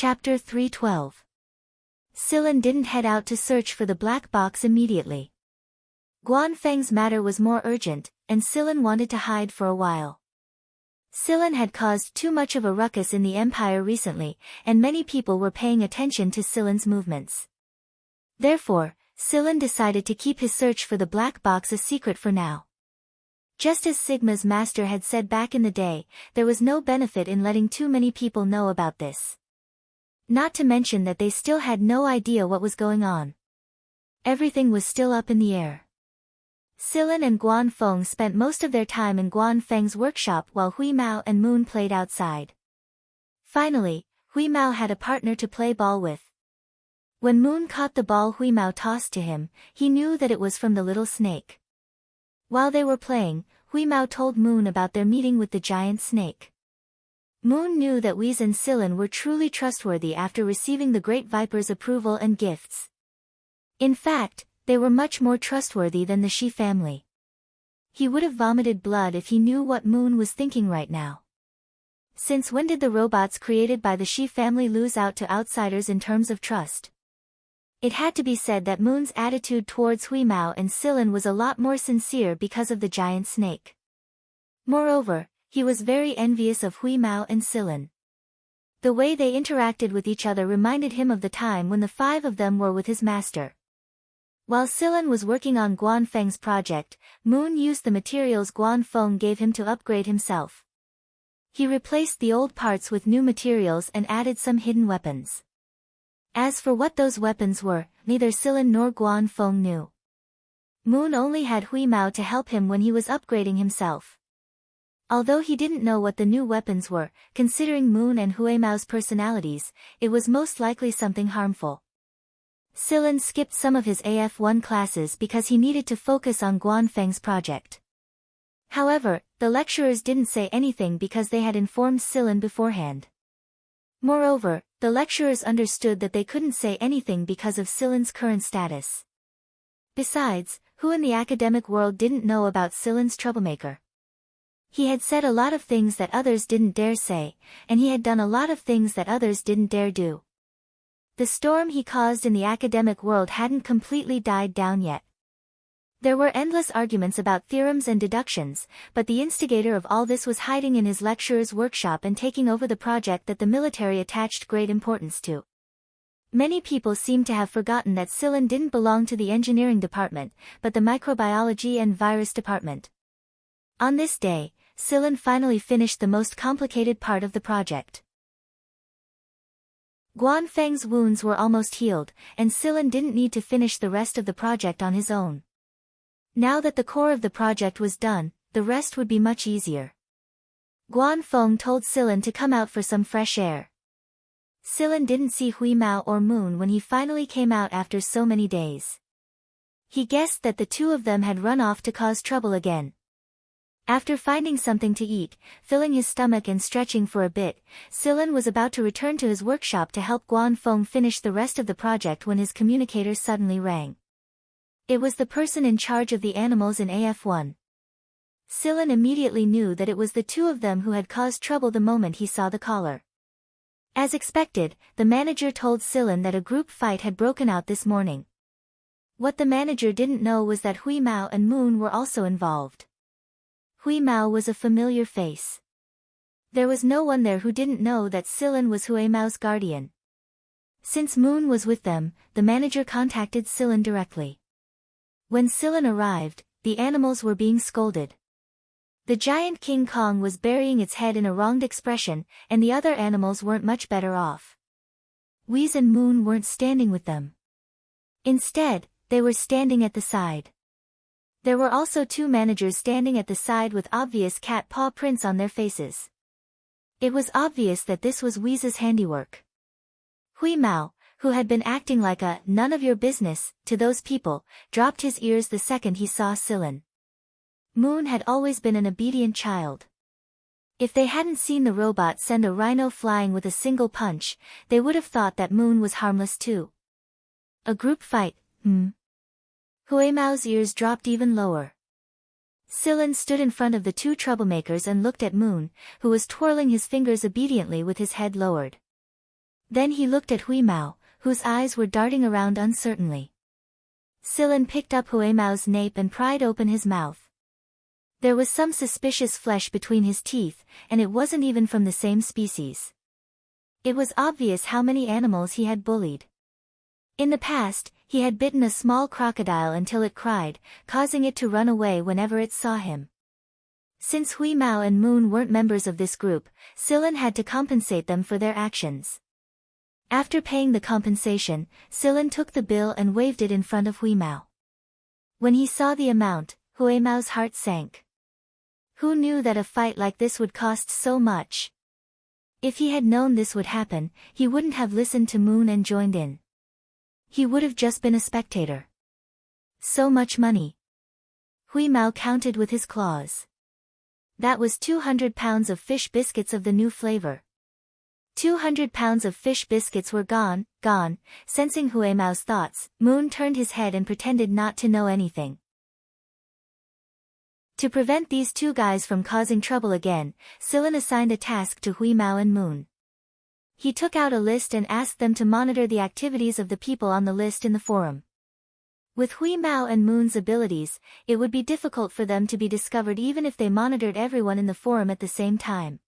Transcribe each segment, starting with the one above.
Chapter 312. Sillin didn't head out to search for the black box immediately. Guanfeng's matter was more urgent, and Sillin wanted to hide for a while. Sillin had caused too much of a ruckus in the Empire recently, and many people were paying attention to Sillin's movements. Therefore, Sillin decided to keep his search for the black box a secret for now. Just as Sigma's master had said back in the day, there was no benefit in letting too many people know about this. Not to mention that they still had no idea what was going on. Everything was still up in the air. Sillin and Guanfeng spent most of their time in Guanfeng's workshop while Hui Mao and Moon played outside. Finally, Hui Mao had a partner to play ball with. When Moon caught the ball Hui Mao tossed to him, he knew that it was from the little snake. While they were playing, Hui Mao told Moon about their meeting with the giant snake. Moon knew that Whis and Sillin were truly trustworthy after receiving the Great Viper's approval and gifts. In fact, they were much more trustworthy than the Shi family. He would have vomited blood if he knew what Moon was thinking right now. Since when did the robots created by the Shi family lose out to outsiders in terms of trust? It had to be said that Moon's attitude towards Hui Mao and Sillin was a lot more sincere because of the giant snake. Moreover, he was very envious of Hui Mao and Sillin. The way they interacted with each other reminded him of the time when the five of them were with his master. While Sillin was working on Guanfeng's project, Moon used the materials Guanfeng gave him to upgrade himself. He replaced the old parts with new materials and added some hidden weapons. As for what those weapons were, neither Sillin nor Guanfeng knew. Moon only had Hui Mao to help him when he was upgrading himself. Although he didn't know what the new weapons were, considering Moon and Hui Mao's personalities, it was most likely something harmful. Sillin skipped some of his AF1 classes because he needed to focus on Guanfeng's project. However, the lecturers didn't say anything because they had informed Sillin beforehand. Moreover, the lecturers understood that they couldn't say anything because of Sillin's current status. Besides, who in the academic world didn't know about Sillin's troublemaker? He had said a lot of things that others didn't dare say, and he had done a lot of things that others didn't dare do. The storm he caused in the academic world hadn't completely died down yet. There were endless arguments about theorems and deductions, but the instigator of all this was hiding in his lecturer's workshop and taking over the project that the military attached great importance to. Many people seemed to have forgotten that Sillin didn't belong to the engineering department, but the microbiology and virus department. On this day, Sillin finally finished the most complicated part of the project. Guanfeng's wounds were almost healed, and Sillin didn't need to finish the rest of the project on his own. Now that the core of the project was done, the rest would be much easier. Guanfeng told Sillin to come out for some fresh air. Sillin didn't see Hui Mao or Moon when he finally came out after so many days. He guessed that the two of them had run off to cause trouble again. After finding something to eat, filling his stomach and stretching for a bit, Sillin was about to return to his workshop to help Guanfeng finish the rest of the project when his communicator suddenly rang. It was the person in charge of the animals in AF1. Sillin immediately knew that it was the two of them who had caused trouble the moment he saw the caller. As expected, the manager told Sillin that a group fight had broken out this morning. What the manager didn't know was that Hui Mao and Moon were also involved. Hui Mao was a familiar face. There was no one there who didn't know that Sillin was Hui Mao's guardian. Since Moon was with them, the manager contacted Sillin directly. When Sillin arrived, the animals were being scolded. The giant King Kong was burying its head in a wronged expression, and the other animals weren't much better off. Whis and Moon weren't standing with them. Instead, they were standing at the side. There were also two managers standing at the side with obvious cat paw prints on their faces. It was obvious that this was Whis' handiwork. Hui Mao, who had been acting like a none of your business to those people, dropped his ears the second he saw Sillin. Moon had always been an obedient child. If they hadn't seen the robot send a rhino flying with a single punch, they would have thought that Moon was harmless too. A group fight, Hui Mao's ears dropped even lower. Sillin stood in front of the two troublemakers and looked at Moon, who was twirling his fingers obediently with his head lowered. Then he looked at Huimao, whose eyes were darting around uncertainly. Silen picked up Huimao's nape and pried open his mouth. There was some suspicious flesh between his teeth, and it wasn't even from the same species. It was obvious how many animals he had bullied. In the past, he had bitten a small crocodile until it cried, causing it to run away whenever it saw him. Since Huimao and Moon weren't members of this group, Silen had to compensate them for their actions. After paying the compensation, Silen took the bill and waved it in front of Huimao. When he saw the amount, Huimao's heart sank. Who knew that a fight like this would cost so much? If he had known this would happen, he wouldn't have listened to Moon and joined in. He would have just been a spectator. So much money. Huimao counted with his claws. That was 200 pounds of fish biscuits of the new flavor. 200 pounds of fish biscuits were gone. Sensing Huimao's thoughts, Moon turned his head and pretended not to know anything. To prevent these two guys from causing trouble again, Silen assigned a task to Huimao and Moon. He took out a list and asked them to monitor the activities of the people on the list in the forum. With Huimao and Moon's abilities, it would be difficult for them to be discovered even if they monitored everyone in the forum at the same time.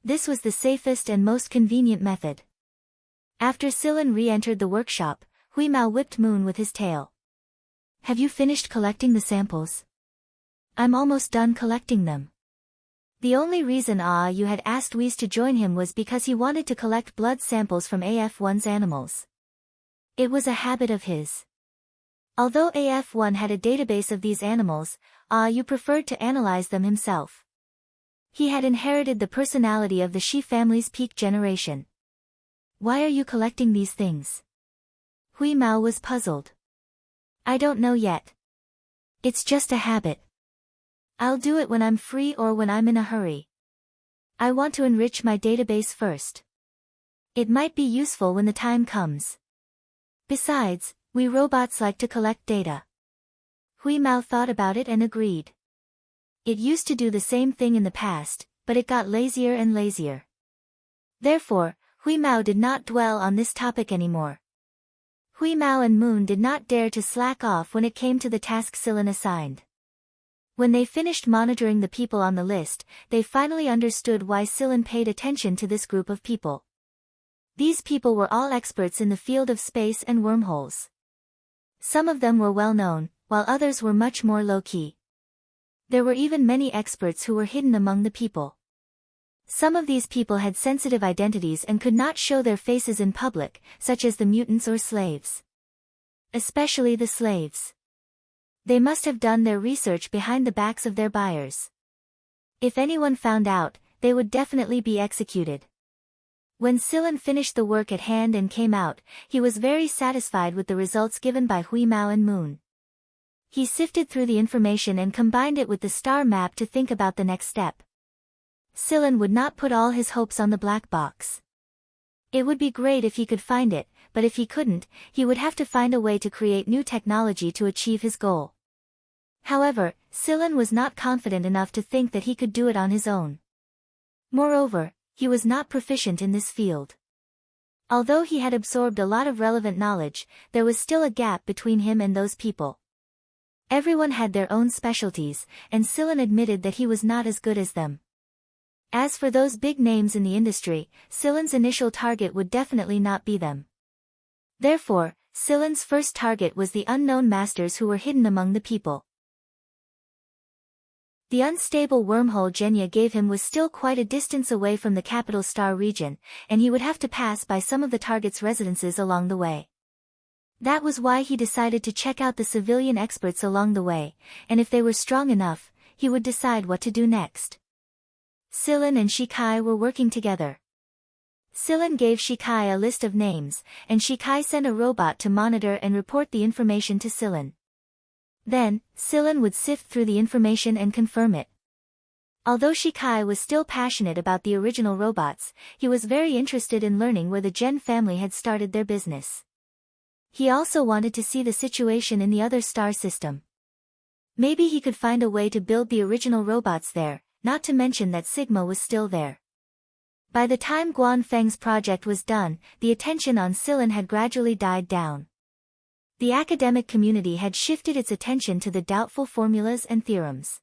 This was the safest and most convenient method. After Silen re-entered the workshop, Huimao whipped Moon with his tail. "Have you finished collecting the samples?" "I'm almost done collecting them." The only reason you had asked Whis to join him was because he wanted to collect blood samples from AF1's animals. It was a habit of his. Although AF1 had a database of these animals, you preferred to analyze them himself. He had inherited the personality of the Shi family's peak generation. "Why are you collecting these things?" Huimao was puzzled. "I don't know yet. It's just a habit. I'll do it when I'm free or when I'm in a hurry. I want to enrich my database first. It might be useful when the time comes. Besides, we robots like to collect data." Huimao thought about it and agreed. It used to do the same thing in the past, but it got lazier and lazier. Therefore, Huimao did not dwell on this topic anymore. Huimao and Moon did not dare to slack off when it came to the task Silen assigned. When they finished monitoring the people on the list, they finally understood why Silen paid attention to this group of people. These people were all experts in the field of space and wormholes. Some of them were well known, while others were much more low-key. There were even many experts who were hidden among the people. Some of these people had sensitive identities and could not show their faces in public, such as the mutants or slaves. Especially the slaves. They must have done their research behind the backs of their buyers. If anyone found out, they would definitely be executed. When Silen finished the work at hand and came out, he was very satisfied with the results given by Huimao and Moon. He sifted through the information and combined it with the star map to think about the next step. Silen would not put all his hopes on the black box. It would be great if he could find it, but if he couldn't, he would have to find a way to create new technology to achieve his goal. However, Silen was not confident enough to think that he could do it on his own. Moreover, he was not proficient in this field. Although he had absorbed a lot of relevant knowledge, there was still a gap between him and those people. Everyone had their own specialties, and Silen admitted that he was not as good as them. As for those big names in the industry, Silen's initial target would definitely not be them. Therefore, Silen's first target was the unknown masters who were hidden among the people. The unstable wormhole Genya gave him was still quite a distance away from the capital star region, and he would have to pass by some of the target's residences along the way. That was why he decided to check out the civilian experts along the way, and if they were strong enough, he would decide what to do next. Silen and Shikai were working together. Silen gave Shikai a list of names, and Shikai sent a robot to monitor and report the information to Silen. Then, Silen would sift through the information and confirm it. Although Shikai was still passionate about the original robots, he was very interested in learning where the Gen family had started their business. He also wanted to see the situation in the other star system. Maybe he could find a way to build the original robots there, not to mention that Sigma was still there. By the time Guan Feng's project was done, the attention on Silen had gradually died down. The academic community had shifted its attention to the doubtful formulas and theorems.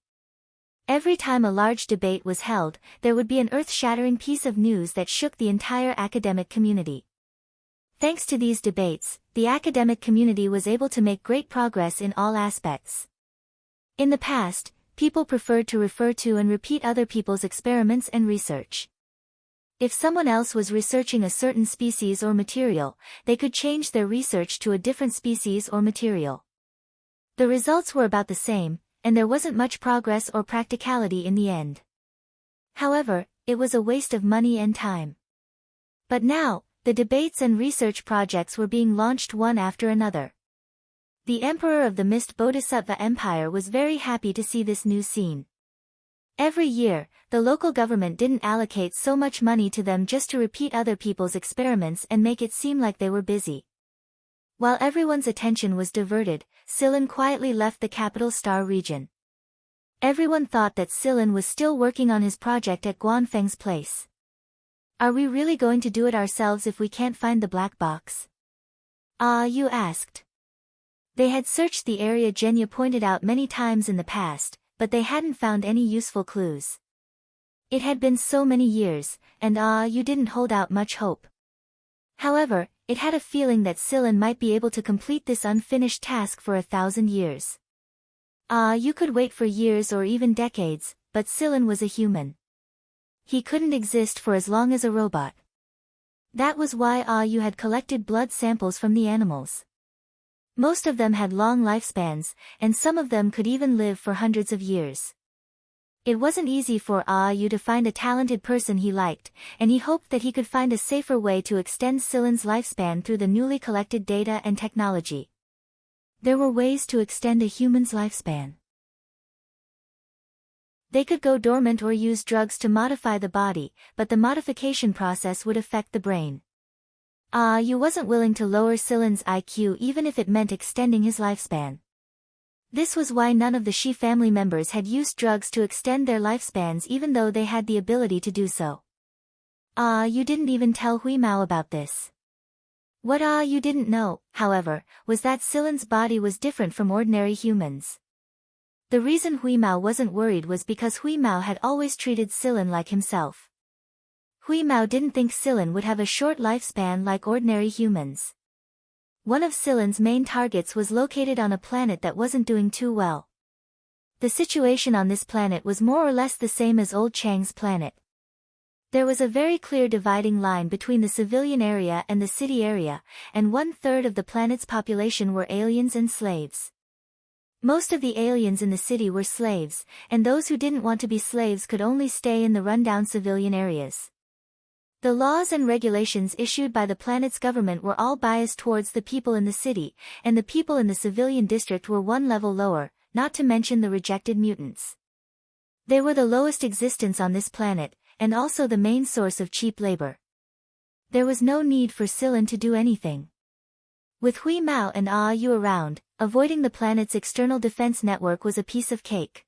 Every time a large debate was held, there would be an earth-shattering piece of news that shook the entire academic community. Thanks to these debates, the academic community was able to make great progress in all aspects. In the past, people preferred to refer to and repeat other people's experiments and research. If someone else was researching a certain species or material, they could change their research to a different species or material. The results were about the same, and there wasn't much progress or practicality in the end. However, it was a waste of money and time. But now, the debates and research projects were being launched one after another. The Emperor of the Mist Bodhisattva Empire was very happy to see this new scene. Every year, the local government didn't allocate so much money to them just to repeat other people's experiments and make it seem like they were busy. While everyone's attention was diverted, Silen quietly left the capital Star region. Everyone thought that Silen was still working on his project at Guanfeng's place. Are we really going to do it ourselves if we can't find the black box? You asked. They had searched the area Genya pointed out many times in the past, but they hadn't found any useful clues. It had been so many years, and you didn't hold out much hope. However, it had a feeling that Silen might be able to complete this unfinished task for 1,000 years. You could wait for years or even decades, but Silen was a human. He couldn't exist for as long as a robot. That was why you had collected blood samples from the animals. Most of them had long lifespans, and some of them could even live for hundreds of years. It wasn't easy for you to find a talented person he liked, and he hoped that he could find a safer way to extend Silen's lifespan through the newly collected data and technology. There were ways to extend a human's lifespan. They could go dormant or use drugs to modify the body, but the modification process would affect the brain. You wasn't willing to lower Silen's IQ even if it meant extending his lifespan. This was why none of the Shi family members had used drugs to extend their lifespans even though they had the ability to do so. You didn't even tell Hui Mao about this. What you didn't know, however, was that Silen's body was different from ordinary humans. The reason Hui Mao wasn't worried was because Hui Mao had always treated Silen like himself. Hui Mao didn't think Silen would have a short lifespan like ordinary humans. One of Silen's main targets was located on a planet that wasn't doing too well. The situation on this planet was more or less the same as old Chang's planet. There was a very clear dividing line between the civilian area and the city area, and 1/3 of the planet's population were aliens and slaves. Most of the aliens in the city were slaves, and those who didn't want to be slaves could only stay in the rundown civilian areas. The laws and regulations issued by the planet's government were all biased towards the people in the city, and the people in the civilian district were one level lower, not to mention the rejected mutants. They were the lowest existence on this planet, and also the main source of cheap labor. There was no need for Silen to do anything. With Hui Mao and Yu around, avoiding the planet's external defense network was a piece of cake.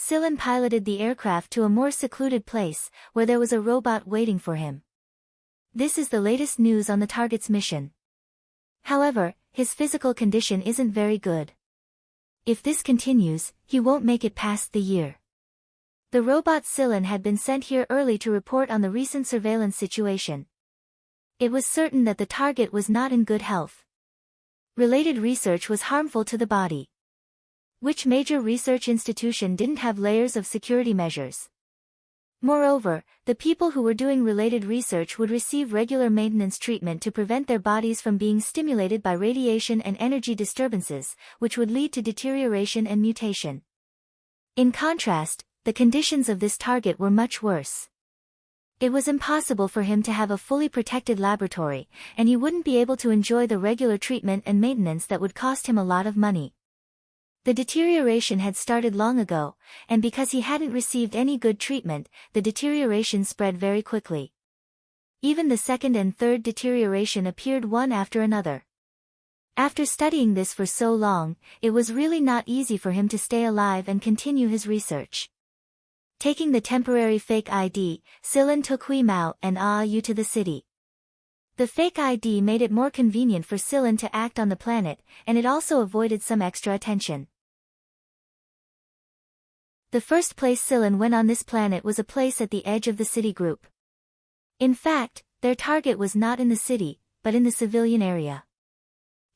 Silen piloted the aircraft to a more secluded place, where there was a robot waiting for him. This is the latest news on the target's mission. However, his physical condition isn't very good. If this continues, he won't make it past the year. The robot Silen had been sent here early to report on the recent surveillance situation. It was certain that the target was not in good health. Related research was harmful to the body. Which major research institution didn't have layers of security measures? Moreover, the people who were doing related research would receive regular maintenance treatment to prevent their bodies from being stimulated by radiation and energy disturbances, which would lead to deterioration and mutation. In contrast, the conditions of this target were much worse. It was impossible for him to have a fully protected laboratory, and he wouldn't be able to enjoy the regular treatment and maintenance that would cost him a lot of money. The deterioration had started long ago, and because he hadn't received any good treatment, the deterioration spread very quickly. Even the second and third deterioration appeared one after another. After studying this for so long, it was really not easy for him to stay alive and continue his research. Taking the temporary fake ID, Silen took Hui Mao and Yu to the city. The fake ID made it more convenient for Silen to act on the planet, and it also avoided some extra attention. The first place Silen went on this planet was a place at the edge of the city group. In fact, their target was not in the city, but in the civilian area.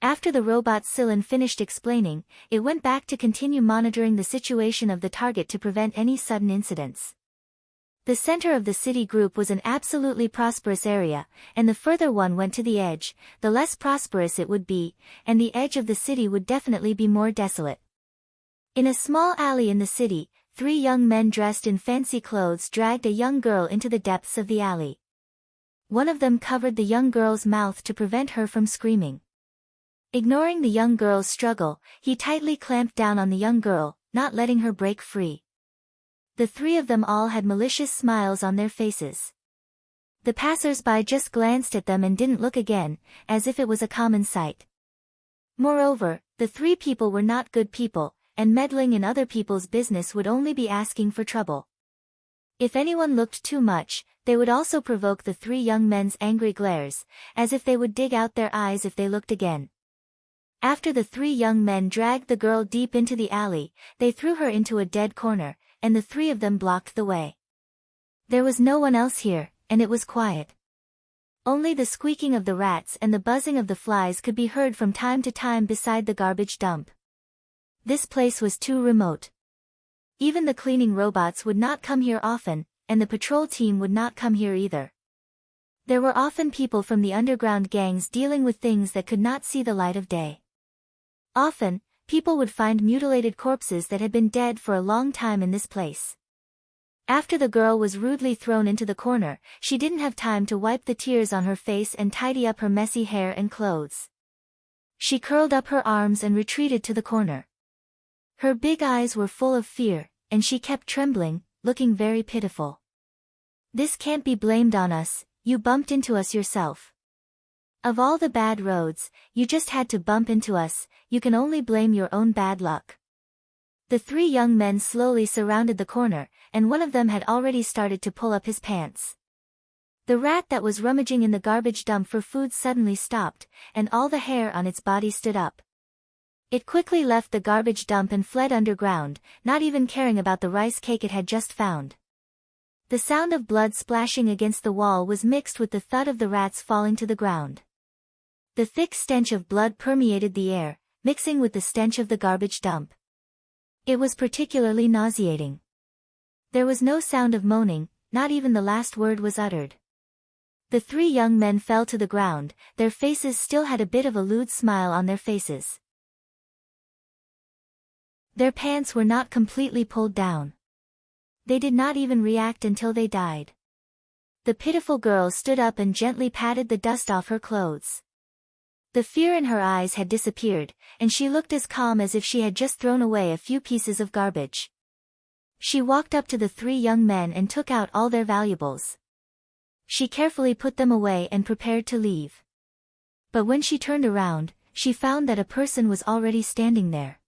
After the robot Silen finished explaining, it went back to continue monitoring the situation of the target to prevent any sudden incidents. The center of the city group was an absolutely prosperous area, and the further one went to the edge, the less prosperous it would be, and the edge of the city would definitely be more desolate. In a small alley in the city, 3 young men dressed in fancy clothes dragged a young girl into the depths of the alley. One of them covered the young girl's mouth to prevent her from screaming. Ignoring the young girl's struggle, he tightly clamped down on the young girl, not letting her break free. The 3 of them all had malicious smiles on their faces. The passers-by just glanced at them and didn't look again, as if it was a common sight. Moreover, the 3 people were not good people, and meddling in other people's business would only be asking for trouble. If anyone looked too much, they would also provoke the 3 young men's angry glares, as if they would dig out their eyes if they looked again. After the 3 young men dragged the girl deep into the alley, they threw her into a dead corner, and the 3 of them blocked the way. There was no one else here, and it was quiet. Only the squeaking of the rats and the buzzing of the flies could be heard from time to time beside the garbage dump. This place was too remote. Even the cleaning robots would not come here often, and the patrol team would not come here either. There were often people from the underground gangs dealing with things that could not see the light of day. Often, people would find mutilated corpses that had been dead for a long time in this place. After the girl was rudely thrown into the corner, she didn't have time to wipe the tears on her face and tidy up her messy hair and clothes. She curled up her arms and retreated to the corner. Her big eyes were full of fear, and she kept trembling, looking very pitiful. "This can't be blamed on us, you bumped into us yourself. Of all the bad roads, you just had to bump into us, you can only blame your own bad luck." The 3 young men slowly surrounded the corner, and one of them had already started to pull up his pants. The rat that was rummaging in the garbage dump for food suddenly stopped, and all the hair on its body stood up. It quickly left the garbage dump and fled underground, not even caring about the rice cake it had just found. The sound of blood splashing against the wall was mixed with the thud of the rats falling to the ground. The thick stench of blood permeated the air, mixing with the stench of the garbage dump. It was particularly nauseating. There was no sound of moaning, not even the last word was uttered. The 3 young men fell to the ground, their faces still had a bit of a lewd smile on their faces. Their pants were not completely pulled down. They did not even react until they died. The pitiful girl stood up and gently patted the dust off her clothes. The fear in her eyes had disappeared, and she looked as calm as if she had just thrown away a few pieces of garbage. She walked up to the 3 young men and took out all their valuables. She carefully put them away and prepared to leave. But when she turned around, she found that a person was already standing there.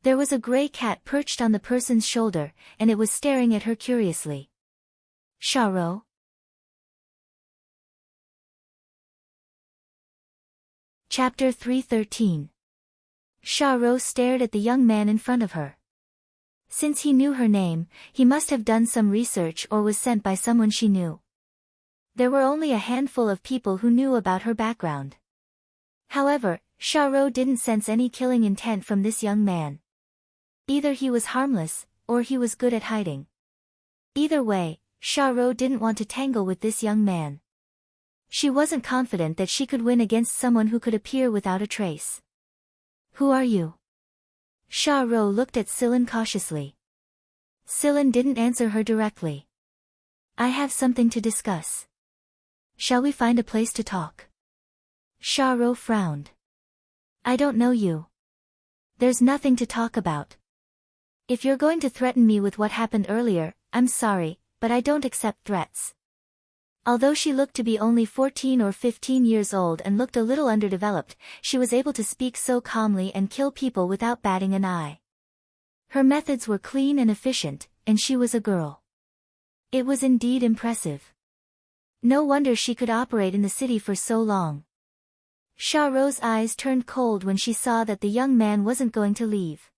There was a gray cat perched on the person's shoulder, and it was staring at her curiously. "Sharo?" Chapter 313. Sharo stared at the young man in front of her. Since he knew her name, he must have done some research or was sent by someone she knew. There were only a handful of people who knew about her background. However, Sharo didn't sense any killing intent from this young man. Either he was harmless, or he was good at hiding. Either way, Sharo didn't want to tangle with this young man. She wasn't confident that she could win against someone who could appear without a trace. "Who are you?" Sharo looked at Silen cautiously. Silen didn't answer her directly. "I have something to discuss. Shall we find a place to talk?" Sharo frowned. "I don't know you. There's nothing to talk about. If you're going to threaten me with what happened earlier, I'm sorry, but I don't accept threats." Although she looked to be only 14 or 15 years old and looked a little underdeveloped, she was able to speak so calmly and kill people without batting an eye. Her methods were clean and efficient, and she was a girl. It was indeed impressive. No wonder she could operate in the city for so long. Sharo's eyes turned cold when she saw that the young man wasn't going to leave.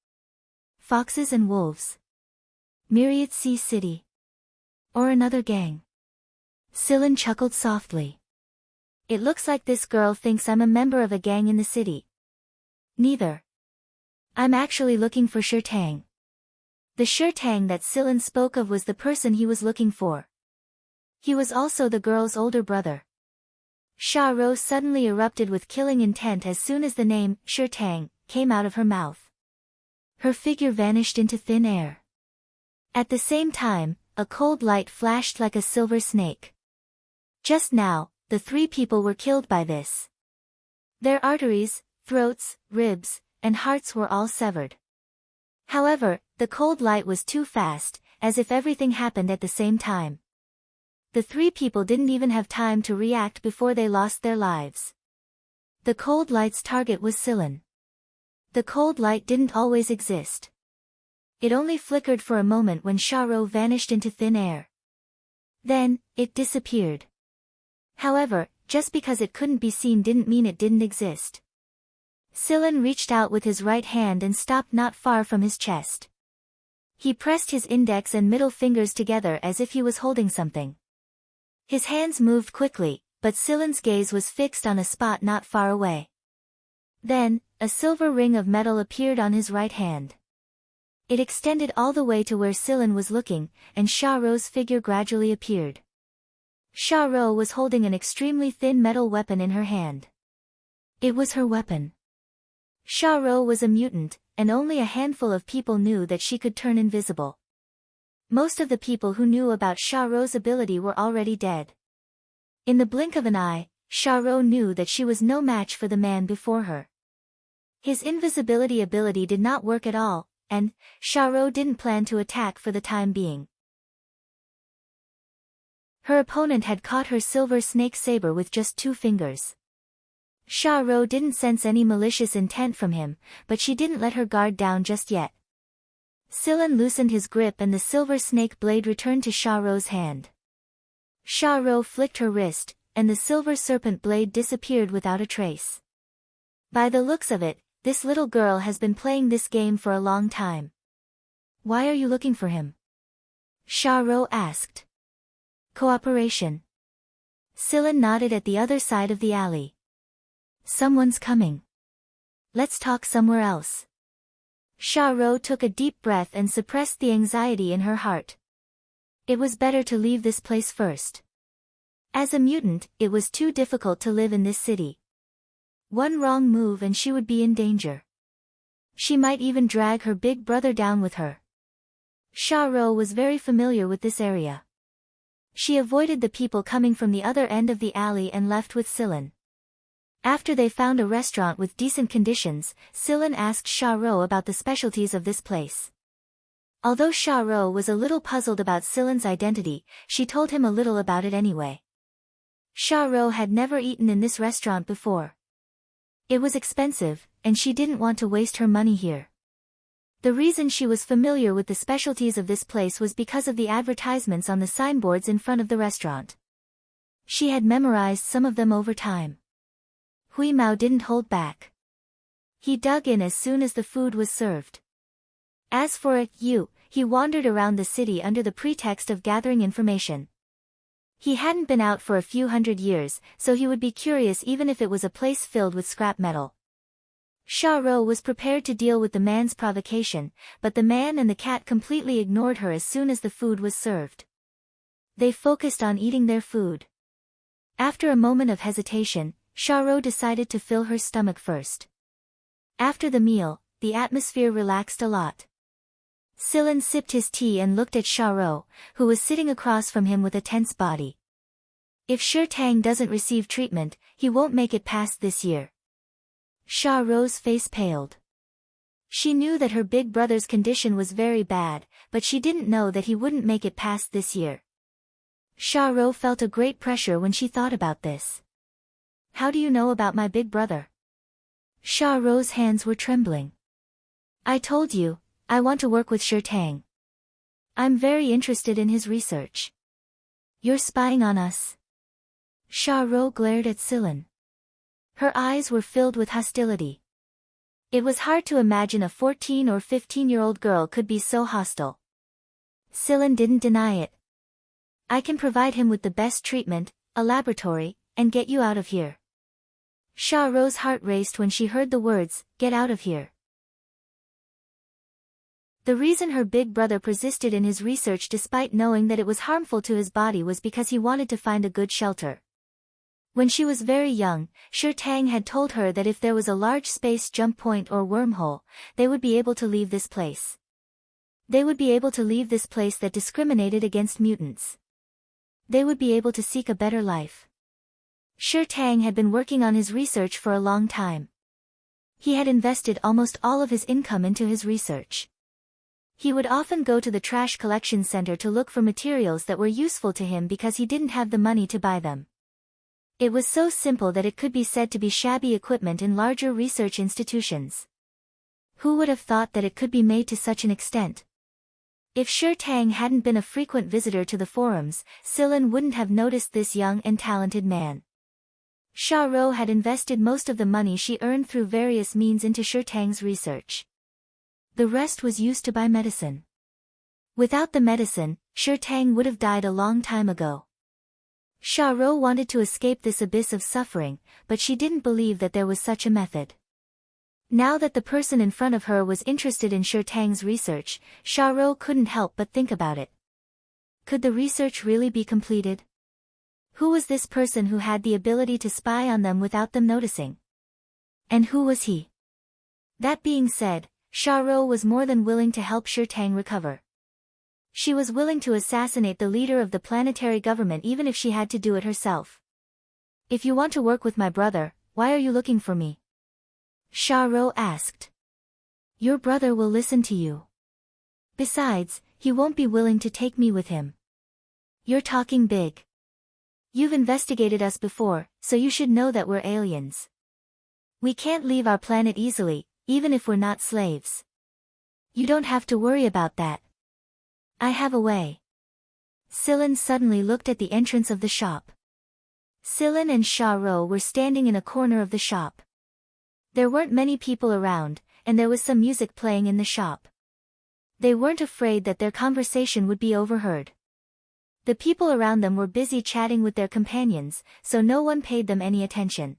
Foxes and wolves. Myriad Sea City. Or another gang. Sillin chuckled softly. It looks like this girl thinks I'm a member of a gang in the city. Neither. I'm actually looking for Shirtang. The Shirtang that Sillin spoke of was the person he was looking for. He was also the girl's older brother. Sharo suddenly erupted with killing intent as soon as the name, Shirtang, came out of her mouth. Her figure vanished into thin air. At the same time, a cold light flashed like a silver snake. Just now, the three people were killed by this. Their arteries, throats, ribs, and hearts were all severed. However, the cold light was too fast, as if everything happened at the same time. The three people didn't even have time to react before they lost their lives. The cold light's target was Sillin. The cold light didn't always exist. It only flickered for a moment when Sharo vanished into thin air. Then, it disappeared. However, just because it couldn't be seen didn't mean it didn't exist. Sillin reached out with his right hand and stopped not far from his chest. He pressed his index and middle fingers together as if he was holding something. His hands moved quickly, but Sillin's gaze was fixed on a spot not far away. Then, a silver ring of metal appeared on his right hand. It extended all the way to where Sillin was looking, and Sharo's figure gradually appeared. Sharo was holding an extremely thin metal weapon in her hand. It was her weapon. Sharo was a mutant, and only a handful of people knew that she could turn invisible. Most of the people who knew about Sharo's ability were already dead. In the blink of an eye, Sharo knew that she was no match for the man before her. His invisibility ability did not work at all, and Sharo didn't plan to attack for the time being. Her opponent had caught her silver snake saber with just 2 fingers. Sharo didn't sense any malicious intent from him, but she didn't let her guard down just yet. Sillin loosened his grip and the silver snake blade returned to Sharo's hand. Sharo flicked her wrist, and the silver serpent blade disappeared without a trace. By the looks of it, this little girl has been playing this game for a long time. Why are you looking for him? Sharo asked. Cooperation. Sillin nodded at the other side of the alley. Someone's coming. Let's talk somewhere else. Sharo took a deep breath and suppressed the anxiety in her heart. It was better to leave this place first. As a mutant, it was too difficult to live in this city. One wrong move and she would be in danger. She might even drag her big brother down with her. Sharo was very familiar with this area. She avoided the people coming from the other end of the alley and left with Sillin. After they found a restaurant with decent conditions, Sillin asked Sharo about the specialties of this place. Although Sharo was a little puzzled about Sillin's identity, she told him a little about it anyway. Sharo had never eaten in this restaurant before. It was expensive, and she didn't want to waste her money here. The reason she was familiar with the specialties of this place was because of the advertisements on the signboards in front of the restaurant. She had memorized some of them over time. Hui Mao didn't hold back. He dug in as soon as the food was served. As for Yu, he wandered around the city under the pretext of gathering information. He hadn't been out for a few hundred years, so he would be curious even if it was a place filled with scrap metal. Sharo was prepared to deal with the man's provocation, but the man and the cat completely ignored her as soon as the food was served. They focused on eating their food. After a moment of hesitation, Sharo decided to fill her stomach first. After the meal, the atmosphere relaxed a lot. Sillin sipped his tea and looked at Sharo, who was sitting across from him with a tense body. If Shirtang doesn't receive treatment, he won't make it past this year. Sharo's face paled. She knew that her big brother's condition was very bad, but she didn't know that he wouldn't make it past this year. Sharo felt a great pressure when she thought about this. How do you know about my big brother? Sharo's hands were trembling. I told you, I want to work with Shirtang. I'm very interested in his research. You're spying on us? Shah-Ro glared at Silen. Her eyes were filled with hostility. It was hard to imagine a 14 or 15-year-old girl could be so hostile. Silen didn't deny it. I can provide him with the best treatment, a laboratory, and get you out of here. Shah-Ro's heart raced when she heard the words, "Get out of here." The reason her big brother persisted in his research despite knowing that it was harmful to his body was because he wanted to find a good shelter. When she was very young, Shi Tang had told her that if there was a large space jump point or wormhole, they would be able to leave this place. They would be able to leave this place that discriminated against mutants. They would be able to seek a better life. Shi Tang had been working on his research for a long time. He had invested almost all of his income into his research. He would often go to the trash collection center to look for materials that were useful to him because he didn't have the money to buy them. It was so simple that it could be said to be shabby equipment in larger research institutions. Who would have thought that it could be made to such an extent? If Shi Tang hadn't been a frequent visitor to the forums, Silen wouldn't have noticed this young and talented man. Shah-Ro had invested most of the money she earned through various means into Shi Tang's research. The rest was used to buy medicine. Without the medicine, Shi Tang would have died a long time ago. Shah-Ro wanted to escape this abyss of suffering, but she didn't believe that there was such a method. Now that the person in front of her was interested in Shi Tang's research, Shah-Ro couldn't help but think about it. Could the research really be completed? Who was this person who had the ability to spy on them without them noticing? And who was he? That being said, Shah-Ro was more than willing to help Shi Tang recover. She was willing to assassinate the leader of the planetary government even if she had to do it herself. If you want to work with my brother, why are you looking for me? Shah-Ro asked. Your brother will listen to you. Besides, he won't be willing to take me with him. You're talking big. You've investigated us before, so you should know that we're aliens. We can't leave our planet easily, even if we're not slaves. You don't have to worry about that. I have a way. Silen suddenly looked at the entrance of the shop. Silen and Shah-Ro were standing in a corner of the shop. There weren't many people around, and there was some music playing in the shop. They weren't afraid that their conversation would be overheard. The people around them were busy chatting with their companions, so no one paid them any attention.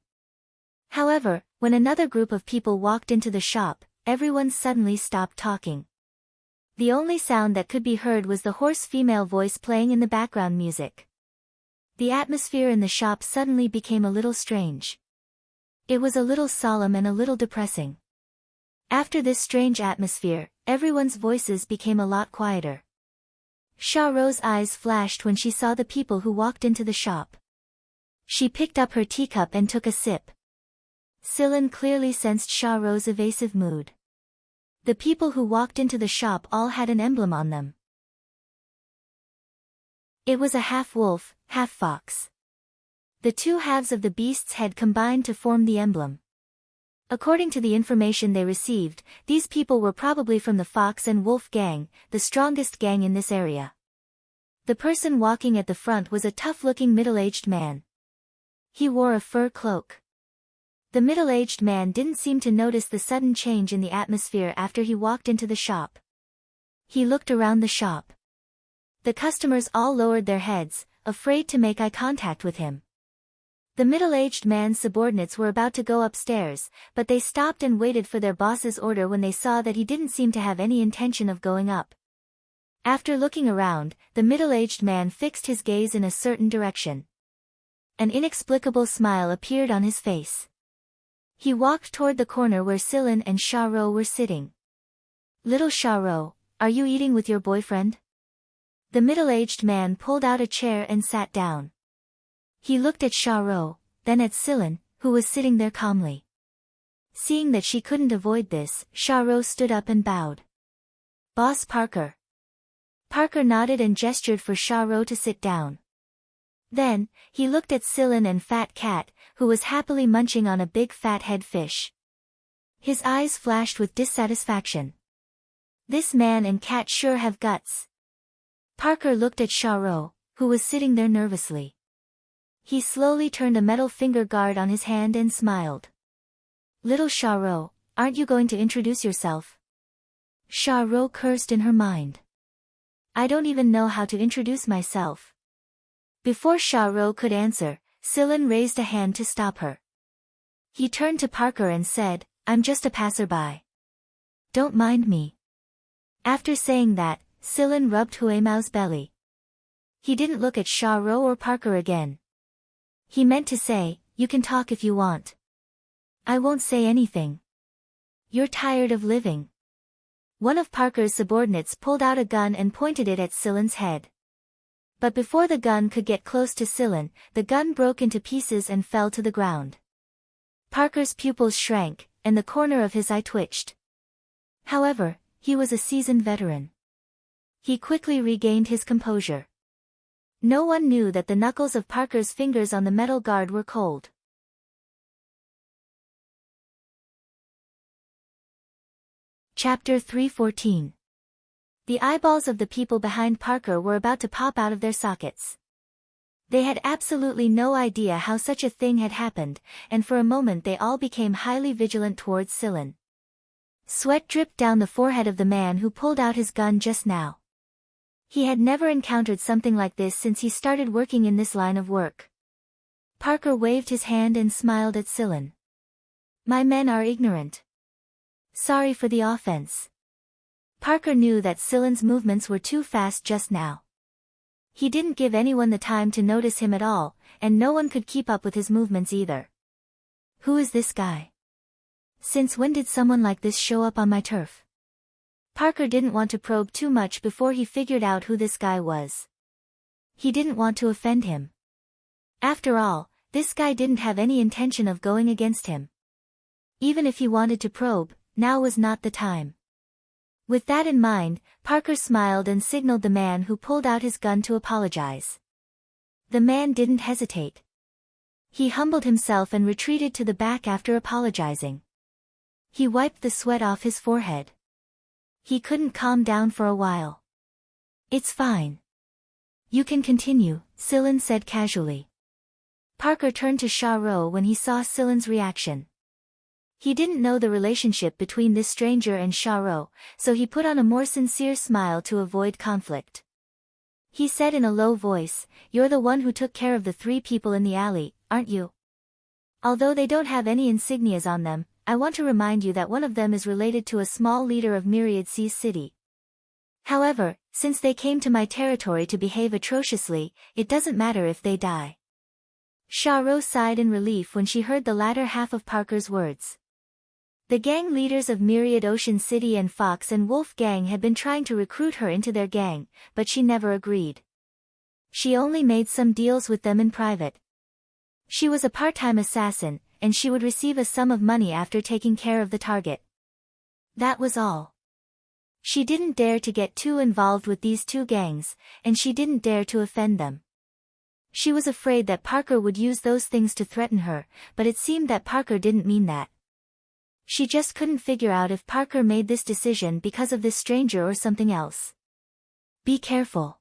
However, when another group of people walked into the shop, everyone suddenly stopped talking. The only sound that could be heard was the hoarse female voice playing in the background music. The atmosphere in the shop suddenly became a little strange. It was a little solemn and a little depressing. After this strange atmosphere, everyone's voices became a lot quieter. Shah-Ro's eyes flashed when she saw the people who walked into the shop. She picked up her teacup and took a sip. Silen clearly sensed Shah-Ro's evasive mood. The people who walked into the shop all had an emblem on them. It was a half-wolf, half-fox. The two halves of the beast's head combined to form the emblem. According to the information they received, these people were probably from the Fox and Wolf gang, the strongest gang in this area. The person walking at the front was a tough-looking middle-aged man. He wore a fur cloak. The middle-aged man didn't seem to notice the sudden change in the atmosphere after he walked into the shop. He looked around the shop. The customers all lowered their heads, afraid to make eye contact with him. The middle-aged man's subordinates were about to go upstairs, but they stopped and waited for their boss's order when they saw that he didn't seem to have any intention of going up. After looking around, the middle-aged man fixed his gaze in a certain direction. An inexplicable smile appeared on his face. He walked toward the corner where Silen and Shah-Ro were sitting. Little Shah-Ro, are you eating with your boyfriend? The middle-aged man pulled out a chair and sat down. He looked at Shah-Ro, then at Silen, who was sitting there calmly. Seeing that she couldn't avoid this, Shah-Ro stood up and bowed. Boss Parker. Parker nodded and gestured for Shah-Ro to sit down. Then, he looked at Silen and Fat Cat, who was happily munching on a big fathead fish. His eyes flashed with dissatisfaction. This man and cat sure have guts. Parker looked at Charo, who was sitting there nervously. He slowly turned a metal finger guard on his hand and smiled. Little Charo, aren't you going to introduce yourself? Charo cursed in her mind. I don't even know how to introduce myself. Before Charo could answer, Sillin raised a hand to stop her. He turned to Parker and said, I'm just a passerby. Don't mind me. After saying that, Sillin rubbed Huemao's belly. He didn't look at Charo or Parker again. He meant to say, you can talk if you want. I won't say anything. You're tired of living. One of Parker's subordinates pulled out a gun and pointed it at Sillin's head. But before the gun could get close to Sillin, the gun broke into pieces and fell to the ground. Parker's pupils shrank, and the corner of his eye twitched. However, he was a seasoned veteran. He quickly regained his composure. No one knew that the knuckles of Parker's fingers on the metal guard were cold. Chapter 314. The eyeballs of the people behind Parker were about to pop out of their sockets. They had absolutely no idea how such a thing had happened, and for a moment they all became highly vigilant towards Sillin. Sweat dripped down the forehead of the man who pulled out his gun just now. He had never encountered something like this since he started working in this line of work. Parker waved his hand and smiled at Sillin. My men are ignorant. Sorry for the offense. Parker knew that Sillin's movements were too fast just now. He didn't give anyone the time to notice him at all, and no one could keep up with his movements either. Who is this guy? Since when did someone like this show up on my turf? Parker didn't want to probe too much before he figured out who this guy was. He didn't want to offend him. After all, this guy didn't have any intention of going against him. Even if he wanted to probe, now was not the time. With that in mind, Parker smiled and signaled the man who pulled out his gun to apologize. The man didn't hesitate. He humbled himself and retreated to the back after apologizing. He wiped the sweat off his forehead. He couldn't calm down for a while. It's fine. You can continue, Sillin said casually. Parker turned to Charo when he saw Sillin's reaction. He didn't know the relationship between this stranger and Charo, so he put on a more sincere smile to avoid conflict. He said in a low voice, You're the one who took care of the 3 people in the alley, aren't you? Although they don't have any insignias on them, I want to remind you that one of them is related to a small leader of Myriad Sea City. However, since they came to my territory to behave atrociously, it doesn't matter if they die. Charo sighed in relief when she heard the latter half of Parker's words. The gang leaders of Myriad Ocean City and Fox and Wolf Gang had been trying to recruit her into their gang, but she never agreed. She only made some deals with them in private. She was a part-time assassin, and she would receive a sum of money after taking care of the target. That was all. She didn't dare to get too involved with these 2 gangs, and she didn't dare to offend them. She was afraid that Parker would use those things to threaten her, but it seemed that Parker didn't mean that. She just couldn't figure out if Parker made this decision because of this stranger or something else. Be careful.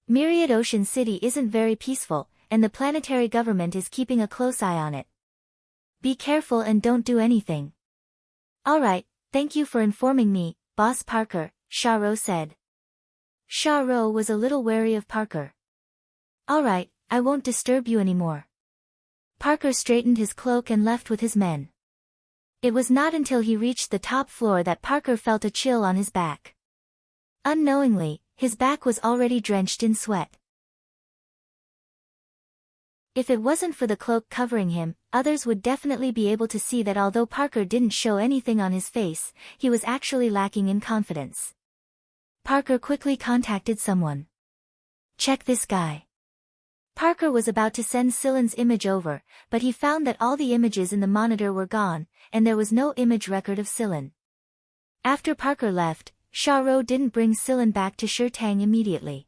Myriad Ocean City isn't very peaceful, and the planetary government is keeping a close eye on it. Be careful and don't do anything. Alright, thank you for informing me, Boss Parker, Charo said. Charo was a little wary of Parker. Alright, I won't disturb you anymore. Parker straightened his cloak and left with his men. It was not until he reached the top floor that Parker felt a chill on his back. Unknowingly, his back was already drenched in sweat. If it wasn't for the cloak covering him, others would definitely be able to see that although Parker didn't show anything on his face, he was actually lacking in confidence. Parker quickly contacted someone. Check this guy. Parker was about to send Sillin's image over, but he found that all the images in the monitor were gone, and there was no image record of Sillin. After Parker left, Charo didn't bring Sillin back to Shirtang immediately.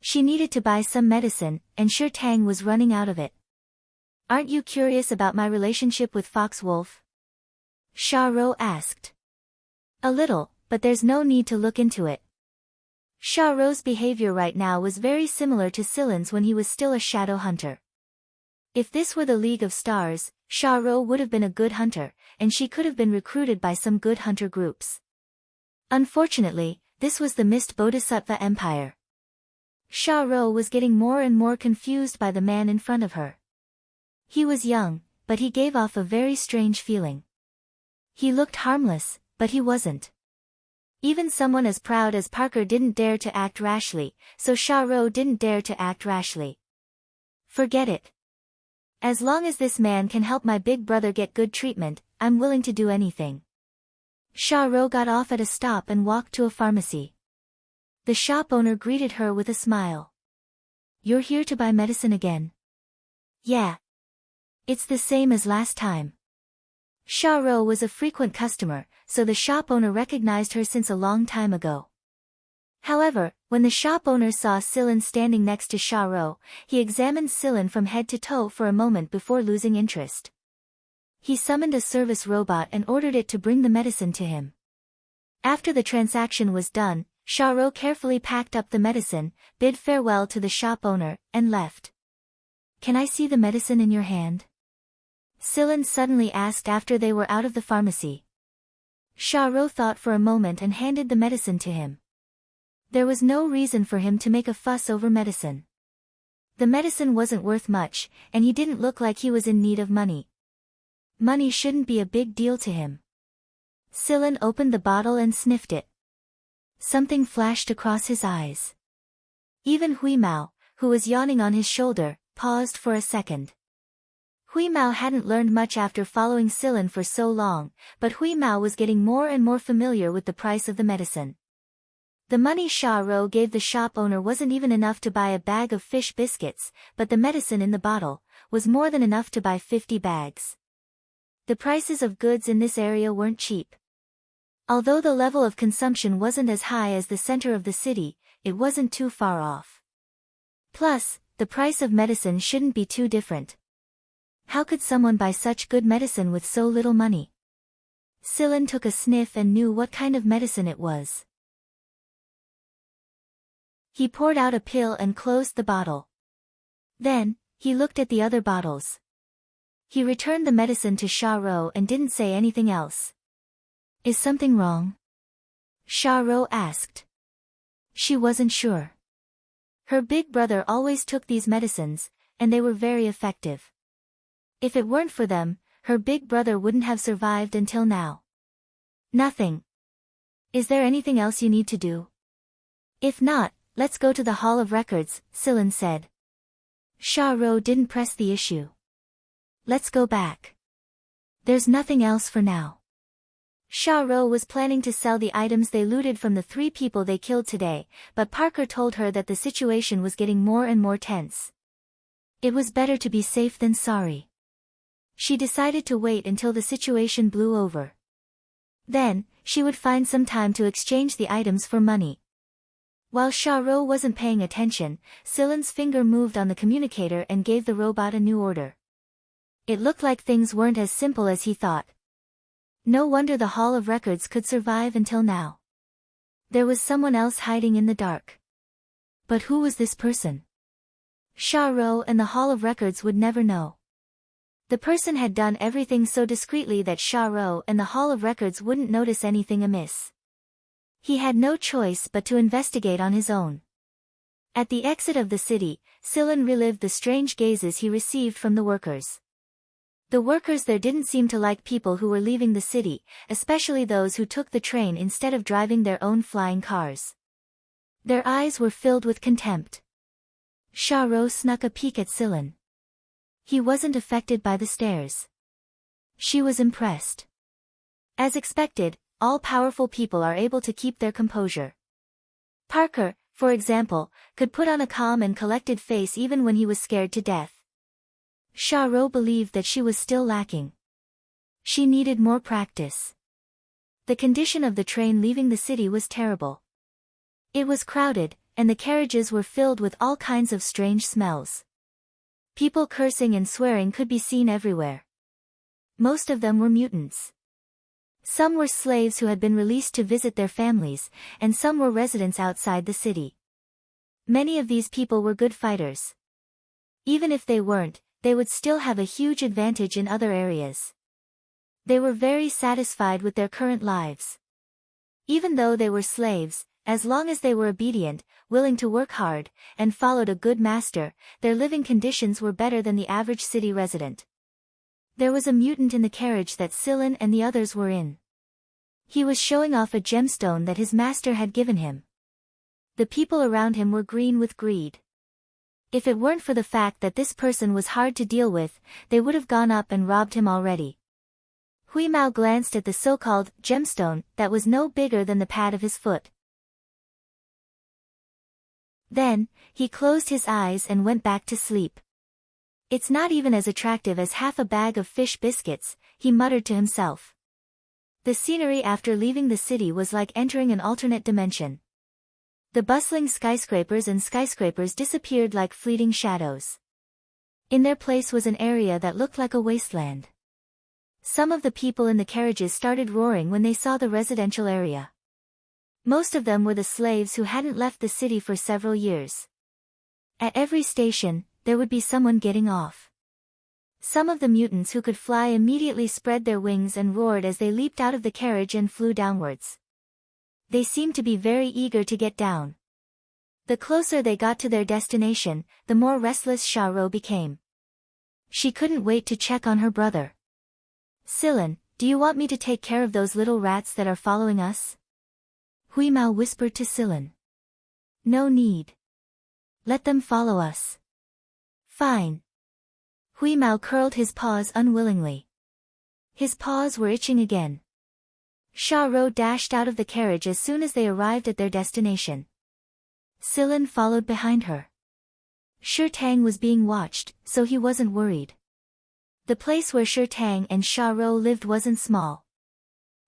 She needed to buy some medicine, and Shirtang was running out of it. Aren't you curious about my relationship with Fox Wolf? Charo asked. A little, but there's no need to look into it. Sha Ro's behavior right now was very similar to Silen's when he was still a shadow hunter. If this were the League of Stars, Sha Ro would have been a good hunter, and she could have been recruited by some good hunter groups. Unfortunately, this was the Mist Bodhisattva Empire. Sha Ro was getting more and more confused by the man in front of her. He was young, but he gave off a very strange feeling. He looked harmless, but he wasn't. Even someone as proud as Parker didn't dare to act rashly, so Sha Ro didn't dare to act rashly. Forget it. As long as this man can help my big brother get good treatment, I'm willing to do anything. Sha Ro got off at a stop and walked to a pharmacy. The shop owner greeted her with a smile. You're here to buy medicine again? Yeah. It's the same as last time. Sha Ro was a frequent customer, so the shop owner recognized her since a long time ago. However, when the shop owner saw Silen standing next to Sha Ro, he examined Silen from head to toe for a moment before losing interest. He summoned a service robot and ordered it to bring the medicine to him. After the transaction was done, Sha Ro carefully packed up the medicine, bid farewell to the shop owner, and left. Can I see the medicine in your hand? Silen suddenly asked after they were out of the pharmacy. Sha Ro thought for a moment and handed the medicine to him. There was no reason for him to make a fuss over medicine. The medicine wasn't worth much, and he didn't look like he was in need of money. Money shouldn't be a big deal to him. Silen opened the bottle and sniffed it. Something flashed across his eyes. Even Hui Mao, who was yawning on his shoulder, paused for a second. Hui Mao hadn't learned much after following Silen for so long, but Hui Mao was getting more and more familiar with the price of the medicine. The money Sha Ro gave the shop owner wasn't even enough to buy a bag of fish biscuits, but the medicine in the bottle was more than enough to buy 50 bags. The prices of goods in this area weren't cheap. Although the level of consumption wasn't as high as the center of the city, it wasn't too far off. Plus, the price of medicine shouldn't be too different. How could someone buy such good medicine with so little money? Silen took a sniff and knew what kind of medicine it was. He poured out a pill and closed the bottle. Then, he looked at the other bottles. He returned the medicine to Sha Ro and didn't say anything else. Is something wrong? Sha Ro asked. She wasn't sure. Her big brother always took these medicines, and they were very effective. If it weren't for them, her big brother wouldn't have survived until now. Nothing. Is there anything else you need to do? If not, let's go to the Hall of Records, Silen said. Sha Ro didn't press the issue. Let's go back. There's nothing else for now. Sha Ro was planning to sell the items they looted from the 3 people they killed today, but Parker told her that the situation was getting more and more tense. It was better to be safe than sorry. She decided to wait until the situation blew over. Then, she would find some time to exchange the items for money. While Sha Ro wasn't paying attention, Silen's finger moved on the communicator and gave the robot a new order. It looked like things weren't as simple as he thought. No wonder the Hall of Records could survive until now. There was someone else hiding in the dark. But who was this person? Sha Ro and the Hall of Records would never know. The person had done everything so discreetly that Sha Ro and the Hall of Records wouldn't notice anything amiss. He had no choice but to investigate on his own. At the exit of the city, Silen relived the strange gazes he received from the workers. The workers there didn't seem to like people who were leaving the city, especially those who took the train instead of driving their own flying cars. Their eyes were filled with contempt. Sha Ro snuck a peek at Silen. He wasn't affected by the stares. She was impressed. As expected, all-powerful people are able to keep their composure. Parker, for example, could put on a calm and collected face even when he was scared to death. Sha Ro believed that she was still lacking. She needed more practice. The condition of the train leaving the city was terrible. It was crowded, and the carriages were filled with all kinds of strange smells. People cursing and swearing could be seen everywhere. Most of them were mutants. Some were slaves who had been released to visit their families, and some were residents outside the city. Many of these people were good fighters. Even if they weren't, they would still have a huge advantage in other areas. They were very satisfied with their current lives. Even though they were slaves, as long as they were obedient, willing to work hard, and followed a good master, their living conditions were better than the average city resident. There was a mutant in the carriage that Silen and the others were in. He was showing off a gemstone that his master had given him. The people around him were green with greed. If it weren't for the fact that this person was hard to deal with, they would have gone up and robbed him already. Huimao glanced at the so-called gemstone that was no bigger than the pad of his foot. Then, he closed his eyes and went back to sleep. It's not even as attractive as half a bag of fish biscuits, he muttered to himself. The scenery after leaving the city was like entering an alternate dimension. The bustling skyscrapers disappeared like fleeting shadows. In their place was an area that looked like a wasteland. Some of the people in the carriages started roaring when they saw the residential area. Most of them were the slaves who hadn't left the city for several years. At every station, there would be someone getting off. Some of the mutants who could fly immediately spread their wings and roared as they leaped out of the carriage and flew downwards. They seemed to be very eager to get down. The closer they got to their destination, the more restless Xiaorou became. She couldn't wait to check on her brother. Silen, do you want me to take care of those little rats that are following us? Huimao whispered to Silen. No need. Let them follow us. Fine. Huimao curled his paws unwillingly. His paws were itching again. Xiaorou dashed out of the carriage as soon as they arrived at their destination. Silen followed behind her. Shirtang was being watched, so he wasn't worried. The place where Shirtang and Xiaorou lived wasn't small.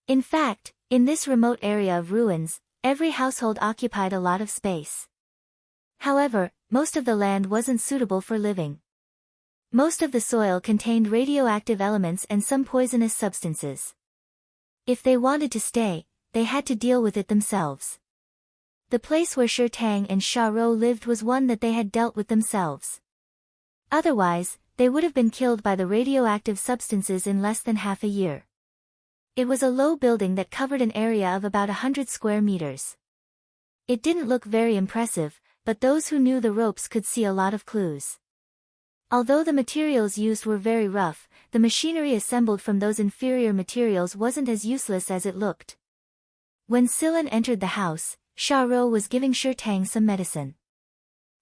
In fact, in this remote area of ruins, every household occupied a lot of space. However, most of the land wasn't suitable for living. Most of the soil contained radioactive elements and some poisonous substances. If they wanted to stay, they had to deal with it themselves. The place where Shirtang and Xiaorou lived was one that they had dealt with themselves. Otherwise, they would have been killed by the radioactive substances in less than half a year. It was a low building that covered an area of about 100 square meters. It didn't look very impressive, but those who knew the ropes could see a lot of clues. Although the materials used were very rough, the machinery assembled from those inferior materials wasn't as useless as it looked. When Silen entered the house, Xiaorou was giving Shirtang some medicine.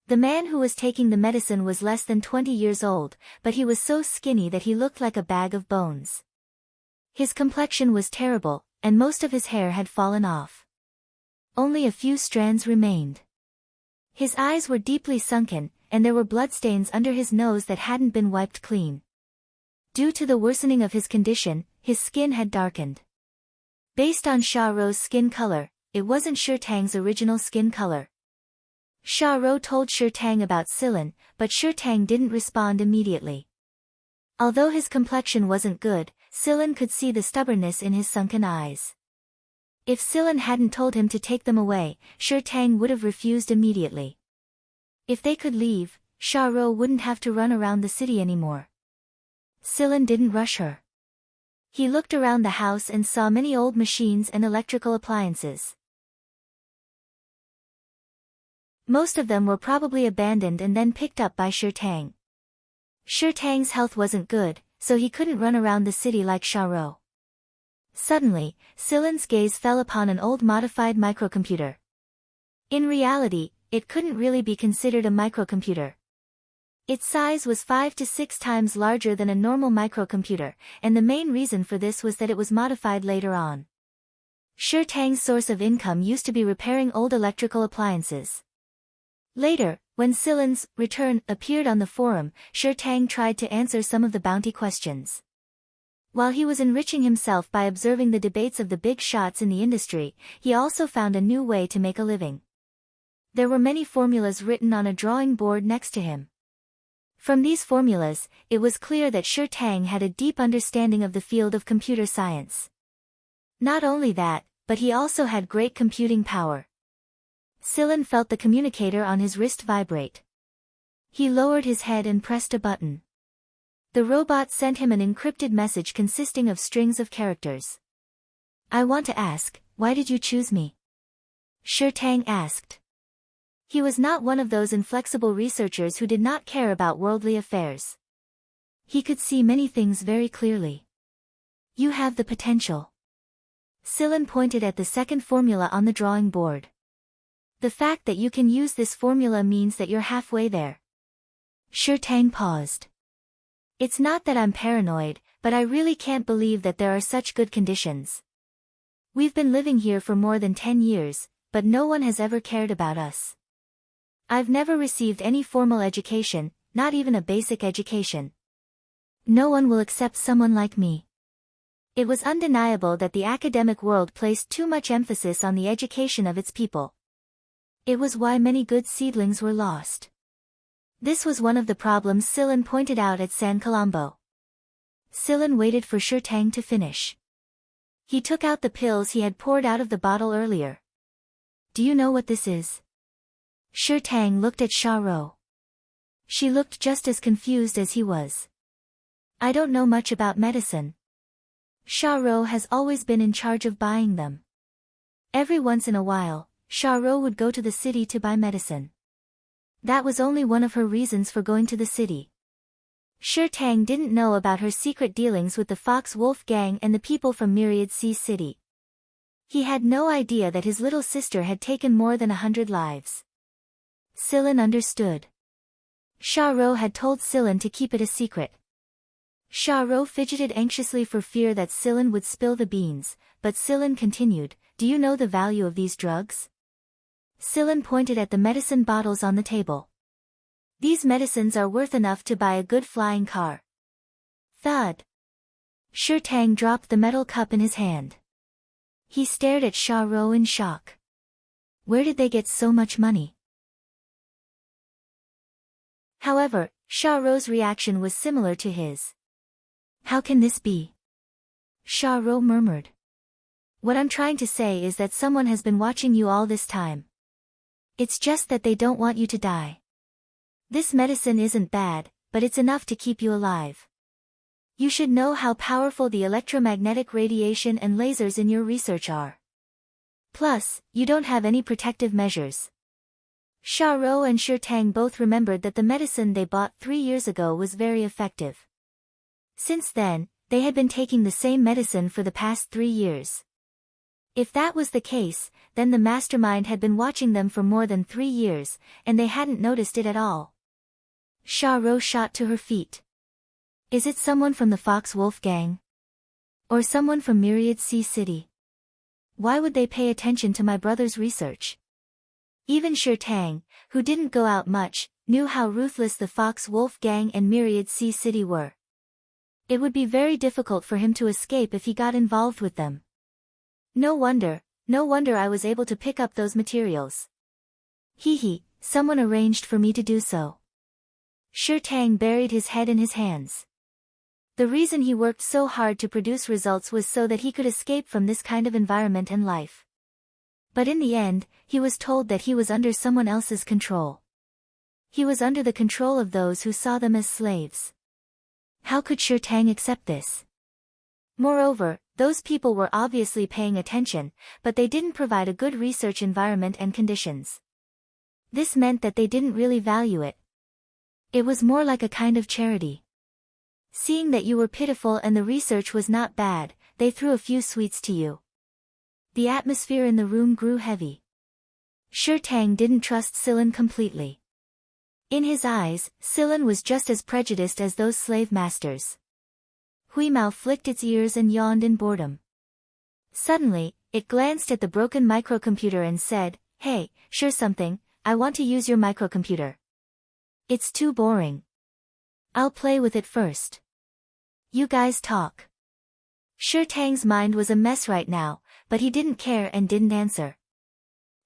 The man who was taking the medicine was less than 20 years old, but he was so skinny that he looked like a bag of bones. His complexion was terrible, and most of his hair had fallen off. Only a few strands remained. His eyes were deeply sunken, and there were bloodstains under his nose that hadn't been wiped clean. Due to the worsening of his condition, his skin had darkened. Based on Xiaorou's skin color, it wasn't Shirtang's original skin color. Xiaorou told Shirtang about Silen, but Shirtang didn't respond immediately. Although his complexion wasn't good, Silen could see the stubbornness in his sunken eyes. If Silen hadn't told him to take them away, Shirtang would have refused immediately. If they could leave, Xiaorou wouldn't have to run around the city anymore. Silen didn't rush her. He looked around the house and saw many old machines and electrical appliances. Most of them were probably abandoned and then picked up by Shirtang. Shirtang's health wasn't good, so he couldn't run around the city like Xiaorou. Suddenly, Silen's gaze fell upon an old modified microcomputer. In reality, it couldn't really be considered a microcomputer. Its size was 5 to 6 times larger than a normal microcomputer, and the main reason for this was that it was modified later on. Shirtang's source of income used to be repairing old electrical appliances. Later, when Silen's return appeared on the forum, Shirtang tried to answer some of the bounty questions. While he was enriching himself by observing the debates of the big shots in the industry, he also found a new way to make a living. There were many formulas written on a drawing board next to him. From these formulas, it was clear that Shirtang had a deep understanding of the field of computer science. Not only that, but he also had great computing power. Silen felt the communicator on his wrist vibrate. He lowered his head and pressed a button. The robot sent him an encrypted message consisting of strings of characters. I want to ask, why did you choose me? Tang asked. He was not one of those inflexible researchers who did not care about worldly affairs. He could see many things very clearly. You have the potential. Silen pointed at the second formula on the drawing board. The fact that you can use this formula means that you're halfway there. Tang paused. It's not that I'm paranoid, but I really can't believe that there are such good conditions. We've been living here for more than 10 years, but no one has ever cared about us. I've never received any formal education, not even a basic education. No one will accept someone like me. It was undeniable that the academic world placed too much emphasis on the education of its people. It was why many good seedlings were lost. This was one of the problems Silen pointed out at San Colombo. Silen waited for Tang to finish. He took out the pills he had poured out of the bottle earlier. Do you know what this is? Tang looked at Xiaorou. She looked just as confused as he was. I don't know much about medicine. Xiaorou has always been in charge of buying them. Every once in a while, Xiaorou would go to the city to buy medicine. That was only one of her reasons for going to the city. Tang didn't know about her secret dealings with the Fox Wolf Gang and the people from Myriad Sea City. He had no idea that his little sister had taken more than 100 lives. Silen understood. Xiaorou had told Silen to keep it a secret. Xiaorou fidgeted anxiously for fear that Silen would spill the beans, but Silen continued, do you know the value of these drugs? Silen pointed at the medicine bottles on the table. These medicines are worth enough to buy a good flying car. Thud. Tang dropped the metal cup in his hand. He stared at Xiaorou in shock. Where did they get so much money? However, Xiaorou's reaction was similar to his. How can this be? Xiaorou murmured. What I'm trying to say is that someone has been watching you all this time. It's just that they don't want you to die. This medicine isn't bad, but it's enough to keep you alive. You should know how powerful the electromagnetic radiation and lasers in your research are. Plus, you don't have any protective measures. Xiaorou and Tang both remembered that the medicine they bought 3 years ago was very effective. Since then, they had been taking the same medicine for the past 3 years. If that was the case, then the mastermind had been watching them for more than 3 years, and they hadn't noticed it at all. Xiaorou shot to her feet. Is it someone from the Fox Wolf Gang? Or someone from Myriad Sea City? Why would they pay attention to my brother's research? Even Tang, who didn't go out much, knew how ruthless the Fox Wolf Gang and Myriad Sea City were. It would be very difficult for him to escape if he got involved with them. No wonder I was able to pick up those materials. Someone arranged for me to do so. Tang buried his head in his hands. The reason he worked so hard to produce results was so that he could escape from this kind of environment and life. But in the end, he was told that he was under someone else's control. He was under the control of those who saw them as slaves. How could Tang accept this? Moreover, those people were obviously paying attention, but they didn't provide a good research environment and conditions. This meant that they didn't really value it. It was more like a kind of charity. Seeing that you were pitiful and the research was not bad, they threw a few sweets to you. The atmosphere in the room grew heavy. Tang didn't trust Silen completely. In his eyes, Silen was just as prejudiced as those slave masters. Huimao flicked its ears and yawned in boredom. Suddenly, it glanced at the broken microcomputer and said, Hey, sure something, I want to use your microcomputer. It's too boring. I'll play with it first. You guys talk. Tang's mind was a mess right now, but he didn't care and didn't answer.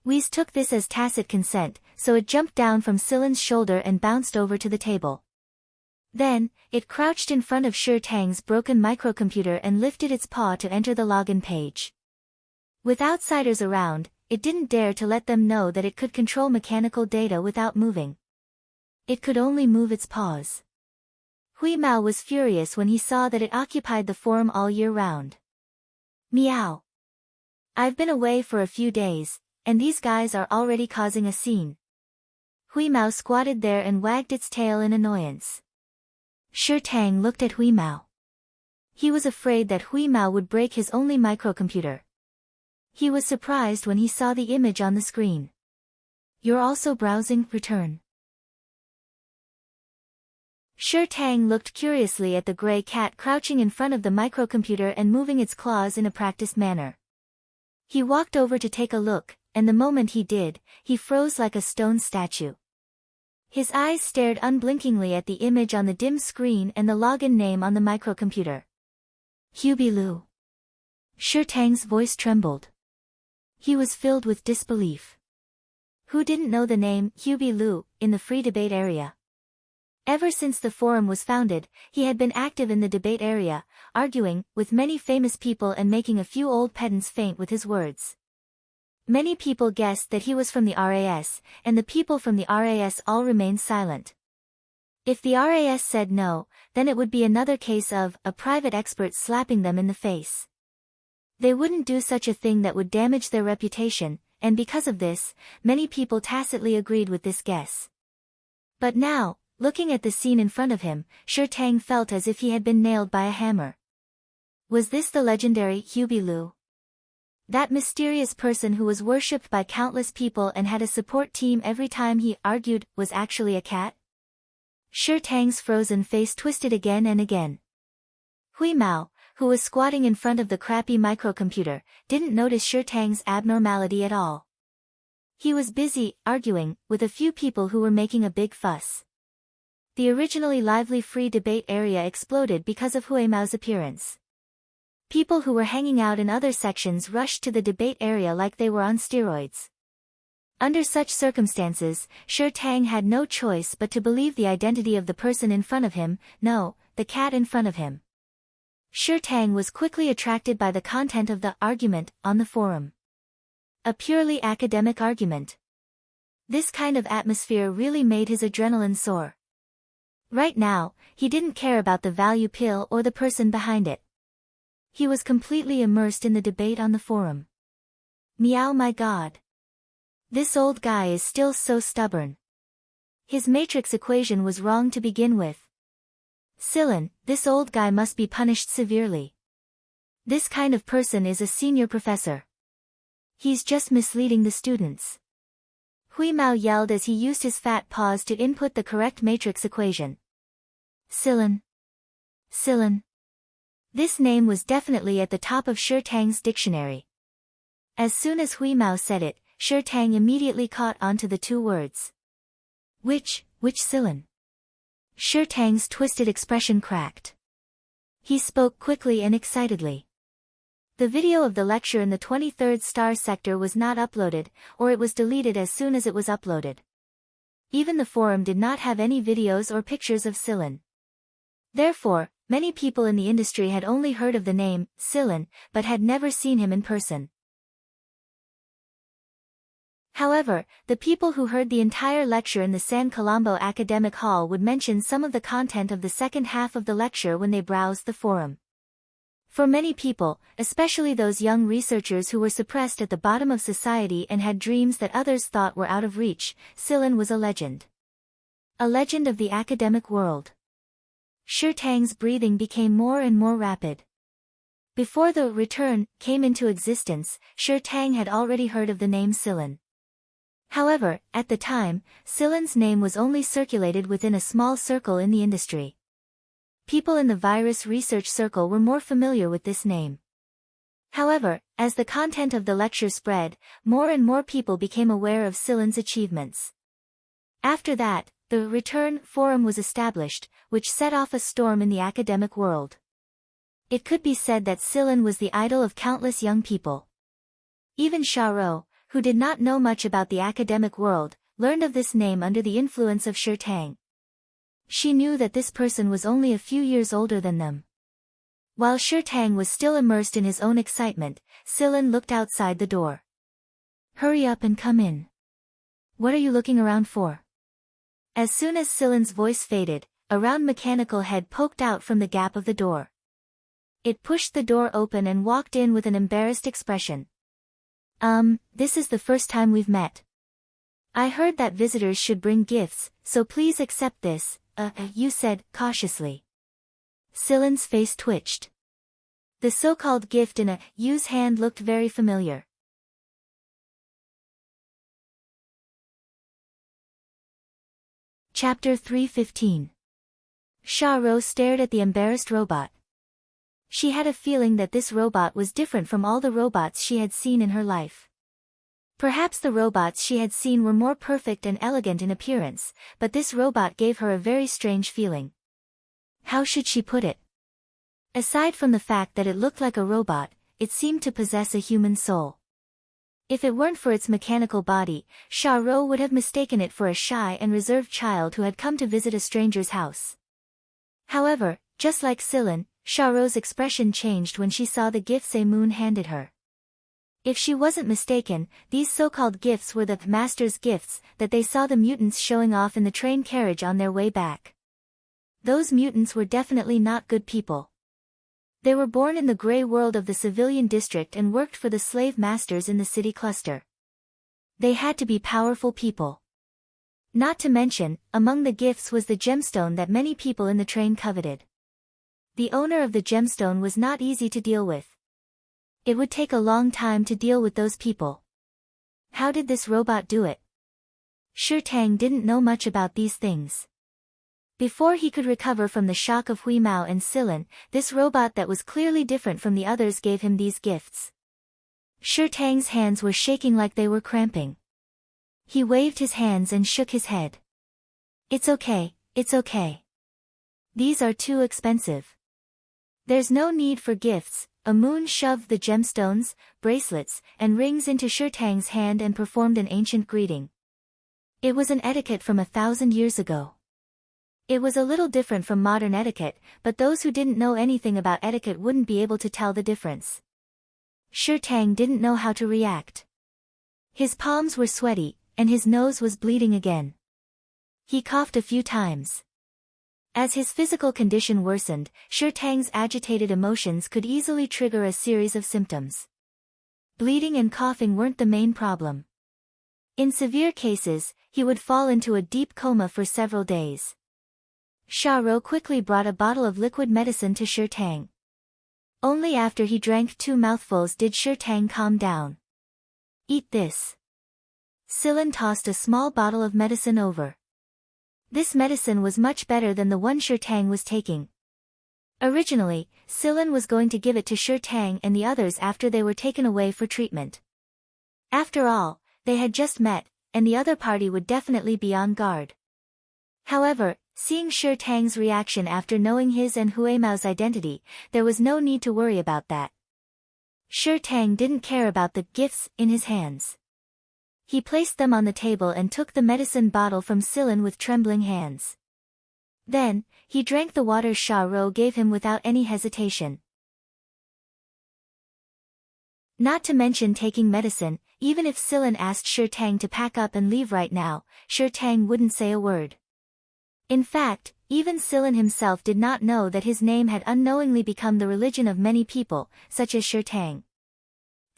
Whis took this as tacit consent, so it jumped down from Silen's shoulder and bounced over to the table. Then, it crouched in front of Tang's broken microcomputer and lifted its paw to enter the login page. With outsiders around, it didn't dare to let them know that it could control mechanical data without moving. It could only move its paws. Hui Mao was furious when he saw that it occupied the forum all year round. Meow. I've been away for a few days, and these guys are already causing a scene. Hui Mao squatted there and wagged its tail in annoyance. Shi Tang looked at Hui Mao. He was afraid that Hui Mao would break his only microcomputer. He was surprised when he saw the image on the screen. You're also browsing? Return. Shi Tang looked curiously at the gray cat crouching in front of the microcomputer and moving its claws in a practiced manner. He walked over to take a look, and the moment he did, he froze like a stone statue. His eyes stared unblinkingly at the image on the dim screen and the login name on the microcomputer. Hubie Lu. Shi Tang's voice trembled. He was filled with disbelief. Who didn't know the name Hubie Lu in the free debate area? Ever since the forum was founded, he had been active in the debate area, arguing with many famous people and making a few old pedants faint with his words. Many people guessed that he was from the RAS, and the people from the RAS all remained silent. If the RAS said no, then it would be another case of a private expert slapping them in the face. They wouldn't do such a thing that would damage their reputation, and because of this, many people tacitly agreed with this guess. But now, looking at the scene in front of him, Shi Tang felt as if he had been nailed by a hammer. Was this the legendary Hubie Lu? That mysterious person who was worshipped by countless people and had a support team every time he argued was actually a cat? Shi Tang's frozen face twisted again and again. Hui Mao, who was squatting in front of the crappy microcomputer, didn't notice Shi Tang's abnormality at all. He was busy arguing with a few people who were making a big fuss. The originally lively free debate area exploded because of Hui Mao's appearance. People who were hanging out in other sections rushed to the debate area like they were on steroids. Under such circumstances, Shi Tang had no choice but to believe the identity of the person in front of him, no, the cat in front of him. Shi Tang was quickly attracted by the content of the argument on the forum. A purely academic argument. This kind of atmosphere really made his adrenaline soar. Right now, he didn't care about the value pill or the person behind it. He was completely immersed in the debate on the forum. Meow, my god. This old guy is still so stubborn. His matrix equation was wrong to begin with. Silen, this old guy must be punished severely. This kind of person is a senior professor. He's just misleading the students. Hui Mao yelled as he used his fat paws to input the correct matrix equation. Silen. Silen. This name was definitely at the top of Shi Tang's dictionary. As soon as Hui Mao said it, Shi Tang immediately caught on to the two words. Which Silen? Shi Tang's twisted expression cracked. He spoke quickly and excitedly. The video of the lecture in the 23rd star sector was not uploaded, or it was deleted as soon as it was uploaded. Even the forum did not have any videos or pictures of Silen. Therefore, many people in the industry had only heard of the name, Silen, but had never seen him in person. However, the people who heard the entire lecture in the San Colombo Academic Hall would mention some of the content of the second half of the lecture when they browsed the forum. For many people, especially those young researchers who were suppressed at the bottom of society and had dreams that others thought were out of reach, Silen was a legend. A legend of the academic world. Shi Tang's breathing became more and more rapid. Before the return came into existence, Shi Tang had already heard of the name Silen. However, at the time, Silen's name was only circulated within a small circle in the industry. People in the virus research circle were more familiar with this name. However, as the content of the lecture spread, more and more people became aware of Silen's achievements. After that, the Return Forum was established, which set off a storm in the academic world. It could be said that Silen was the idol of countless young people. Even Xiaorou, who did not know much about the academic world, learned of this name under the influence of Shi Tang. She knew that this person was only a few years older than them. While Shirtang was still immersed in his own excitement, Silen looked outside the door. Hurry up and come in. What are you looking around for? As soon as Silen's voice faded, a round mechanical head poked out from the gap of the door. It pushed the door open and walked in with an embarrassed expression. This is the first time we've met. I heard that visitors should bring gifts, so please accept this, you said, cautiously. Silen's face twitched. The so-called gift in Yu's hand looked very familiar. Chapter 3:15. Xiaorou stared at the embarrassed robot. She had a feeling that this robot was different from all the robots she had seen in her life. Perhaps the robots she had seen were more perfect and elegant in appearance, but this robot gave her a very strange feeling. How should she put it? Aside from the fact that it looked like a robot, it seemed to possess a human soul. If it weren't for its mechanical body, Xiaorou would have mistaken it for a shy and reserved child who had come to visit a stranger's house. However, just like Silen, Xiaorou's expression changed when she saw the gifts Moon handed her. If she wasn't mistaken, these so-called gifts were the master's gifts that they saw the mutants showing off in the train carriage on their way back. Those mutants were definitely not good people. They were born in the gray world of the civilian district and worked for the slave masters in the city cluster. They had to be powerful people. Not to mention, among the gifts was the gemstone that many people in the train coveted. The owner of the gemstone was not easy to deal with. It would take a long time to deal with those people. How did this robot do it? Shirtang didn't know much about these things. Before he could recover from the shock of Huimao and Silen, this robot that was clearly different from the others gave him these gifts. Shirtang's hands were shaking like they were cramping. He waved his hands and shook his head. It's okay, it's okay. These are too expensive. There's no need for gifts. Moon shoved the gemstones, bracelets, and rings into Shirtang's hand and performed an ancient greeting. It was an etiquette from 1,000 years ago. It was a little different from modern etiquette, but those who didn't know anything about etiquette wouldn't be able to tell the difference. Shirtang didn't know how to react. His palms were sweaty, and his nose was bleeding again. He coughed a few times. As his physical condition worsened, Shirtang's agitated emotions could easily trigger a series of symptoms. Bleeding and coughing weren't the main problem. In severe cases, he would fall into a deep coma for several days. Xiaorou quickly brought a bottle of liquid medicine to Shirtang. Only after he drank 2 mouthfuls did Shirtang calm down. Eat this. Silen tossed a small bottle of medicine over. This medicine was much better than the one Shirtang was taking. Originally, Silen was going to give it to Shirtang and the others after they were taken away for treatment. After all, they had just met, and the other party would definitely be on guard. However, seeing Shirtang's reaction after knowing his and Huimao's identity, there was no need to worry about that. Shirtang didn't care about the gifts in his hands. He placed them on the table and took the medicine bottle from Silen with trembling hands. Then, he drank the water Xiaorou gave him without any hesitation. Not to mention taking medicine, even if Silen asked Shirtang to pack up and leave right now, Shirtang wouldn't say a word. In fact, even Silen himself did not know that his name had unknowingly become the religion of many people, such as Shirtang.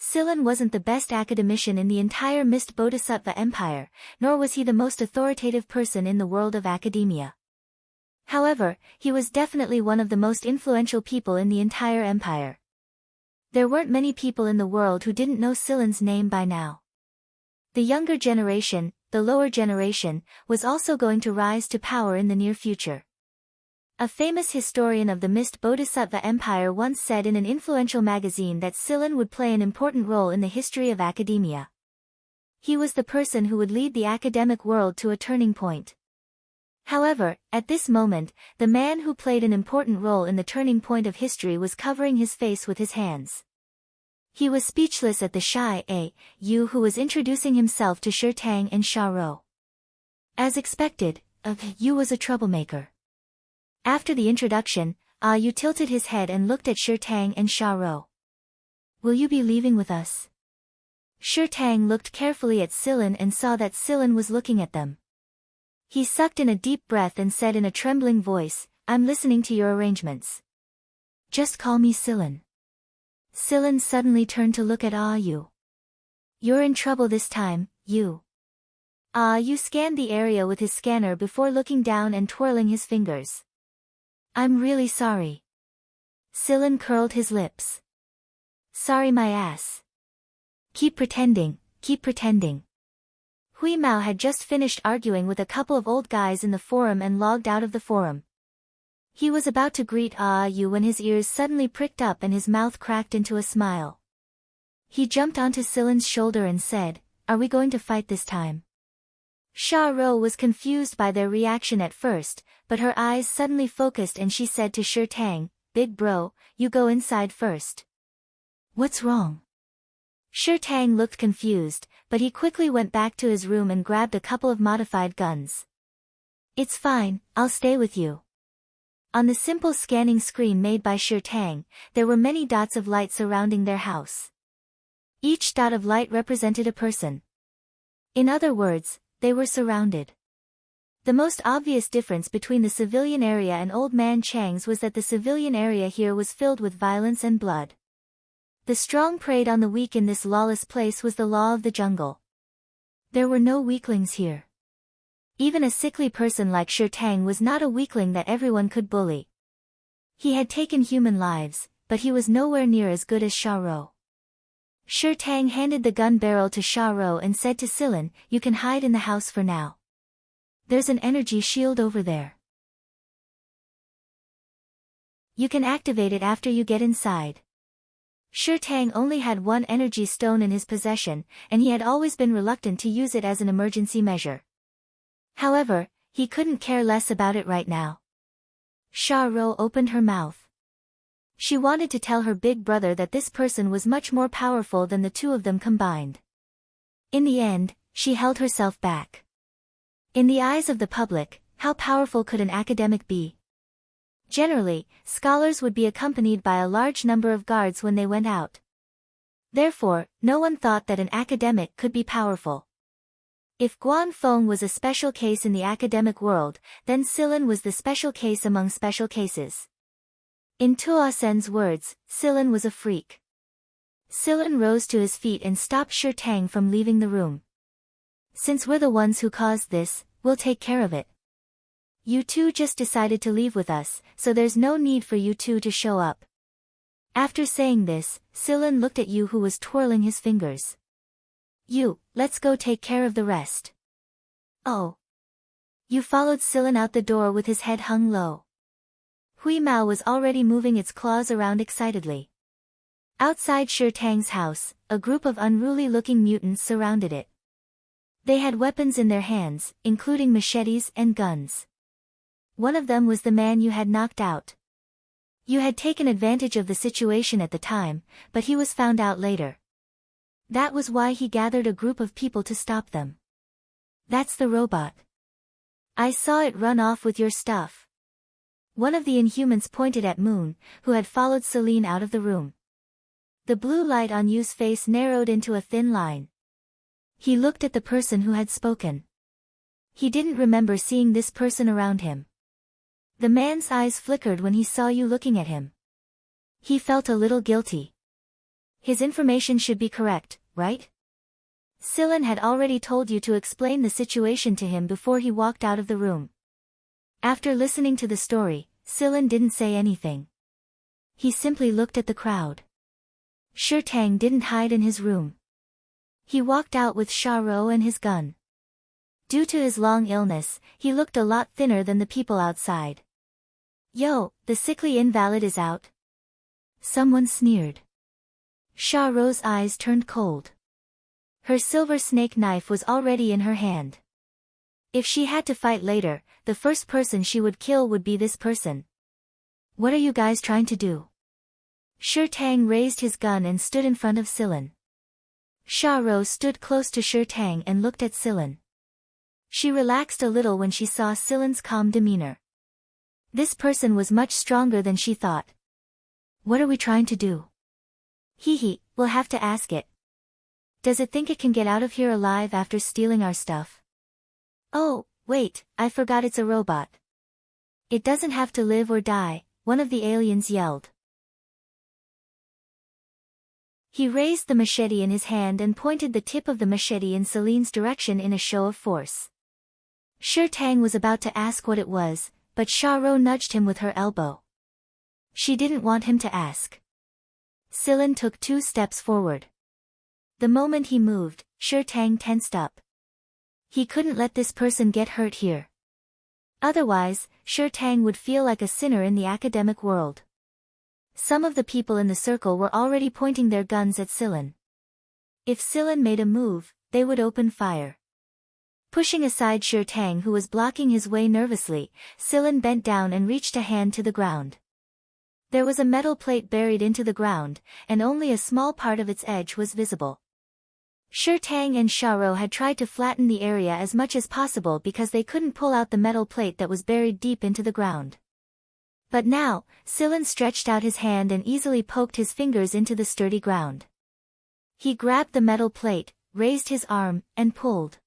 Silen wasn't the best academician in the entire Mist Bodhisattva Empire, nor was he the most authoritative person in the world of academia. However, he was definitely one of the most influential people in the entire empire. There weren't many people in the world who didn't know Silen's name by now. The younger generation, the lower generation, was also going to rise to power in the near future. A famous historian of the Mist Bodhisattva Empire once said in an influential magazine that Silen would play an important role in the history of academia. He was the person who would lead the academic world to a turning point. However, at this moment, the man who played an important role in the turning point of history was covering his face with his hands. He was speechless at the shy Yu who was introducing himself to Shirtang and Xiaorou. As expected, Yu was a troublemaker. After the introduction, Yu tilted his head and looked at Shi Tang and Sha Rou. Will you be leaving with us? Shi Tang looked carefully at Silen and saw that Silen was looking at them. He sucked in a deep breath and said in a trembling voice, I'm listening to your arrangements. Just call me Silen. Silen suddenly turned to look at Yu. You're in trouble this time, Yu. Yu scanned the area with his scanner before looking down and twirling his fingers. I'm really sorry. Silen curled his lips. Sorry my ass. Keep pretending, keep pretending. Hui Mao had just finished arguing with a couple of old guys in the forum and logged out of the forum. He was about to greet Yu when his ears suddenly pricked up and his mouth cracked into a smile. He jumped onto Silen's shoulder and said, Are we going to fight this time? Sha Rou was confused by their reaction at first, but her eyes suddenly focused and she said to Shi Tang, Big bro, you go inside first. What's wrong? Shi Tang looked confused, but he quickly went back to his room and grabbed a couple of modified guns. It's fine, I'll stay with you. On the simple scanning screen made by Shi Tang, there were many dots of light surrounding their house. Each dot of light represented a person. In other words, they were surrounded. The most obvious difference between the civilian area and Old Man Chang's was that the civilian area here was filled with violence and blood. The strong preyed on the weak in this lawless place was the law of the jungle. There were no weaklings here. Even a sickly person like Shi Tang was not a weakling that everyone could bully. He had taken human lives, but he was nowhere near as good as Sha Rou. Shi Tang handed the gun barrel to Sha Rou and said to Silen, You can hide in the house for now. There's an energy shield over there. You can activate it after you get inside. Shi Tang only had one energy stone in his possession, and he had always been reluctant to use it as an emergency measure. However, he couldn't care less about it right now. Sha Rou opened her mouth. She wanted to tell her big brother that this person was much more powerful than the two of them combined. In the end, she held herself back. In the eyes of the public, how powerful could an academic be? Generally, scholars would be accompanied by a large number of guards when they went out. Therefore, no one thought that an academic could be powerful. If Guan Feng was a special case in the academic world, then Silen was the special case among special cases. In Tuosen's words, Silen was a freak. Silen rose to his feet and stopped Shi Tang from leaving the room. Since we're the ones who caused this, we'll take care of it. You two just decided to leave with us, so there's no need for you two to show up. After saying this, Silen looked at Yu who was twirling his fingers. Yu, let's go take care of the rest. Oh. Yu followed Silen out the door with his head hung low. Hui Mao was already moving its claws around excitedly. Outside Shi Tang's house, a group of unruly-looking mutants surrounded it. They had weapons in their hands, including machetes and guns. One of them was the man you had knocked out. You had taken advantage of the situation at the time, but he was found out later. That was why he gathered a group of people to stop them. That's the robot. I saw it run off with your stuff. One of the Inhumans pointed at Moon, who had followed Celine out of the room. The blue light on Yu's face narrowed into a thin line. He looked at the person who had spoken. He didn't remember seeing this person around him. The man's eyes flickered when he saw you looking at him. He felt a little guilty. His information should be correct, right? Silen had already told you to explain the situation to him before he walked out of the room. After listening to the story, Silen didn't say anything. He simply looked at the crowd. Shi Tang didn't hide in his room. He walked out with Sha Rou and his gun. Due to his long illness, he looked a lot thinner than the people outside. Yo, the sickly invalid is out. Someone sneered. Sha Rou's eyes turned cold. Her silver snake knife was already in her hand. If she had to fight later, the first person she would kill would be this person. What are you guys trying to do? Shi Tang raised his gun and stood in front of Silen. Sha Rou stood close to Shi Tang and looked at Silen. She relaxed a little when she saw Silen's calm demeanor. This person was much stronger than she thought. What are we trying to do? Hee, we'll have to ask it. Does it think it can get out of here alive after stealing our stuff? Oh, wait, I forgot it's a robot. It doesn't have to live or die, one of the aliens yelled. He raised the machete in his hand and pointed the tip of the machete in Celine's direction in a show of force. Sure Tang was about to ask what it was, but Xiaoro nudged him with her elbow. She didn't want him to ask. Celine took 2 steps forward. The moment he moved, Sure Tang tensed up. He couldn't let this person get hurt here. Otherwise, Sure Tang would feel like a sinner in the academic world. Some of the people in the circle were already pointing their guns at Celine. If Celine made a move, they would open fire. Pushing aside Sure Tang, who was blocking his way nervously, Celine bent down and reached a hand to the ground. There was a metal plate buried into the ground, and only a small part of its edge was visible. Sure Tang and Xiaoro had tried to flatten the area as much as possible because they couldn't pull out the metal plate that was buried deep into the ground. But now, Celine stretched out his hand and easily poked his fingers into the sturdy ground. He grabbed the metal plate, raised his arm, and pulled.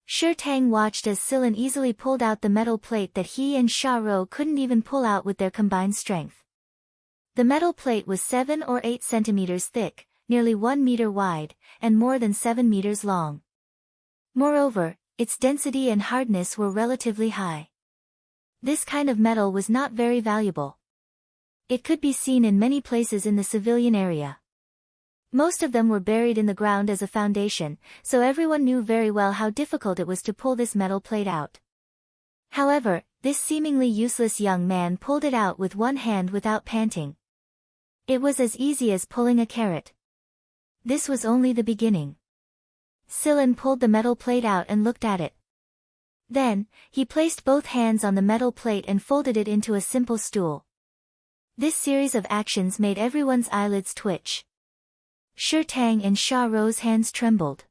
Sure Tang watched as Celine easily pulled out the metal plate that he and Xiaoro couldn't even pull out with their combined strength. The metal plate was 7 or 8 centimeters thick, nearly 1 meter wide, and more than 7 meters long. Moreover, its density and hardness were relatively high. This kind of metal was not very valuable. It could be seen in many places in the civilian area. Most of them were buried in the ground as a foundation, so everyone knew very well how difficult it was to pull this metal plate out. However, this seemingly useless young man pulled it out with one hand without panting. It was as easy as pulling a carrot. This was only the beginning. Celine pulled the metal plate out and looked at it. Then, he placed both hands on the metal plate and folded it into a simple stool. This series of actions made everyone's eyelids twitch. Sure Tang and Xiaoro's hands trembled.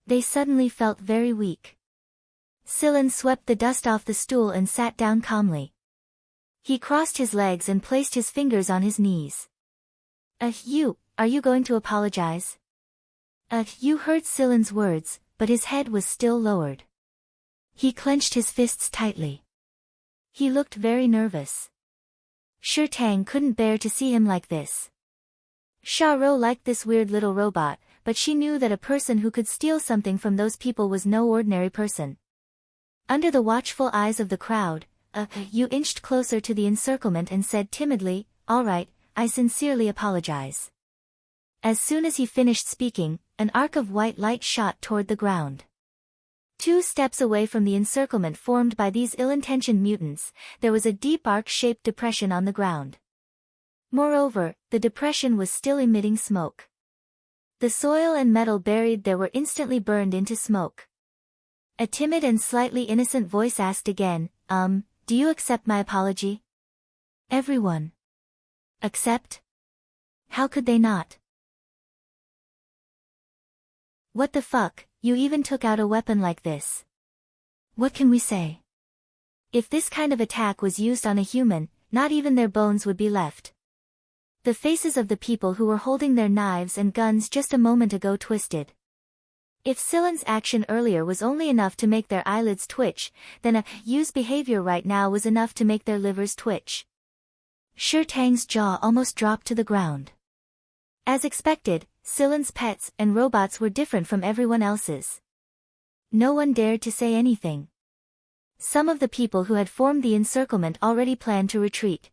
They suddenly felt very weak. Celine swept the dust off the stool and sat down calmly. He crossed his legs and placed his fingers on his knees. Are you going to apologize? You heard Celine's words, but his head was still lowered. He clenched his fists tightly. He looked very nervous. Sure Tang couldn't bear to see him like this. Xiaoro liked this weird little robot, but she knew that a person who could steal something from those people was no ordinary person. Under the watchful eyes of the crowd, Yu inched closer to the encirclement and said timidly, "All right, I sincerely apologize." As soon as he finished speaking, an arc of white light shot toward the ground. 2 steps away from the encirclement formed by these ill-intentioned mutants, there was a deep arc-shaped depression on the ground. Moreover, the depression was still emitting smoke. The soil and metal buried there were instantly burned into smoke. A timid and slightly innocent voice asked again, do you accept my apology? Everyone. Accept? How could they not? What the fuck, you even took out a weapon like this. What can we say? If this kind of attack was used on a human, not even their bones would be left. The faces of the people who were holding their knives and guns just a moment ago twisted. If Celine's action earlier was only enough to make their eyelids twitch, then Yu's behavior right now was enough to make their livers twitch. Sure Tang's jaw almost dropped to the ground. As expected, Celine's pets and robots were different from everyone else's. No one dared to say anything. Some of the people who had formed the encirclement already planned to retreat.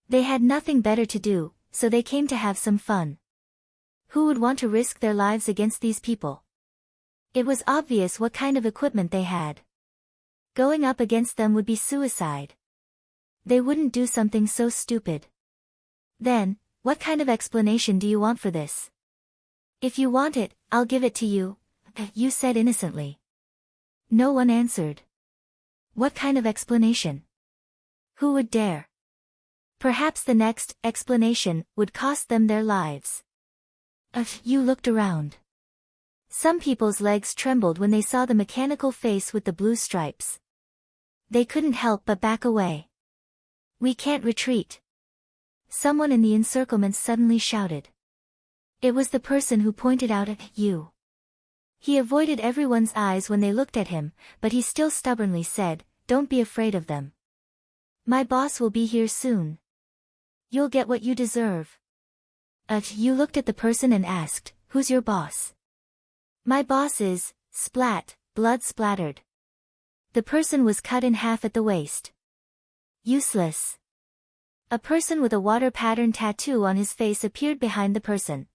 They had nothing better to do, so they came to have some fun. Who would want to risk their lives against these people? It was obvious what kind of equipment they had. Going up against them would be suicide. They wouldn't do something so stupid. Then, what kind of explanation do you want for this? If you want it, I'll give it to you, Yu said innocently. No one answered. What kind of explanation? Who would dare? Perhaps the next explanation would cost them their lives. Yu looked around. Some people's legs trembled when they saw the mechanical face with the blue stripes. They couldn't help but back away. We can't retreat. Someone in the encirclement suddenly shouted. It was the person who pointed out at you. He avoided everyone's eyes when they looked at him, but he still stubbornly said, "Don't be afraid of them. My boss will be here soon. You'll get what you deserve." You looked at the person and asked, "Who's your boss?" "My boss is," splat, blood splattered. The person was cut in half at the waist. Useless. A person with a water pattern tattoo on his face appeared behind the person.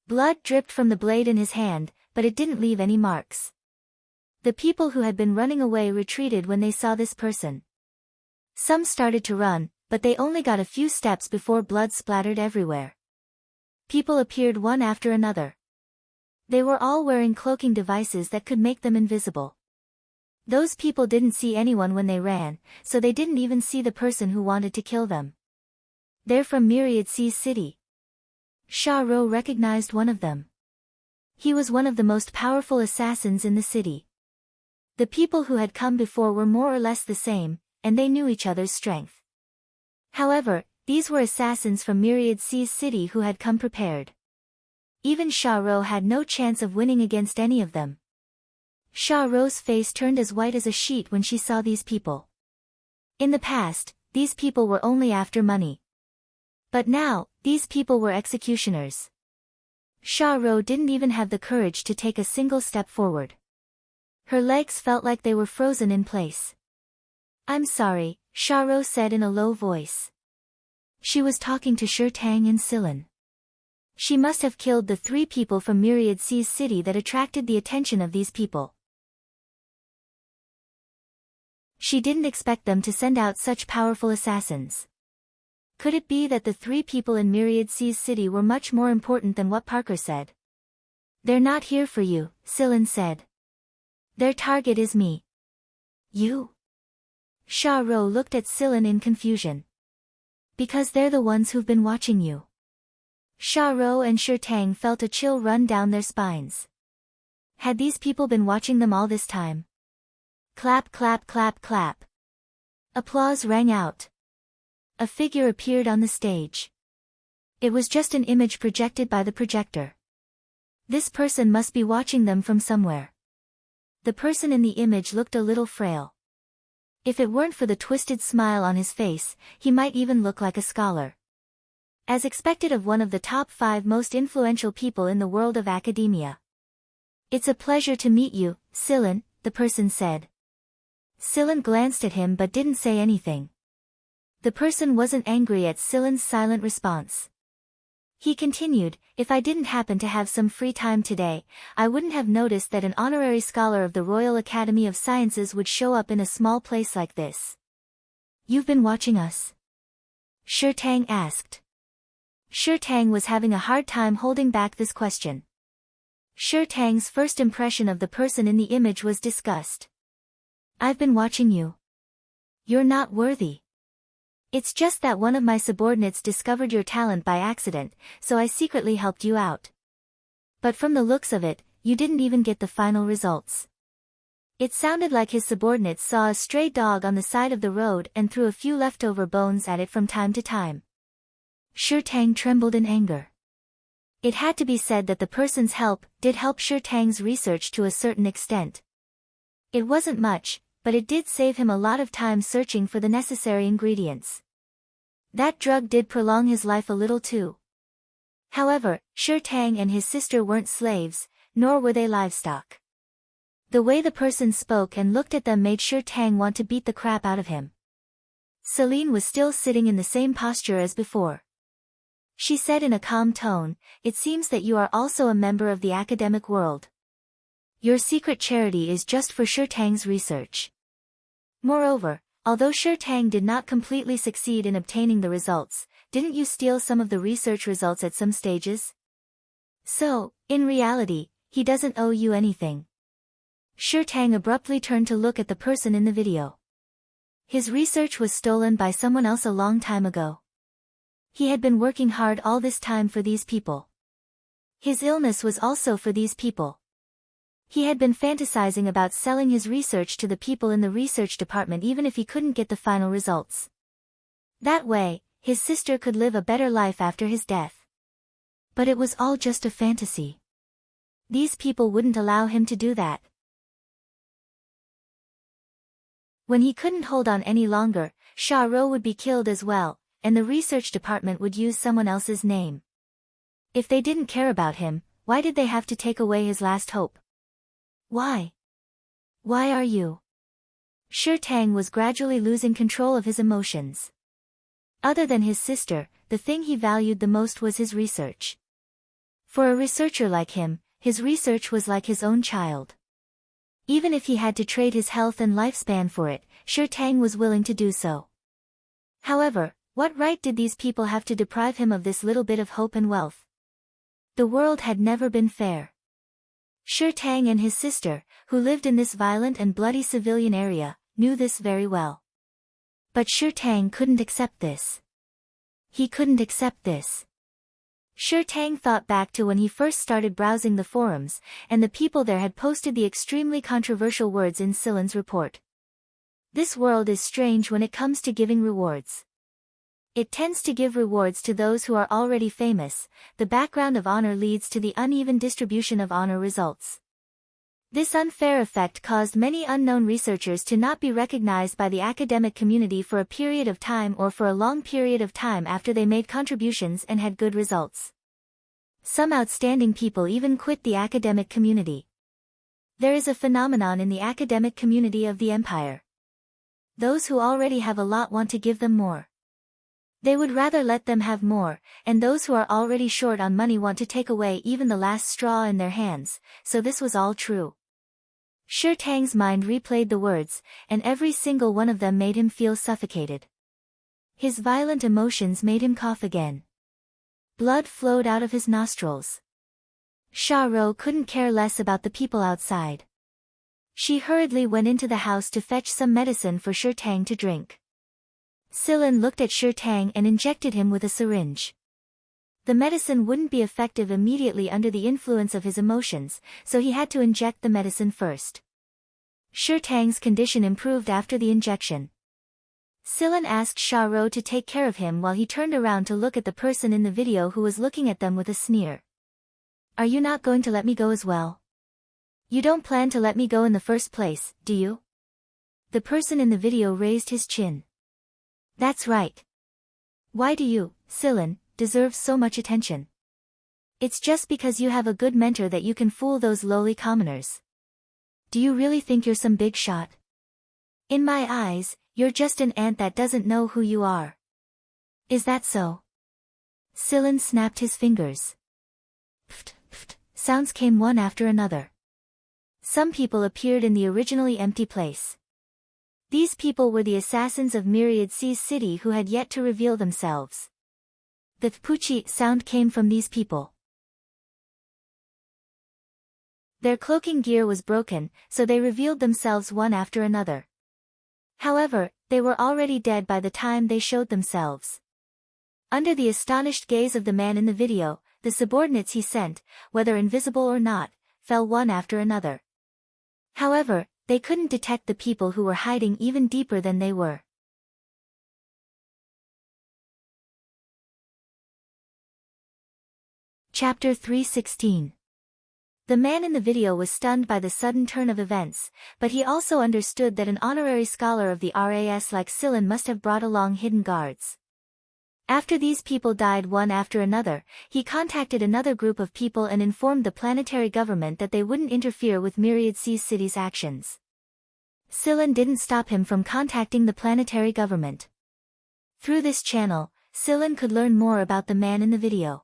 Blood dripped from the blade in his hand, but it didn't leave any marks. The people who had been running away retreated when they saw this person. Some started to run, but they only got a few steps before blood splattered everywhere. People appeared one after another. They were all wearing cloaking devices that could make them invisible. Those people didn't see anyone when they ran, so they didn't even see the person who wanted to kill them. They're from Myriad Seas City. Sha Ro recognized one of them. He was one of the most powerful assassins in the city. The people who had come before were more or less the same, and they knew each other's strength. However, these were assassins from Myriad Seas City who had come prepared. Even Sha Ro had no chance of winning against any of them. Sha Ro's face turned as white as a sheet when she saw these people. In the past, these people were only after money. But now, these people were executioners. Sha Ro didn't even have the courage to take a single step forward. Her legs felt like they were frozen in place. "I'm sorry," Sha Ro said in a low voice. She was talking to Shurtang and Silan. She must have killed the 3 people from Myriad Seas City that attracted the attention of these people. She didn't expect them to send out such powerful assassins. Could it be that the 3 people in Myriad Seas City were much more important than what Parker said? "They're not here for you," Silan said. "Their target is me." "You?" Sha Ro looked at Silan in confusion. "Because they're the ones who've been watching you." Sha Ro and Shurtang felt a chill run down their spines. Had these people been watching them all this time? Clap, clap, clap, clap. Applause rang out. A figure appeared on the stage. It was just an image projected by the projector. This person must be watching them from somewhere. The person in the image looked a little frail. If it weren't for the twisted smile on his face, he might even look like a scholar. As expected of one of the top 5 most influential people in the world of academia. "It's a pleasure to meet you, Silan," the person said. Silan glanced at him but didn't say anything. The person wasn't angry at Silan's silent response. He continued, "If I didn't happen to have some free time today, I wouldn't have noticed that an honorary scholar of the Royal Academy of Sciences would show up in a small place like this." "You've been watching us?" Shurtang asked. Shurtang was having a hard time holding back this question. Shurtang's first impression of the person in the image was disgust. "I've been watching you. You're not worthy. It's just that one of my subordinates discovered your talent by accident, so I secretly helped you out. But from the looks of it, you didn't even get the final results." It sounded like his subordinates saw a stray dog on the side of the road and threw a few leftover bones at it from time to time. Shurtang trembled in anger. It had to be said that the person's help did help Shurtang's research to a certain extent. It wasn't much, but it did save him a lot of time searching for the necessary ingredients. That drug did prolong his life a little too. However, Shurtang and his sister weren't slaves, nor were they livestock. The way the person spoke and looked at them made Shurtang want to beat the crap out of him. Celine was still sitting in the same posture as before. She said in a calm tone, "It seems that you are also a member of the academic world. Your secret charity is just for Shurtang's research. Moreover, although Shurtang did not completely succeed in obtaining the results, didn't you steal some of the research results at some stages? So, in reality, he doesn't owe you anything." Shurtang abruptly turned to look at the person in the video. His research was stolen by someone else a long time ago. He had been working hard all this time for these people. His illness was also for these people. He had been fantasizing about selling his research to the people in the research department even if he couldn't get the final results. That way, his sister could live a better life after his death. But it was all just a fantasy. These people wouldn't allow him to do that. When he couldn't hold on any longer, Sha Ro would be killed as well, and the research department would use someone else's name. If they didn't care about him, why did they have to take away his last hope? Why? Why are you? Shi Tang was gradually losing control of his emotions. Other than his sister, the thing he valued the most was his research. For a researcher like him, his research was like his own child. Even if he had to trade his health and lifespan for it, Shi Tang was willing to do so. However, what right did these people have to deprive him of this little bit of hope and wealth? The world had never been fair. Shi Tang and his sister, who lived in this violent and bloody civilian area, knew this very well. But Shi Tang couldn't accept this. He couldn't accept this. Shi Tang thought back to when he first started browsing the forums, and the people there had posted the extremely controversial words in Silen's report. This world is strange when it comes to giving rewards. It tends to give rewards to those who are already famous. The background of honor leads to the uneven distribution of honor results. This unfair effect caused many unknown researchers to not be recognized by the academic community for a period of time or for a long period of time after they made contributions and had good results. Some outstanding people even quit the academic community. There is a phenomenon in the academic community of the empire. Those who already have a lot want to give them more. They would rather let them have more, and those who are already short on money want to take away even the last straw in their hands, so this was all true. Shi Tang's mind replayed the words, and every single one of them made him feel suffocated. His violent emotions made him cough again. Blood flowed out of his nostrils. Sha Ro couldn't care less about the people outside. She hurriedly went into the house to fetch some medicine for Shi Tang to drink. Silin looked at Shi Tang and injected him with a syringe. The medicine wouldn't be effective immediately under the influence of his emotions, so he had to inject the medicine first. Shi Tang's condition improved after the injection. Silin asked Sha Ro to take care of him while he turned around to look at the person in the video who was looking at them with a sneer. Are you not going to let me go as well? You don't plan to let me go in the first place, do you? The person in the video raised his chin. That's right. Why do you, Silin, deserve so much attention? It's just because you have a good mentor that you can fool those lowly commoners. Do you really think you're some big shot? In my eyes, you're just an ant that doesn't know who you are. Is that so? Silin snapped his fingers. Pft, pft, sounds came one after another. Some people appeared in the originally empty place. These people were the assassins of Myriad Sea's city who had yet to reveal themselves. The Puchi sound came from these people. Their cloaking gear was broken, so they revealed themselves one after another. However, they were already dead by the time they showed themselves. Under the astonished gaze of the man in the video, the subordinates he sent, whether invisible or not, fell one after another. However, they couldn't detect the people who were hiding even deeper than they were. Chapter 316. The man in the video was stunned by the sudden turn of events, but he also understood that an honorary scholar of the RAS like Silin must have brought along hidden guards. After these people died one after another, he contacted another group of people and informed the planetary government that they wouldn't interfere with Myriad Sea's city's actions. Silin didn't stop him from contacting the planetary government. Through this channel, Silin could learn more about the man in the video.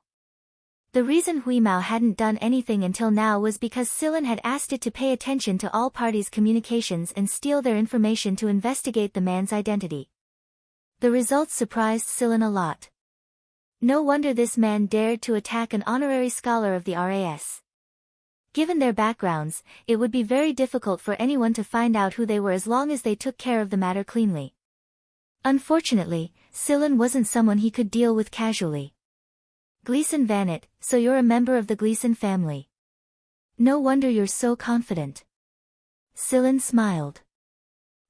The reason Huimao hadn't done anything until now was because Silin had asked it to pay attention to all parties' communications and steal their information to investigate the man's identity. The results surprised Silin a lot. No wonder this man dared to attack an honorary scholar of the RAS. Given their backgrounds, it would be very difficult for anyone to find out who they were as long as they took care of the matter cleanly. Unfortunately, Silin wasn't someone he could deal with casually. Gleason Vanet, so you're a member of the Gleason family. No wonder you're so confident. Silin smiled.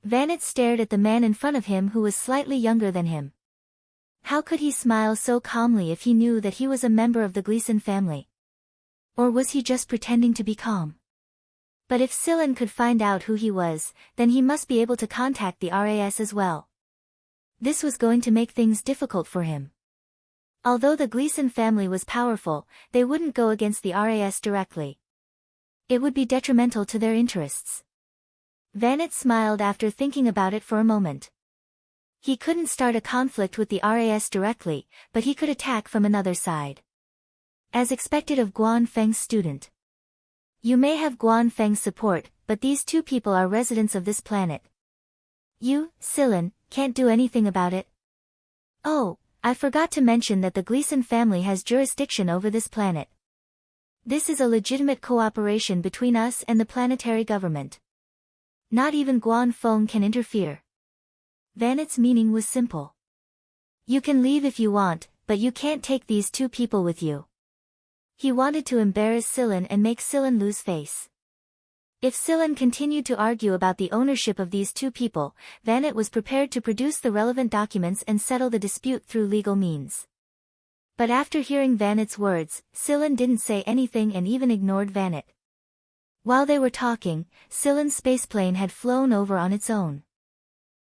Vanet stared at the man in front of him who was slightly younger than him. How could he smile so calmly if he knew that he was a member of the Gleason family? Or was he just pretending to be calm? But if Scylla could find out who he was, then he must be able to contact the RAS as well. This was going to make things difficult for him. Although the Gleason family was powerful, they wouldn't go against the RAS directly. It would be detrimental to their interests. Vanit smiled after thinking about it for a moment. He couldn't start a conflict with the RAS directly, but he could attack from another side. As expected of Guan Feng's student. You may have Guan Feng's support, but these two people are residents of this planet. You, Scylla, can't do anything about it. Oh, I forgot to mention that the Gleason family has jurisdiction over this planet. This is a legitimate cooperation between us and the planetary government. Not even Guan Feng can interfere. Vanit's meaning was simple. You can leave if you want, but you can't take these two people with you. He wanted to embarrass Scylla and make Scylla lose face. If Scylla continued to argue about the ownership of these two people, Vanit was prepared to produce the relevant documents and settle the dispute through legal means. But after hearing Vanit's words, Scylla didn't say anything and even ignored Vanit. While they were talking, Scylla's spaceplane had flown over on its own.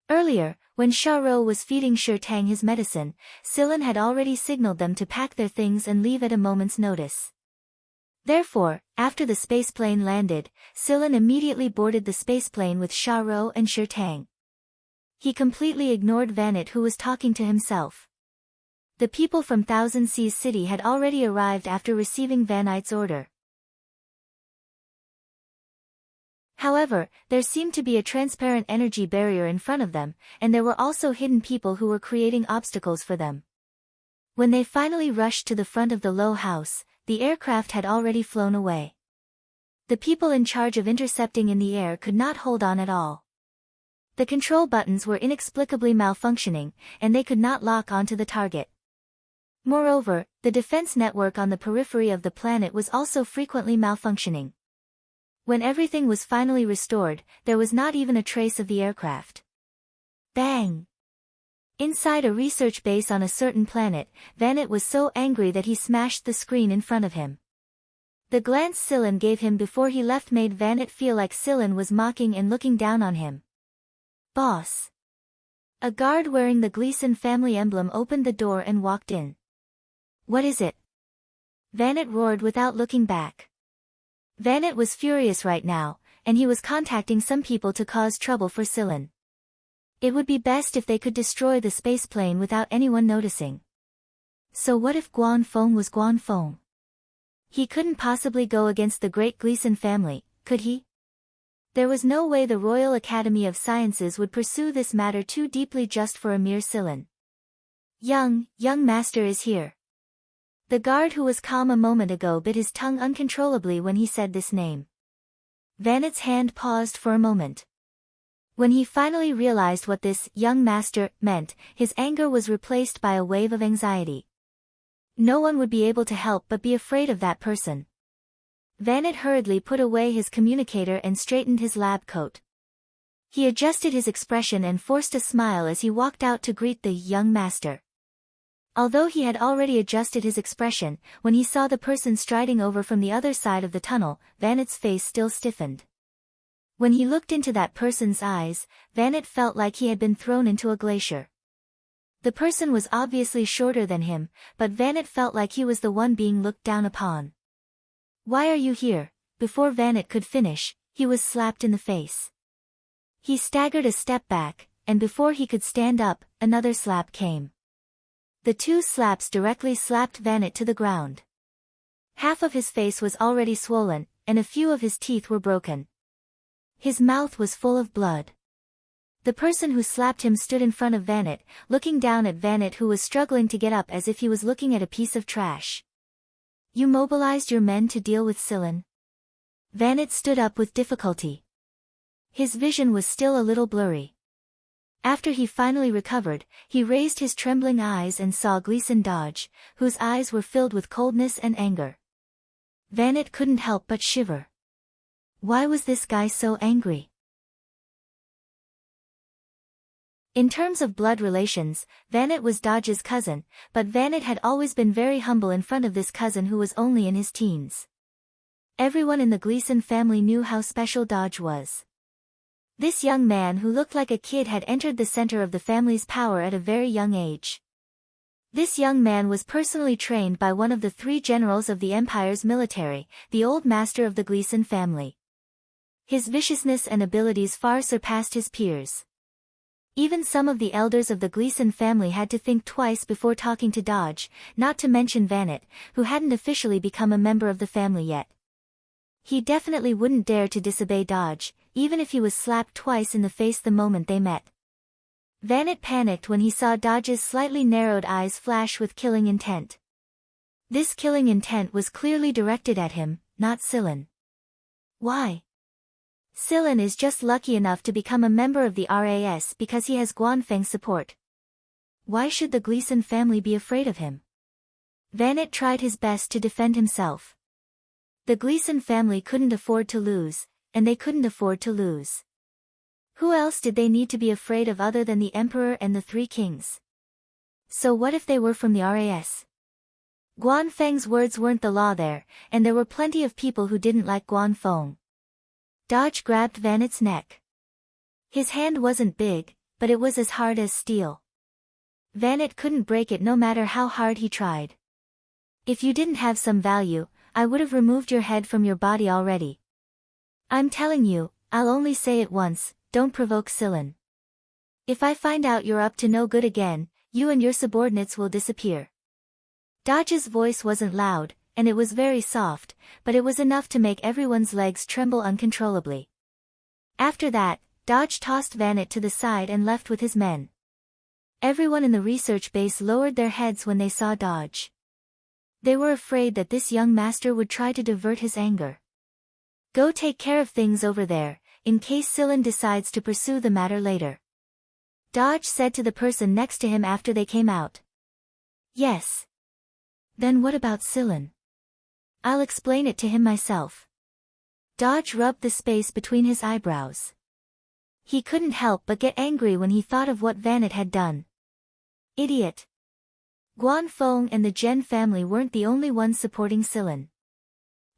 Earlier, when Xiaorou was feeding Tang his medicine, Scylla had already signaled them to pack their things and leave at a moment's notice. Therefore, after the spaceplane landed, Scylla immediately boarded the spaceplane with Xiaorou and Tang. He completely ignored Vanit, who was talking to himself. The people from Thousand Seas City had already arrived after receiving Vanit's order. However, there seemed to be a transparent energy barrier in front of them, and there were also hidden people who were creating obstacles for them. When they finally rushed to the front of the low house, the aircraft had already flown away. The people in charge of intercepting in the air could not hold on at all. The control buttons were inexplicably malfunctioning, and they could not lock onto the target. Moreover, the defense network on the periphery of the planet was also frequently malfunctioning. When everything was finally restored, there was not even a trace of the aircraft. Bang! Inside a research base on a certain planet, Vanit was so angry that he smashed the screen in front of him. The glance Scylla gave him before he left made Vanit feel like Scylla was mocking and looking down on him. Boss! A guard wearing the Gleason family emblem opened the door and walked in. What is it? Vanit roared without looking back. Vanit was furious right now, and he was contacting some people to cause trouble for Scylla. It would be best if they could destroy the spaceplane without anyone noticing. So what if Guan Feng was Guan Feng? He couldn't possibly go against the great Gleason family, could he? There was no way the Royal Academy of Sciences would pursue this matter too deeply just for a mere Scylla. Young master is here. The guard who was calm a moment ago bit his tongue uncontrollably when he said this name. Vanit's hand paused for a moment. When he finally realized what this young master meant, his anger was replaced by a wave of anxiety. No one would be able to help but be afraid of that person. Vanit hurriedly put away his communicator and straightened his lab coat. He adjusted his expression and forced a smile as he walked out to greet the young master. Although he had already adjusted his expression, when he saw the person striding over from the other side of the tunnel, Vanit's face still stiffened. When he looked into that person's eyes, Vanit felt like he had been thrown into a glacier. The person was obviously shorter than him, but Vanit felt like he was the one being looked down upon. Why are you here? Before Vanit could finish, he was slapped in the face. He staggered a step back, and before he could stand up, another slap came. The two slaps directly slapped Vanit to the ground. Half of his face was already swollen, and a few of his teeth were broken. His mouth was full of blood. The person who slapped him stood in front of Vanit, looking down at Vanit, who was struggling to get up as if he was looking at a piece of trash. You mobilized your men to deal with Scylla? Vanit stood up with difficulty. His vision was still a little blurry. After he finally recovered, he raised his trembling eyes and saw Gleason Dodge, whose eyes were filled with coldness and anger. Vanit couldn't help but shiver. Why was this guy so angry? In terms of blood relations, Vanit was Dodge's cousin, but Vanit had always been very humble in front of this cousin who was only in his teens. Everyone in the Gleason family knew how special Dodge was. This young man who looked like a kid had entered the center of the family's power at a very young age. This young man was personally trained by one of the 3 generals of the Empire's military, the old master of the Gleason family. His viciousness and abilities far surpassed his peers. Even some of the elders of the Gleason family had to think twice before talking to Dodge, not to mention Vanit, who hadn't officially become a member of the family yet. He definitely wouldn't dare to disobey Dodge, even if he was slapped twice in the face the moment they met. Vanit panicked when he saw Dodge's slightly narrowed eyes flash with killing intent. This killing intent was clearly directed at him, not Sillin. Why? Sillin is just lucky enough to become a member of the RAS because he has Guanfeng's support. Why should the Gleason family be afraid of him? Vanit tried his best to defend himself. The Gleason family couldn't afford to lose, and they couldn't afford to lose. Who else did they need to be afraid of other than the Emperor and the 3 kings? So what if they were from the RAS? Guanfeng's words weren't the law there, and there were plenty of people who didn't like Guanfeng. Dodge grabbed Vanit's neck. His hand wasn't big, but it was as hard as steel. Vanit couldn't break it no matter how hard he tried. If you didn't have some value, I would have removed your head from your body already. I'm telling you, I'll only say it once, don't provoke Sillin. If I find out you're up to no good again, you and your subordinates will disappear. Dodge's voice wasn't loud, and it was very soft, but it was enough to make everyone's legs tremble uncontrollably. After that, Dodge tossed Vanit to the side and left with his men. Everyone in the research base lowered their heads when they saw Dodge. They were afraid that this young master would try to divert his anger. Go take care of things over there, in case Sillin decides to pursue the matter later. Dodge said to the person next to him after they came out. Yes. Then what about Sillin? I'll explain it to him myself. Dodge rubbed the space between his eyebrows. He couldn't help but get angry when he thought of what Vanit had done. Idiot. Guanfeng and the Gen family weren't the only ones supporting Sillin.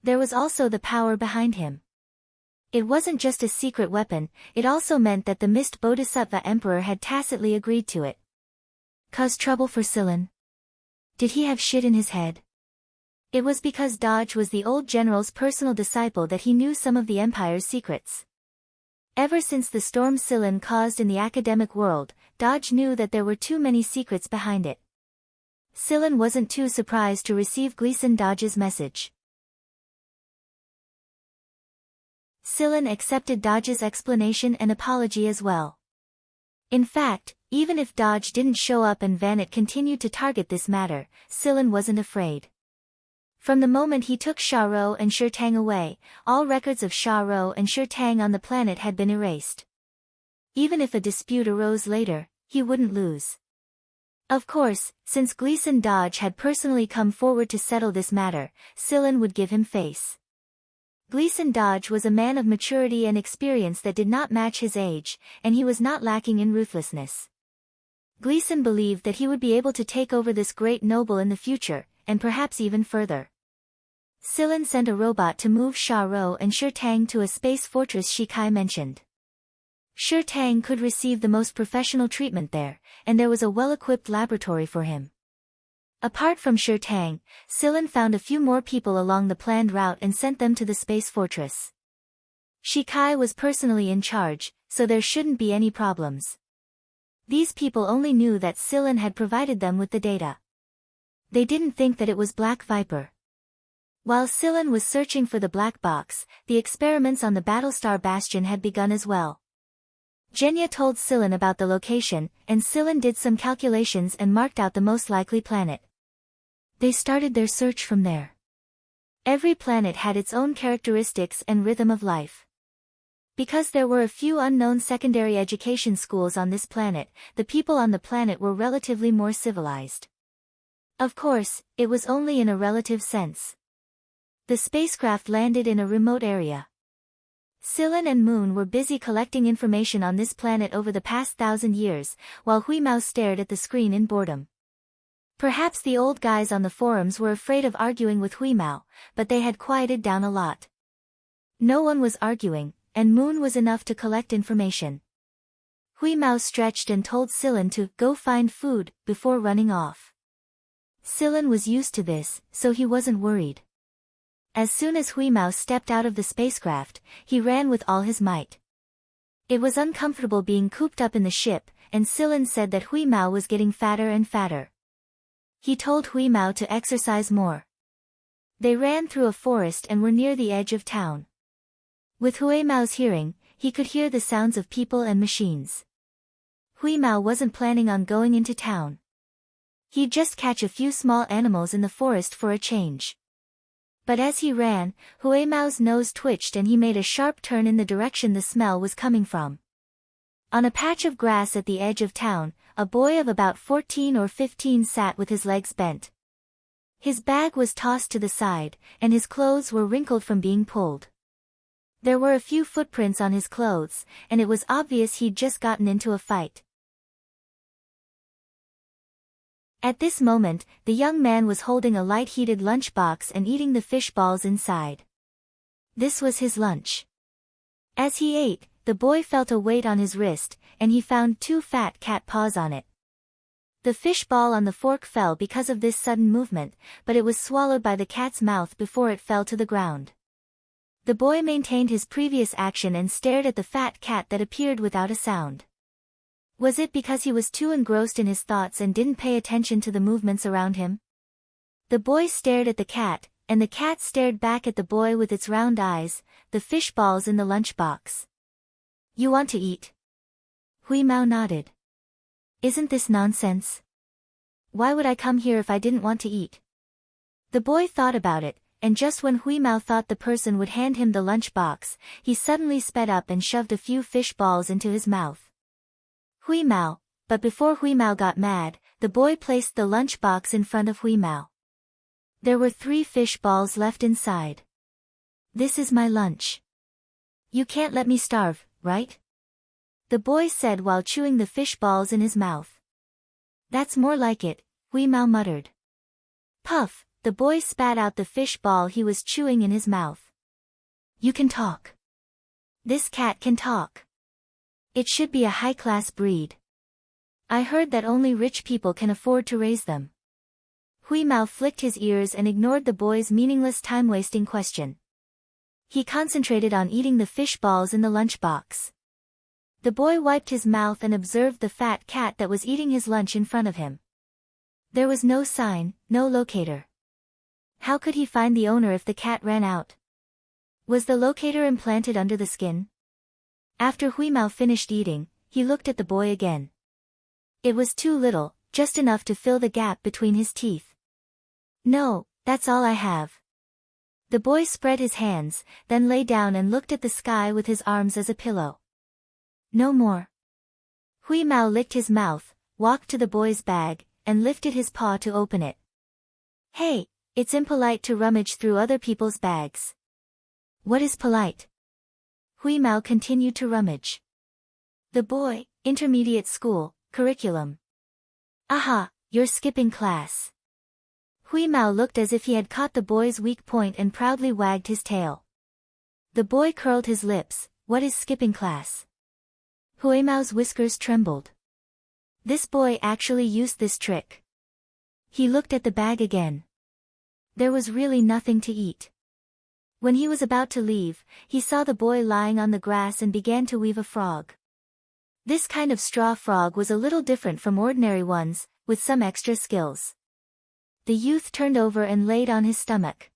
There was also the power behind him. It wasn't just a secret weapon, it also meant that the Mist Bodhisattva Emperor had tacitly agreed to it. Cause trouble for Sillin? Did he have shit in his head? It was because Dodge was the old general's personal disciple that he knew some of the Empire's secrets. Ever since the storm Sillin caused in the academic world, Dodge knew that there were too many secrets behind it. Sillin wasn't too surprised to receive Gleason Dodge's message. Sillin accepted Dodge's explanation and apology as well. In fact, even if Dodge didn't show up and Vanit continued to target this matter, Sillin wasn't afraid. From the moment he took Sha Rou and Shi Tang away, all records of Sha Rou and Shi Tang on the planet had been erased. Even if a dispute arose later, he wouldn't lose. Of course, since Gleason Dodge had personally come forward to settle this matter, Sillin would give him face. Gleason Dodge was a man of maturity and experience that did not match his age, and he was not lacking in ruthlessness. Gleason believed that he would be able to take over this great noble in the future, and perhaps even further. Sillin sent a robot to move Sha Rou and Shi Tang to a space fortress Shikai mentioned. Shi Tang could receive the most professional treatment there, and there was a well-equipped laboratory for him. Apart from Shi Tang, Sillin found a few more people along the planned route and sent them to the space fortress. Shikai was personally in charge, so there shouldn't be any problems. These people only knew that Sillin had provided them with the data. They didn't think that it was Black Viper. While Sillin was searching for the black box, the experiments on the Battlestar Bastion had begun as well. Genya told Sillin about the location, and Sillin did some calculations and marked out the most likely planet. They started their search from there. Every planet had its own characteristics and rhythm of life. Because there were a few unknown secondary education schools on this planet, the people on the planet were relatively more civilized. Of course, it was only in a relative sense. The spacecraft landed in a remote area. Silen and Moon were busy collecting information on this planet over the past 1,000 years, while Huimao stared at the screen in boredom. Perhaps the old guys on the forums were afraid of arguing with Huimao, but they had quieted down a lot. No one was arguing, and Moon was enough to collect information. Huimao stretched and told Silen to go find food before running off. Silen was used to this, so he wasn't worried. As soon as Huimao stepped out of the spacecraft, he ran with all his might. It was uncomfortable being cooped up in the ship, and Silen said that Huimao was getting fatter and fatter. He told Huimao to exercise more. They ran through a forest and were near the edge of town. With Huimao's hearing, he could hear the sounds of people and machines. Huimao wasn't planning on going into town. He'd just catch a few small animals in the forest for a change. But as he ran, Huimao's nose twitched and he made a sharp turn in the direction the smell was coming from. On a patch of grass at the edge of town, a boy of about 14 or 15 sat with his legs bent. His bag was tossed to the side, and his clothes were wrinkled from being pulled. There were a few footprints on his clothes, and it was obvious he'd just gotten into a fight. At this moment, the young man was holding a light-heated lunchbox and eating the fish balls inside. This was his lunch. As he ate, the boy felt a weight on his wrist, and he found 2 fat cat paws on it. The fish ball on the fork fell because of this sudden movement, but it was swallowed by the cat's mouth before it fell to the ground. The boy maintained his previous action and stared at the fat cat that appeared without a sound. Was it because he was too engrossed in his thoughts and didn't pay attention to the movements around him? The boy stared at the cat, and the cat stared back at the boy with its round eyes, the fish balls in the lunchbox. "You want to eat?" Huimao nodded. "Isn't this nonsense? Why would I come here if I didn't want to eat?" The boy thought about it, and just when Huimao thought the person would hand him the lunchbox, he suddenly sped up and shoved a few fish balls into his mouth. Huimao, but before Huimao got mad, the boy placed the lunchbox in front of Huimao. There were 3 fish balls left inside. "This is my lunch. You can't let me starve, right?" the boy said while chewing the fish balls in his mouth. "That's more like it," Huimao muttered. Puff, the boy spat out the fish ball he was chewing in his mouth. "You can talk. This cat can talk. It should be a high-class breed. I heard that only rich people can afford to raise them." Huimao flicked his ears and ignored the boy's meaningless time-wasting question. He concentrated on eating the fish balls in the lunchbox. The boy wiped his mouth and observed the fat cat that was eating his lunch in front of him. There was no sign, no locator. How could he find the owner if the cat ran out? Was the locator implanted under the skin? After Huimao finished eating, he looked at the boy again. It was too little, just enough to fill the gap between his teeth. "No, that's all I have." The boy spread his hands, then lay down and looked at the sky with his arms as a pillow. "No more." Huimao licked his mouth, walked to the boy's bag, and lifted his paw to open it. "Hey, it's impolite to rummage through other people's bags." "What is polite?" Huimao continued to rummage. The boy, intermediate school, curriculum. "Aha, you're skipping class." Huimao looked as if he had caught the boy's weak point and proudly wagged his tail. The boy curled his lips. "What is skipping class?" Huimao's whiskers trembled. This boy actually used this trick. He looked at the bag again. There was really nothing to eat. When he was about to leave, he saw the boy lying on the grass and began to weave a frog. This kind of straw frog was a little different from ordinary ones, with some extra skills. The youth turned over and laid on his stomach.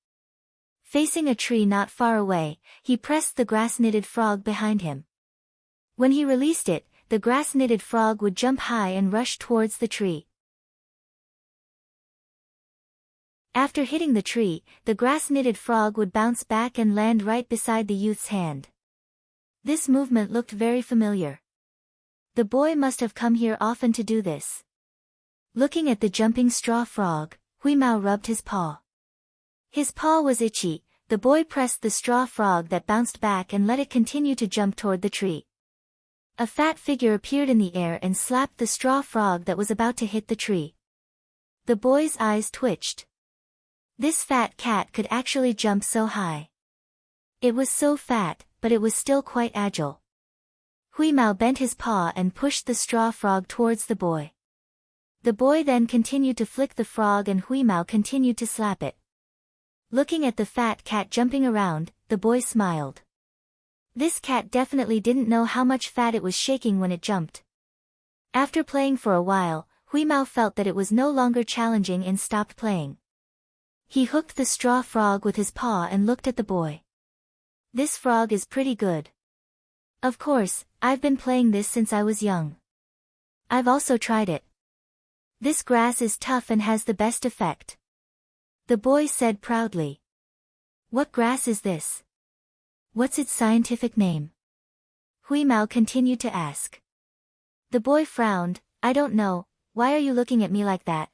Facing a tree not far away, he pressed the grass-knitted frog behind him. When he released it, the grass-knitted frog would jump high and rush towards the tree. After hitting the tree, the grass-knitted frog would bounce back and land right beside the youth's hand. This movement looked very familiar. The boy must have come here often to do this. Looking at the jumping straw frog, Huimao rubbed his paw. His paw was itchy, the boy pressed the straw frog that bounced back and let it continue to jump toward the tree. A fat figure appeared in the air and slapped the straw frog that was about to hit the tree. The boy's eyes twitched. This fat cat could actually jump so high. It was so fat, but it was still quite agile. Huimao bent his paw and pushed the straw frog towards the boy. The boy then continued to flick the frog and Huimao continued to slap it. Looking at the fat cat jumping around, the boy smiled. This cat definitely didn't know how much fat it was shaking when it jumped. After playing for a while, Huimao felt that it was no longer challenging and stopped playing. He hooked the straw frog with his paw and looked at the boy. This frog is pretty good. Of course, I've been playing this since I was young. I've also tried it. This grass is tough and has the best effect. The boy said proudly. What grass is this? What's its scientific name? Huimao continued to ask. The boy frowned. I don't know, why are you looking at me like that?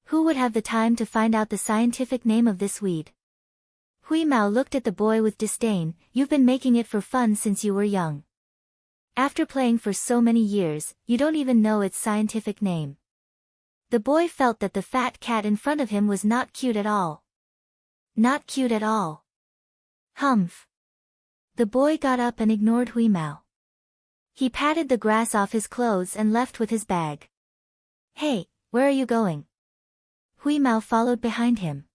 Who would have the time to find out the scientific name of this weed? Huimao looked at the boy with disdain. You've been making it for fun since you were young. After playing for so many years, you don't even know its scientific name. The boy felt that the fat cat in front of him was not cute at all. Not cute at all. Humph. The boy got up and ignored Huimao. He patted the grass off his clothes and left with his bag. Hey, where are you going? Huimao followed behind him.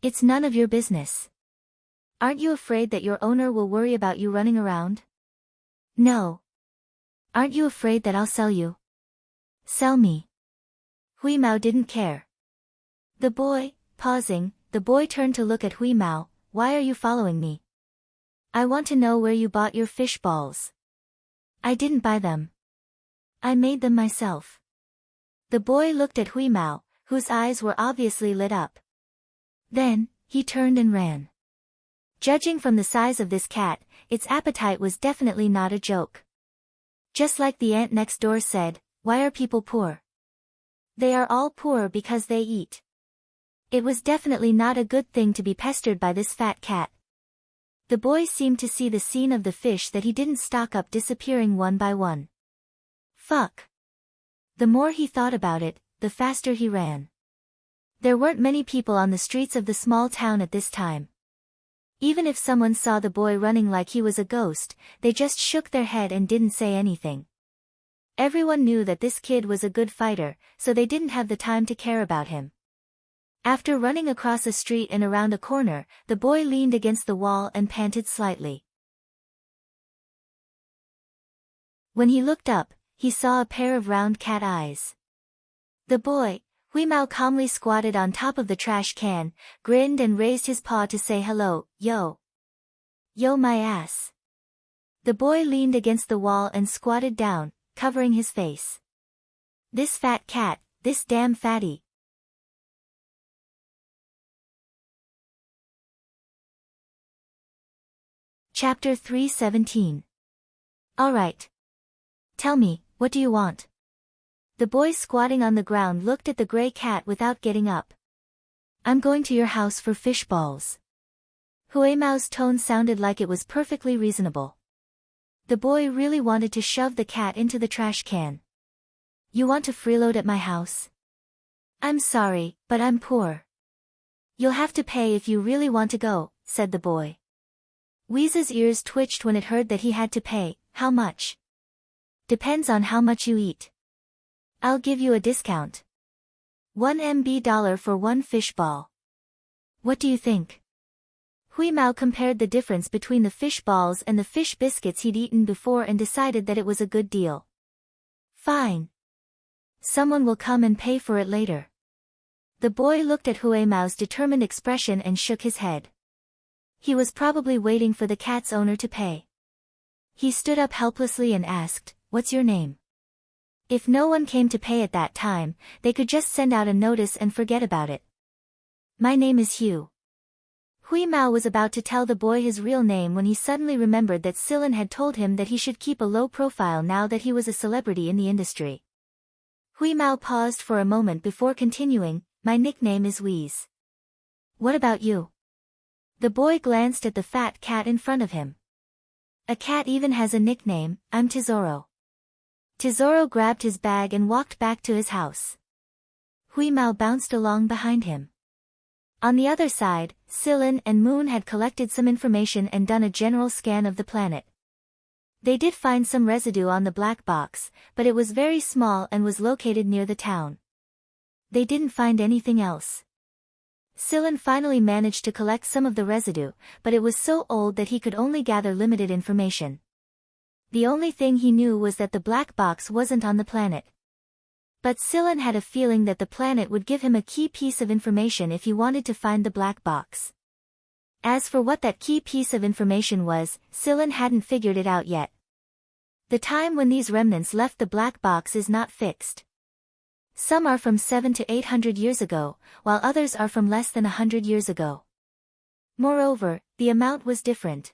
It's none of your business. Aren't you afraid that your owner will worry about you running around? No. Aren't you afraid that I'll sell you? Sell me. Huimao didn't care. Pausing, the boy turned to look at Huimao. Why are you following me? I want to know where you bought your fish balls. I didn't buy them. I made them myself. The boy looked at Huimao, whose eyes were obviously lit up. Then, he turned and ran. Judging from the size of this cat, its appetite was definitely not a joke. Just like the ant next door said, why are people poor? They are all poor because they eat. It was definitely not a good thing to be pestered by this fat cat. The boy seemed to see the scene of the fish that he didn't stock up disappearing one by one. Fuck. The more he thought about it, the faster he ran. There weren't many people on the streets of the small town at this time. Even if someone saw the boy running like he was a ghost, they just shook their head and didn't say anything. Everyone knew that this kid was a good fighter, so they didn't have the time to care about him. After running across a street and around a corner, the boy leaned against the wall and panted slightly. When he looked up, he saw a pair of round cat eyes. The boy, Huimao, calmly squatted on top of the trash can, grinned and raised his paw to say hello. Yo. Yo my ass. The boy leaned against the wall and squatted down, covering his face. This fat cat, this damn fatty. Chapter 317. Alright. Tell me, what do you want? The boy squatting on the ground looked at the gray cat without getting up. I'm going to your house for fish balls. Huimao's tone sounded like it was perfectly reasonable. The boy really wanted to shove the cat into the trash can. You want to freeload at my house? I'm sorry, but I'm poor. You'll have to pay if you really want to go, said the boy. Weeze's ears twitched when it heard that he had to pay. How much? Depends on how much you eat. I'll give you a discount. $1 for one fish ball. What do you think? Huimao compared the difference between the fish balls and the fish biscuits he'd eaten before and decided that it was a good deal. Fine. Someone will come and pay for it later. The boy looked at Huimao's determined expression and shook his head. He was probably waiting for the cat's owner to pay. He stood up helplessly and asked, "What's your name?" If no one came to pay at that time, they could just send out a notice and forget about it. My name is Hugh. Huimao was about to tell the boy his real name when he suddenly remembered that Silan had told him that he should keep a low profile now that he was a celebrity in the industry. Huimao paused for a moment before continuing, My nickname is Wheeze. What about you? The boy glanced at the fat cat in front of him. A cat even has a nickname, I'm Tesoro. Tesoro grabbed his bag and walked back to his house. Huimao bounced along behind him. On the other side, Silin and Moon had collected some information and done a general scan of the planet. They did find some residue on the black box, but it was very small and was located near the town. They didn't find anything else. Silin finally managed to collect some of the residue, but it was so old that he could only gather limited information. The only thing he knew was that the black box wasn't on the planet. But Silin had a feeling that the planet would give him a key piece of information if he wanted to find the black box. As for what that key piece of information was, Silin hadn't figured it out yet. The time when these remnants left the black box is not fixed. Some are from 700 to 800 years ago, while others are from less than 100 years ago. Moreover, the amount was different.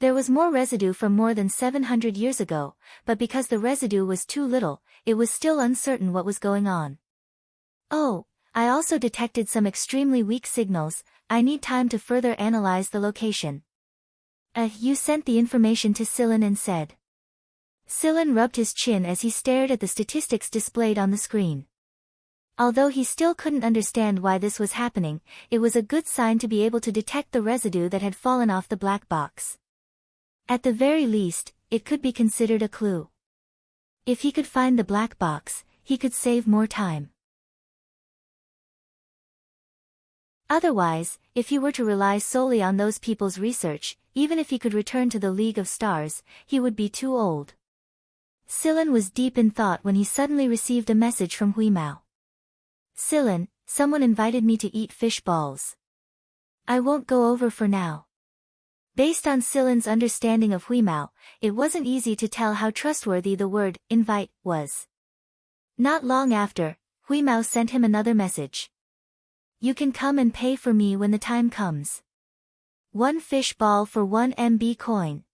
There was more residue from more than 700 years ago, but because the residue was too little, it was still uncertain what was going on. Oh, I also detected some extremely weak signals. I need time to further analyze the location. You sent the information to Silin and said. Silin rubbed his chin as he stared at the statistics displayed on the screen. Although he still couldn't understand why this was happening, it was a good sign to be able to detect the residue that had fallen off the black box. At the very least, it could be considered a clue. If he could find the black box, he could save more time. Otherwise, if he were to rely solely on those people's research, even if he could return to the League of Stars, he would be too old. Silin was deep in thought when he suddenly received a message from Huimao. Silin, someone invited me to eat fish balls. I won't go over for now. Based on Silin's understanding of Huimao, it wasn't easy to tell how trustworthy the word, invite, was. Not long after, Huimao sent him another message. You can come and pay for me when the time comes. 1 fish ball for 1 MB coin.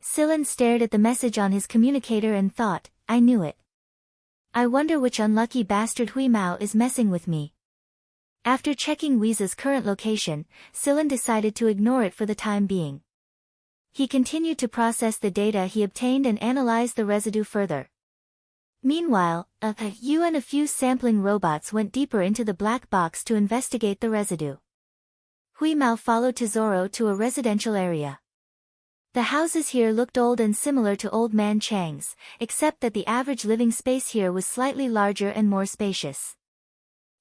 Silin stared at the message on his communicator and thought, I knew it. I wonder which unlucky bastard Huimao is messing with me. After checking Weeza's current location, Silin decided to ignore it for the time being. He continued to process the data he obtained and analyze the residue further. Meanwhile, you and a few sampling robots went deeper into the black box to investigate the residue. Huimao followed Tesoro to a residential area. The houses here looked old and similar to Old Man Chang's, except that the average living space here was slightly larger and more spacious.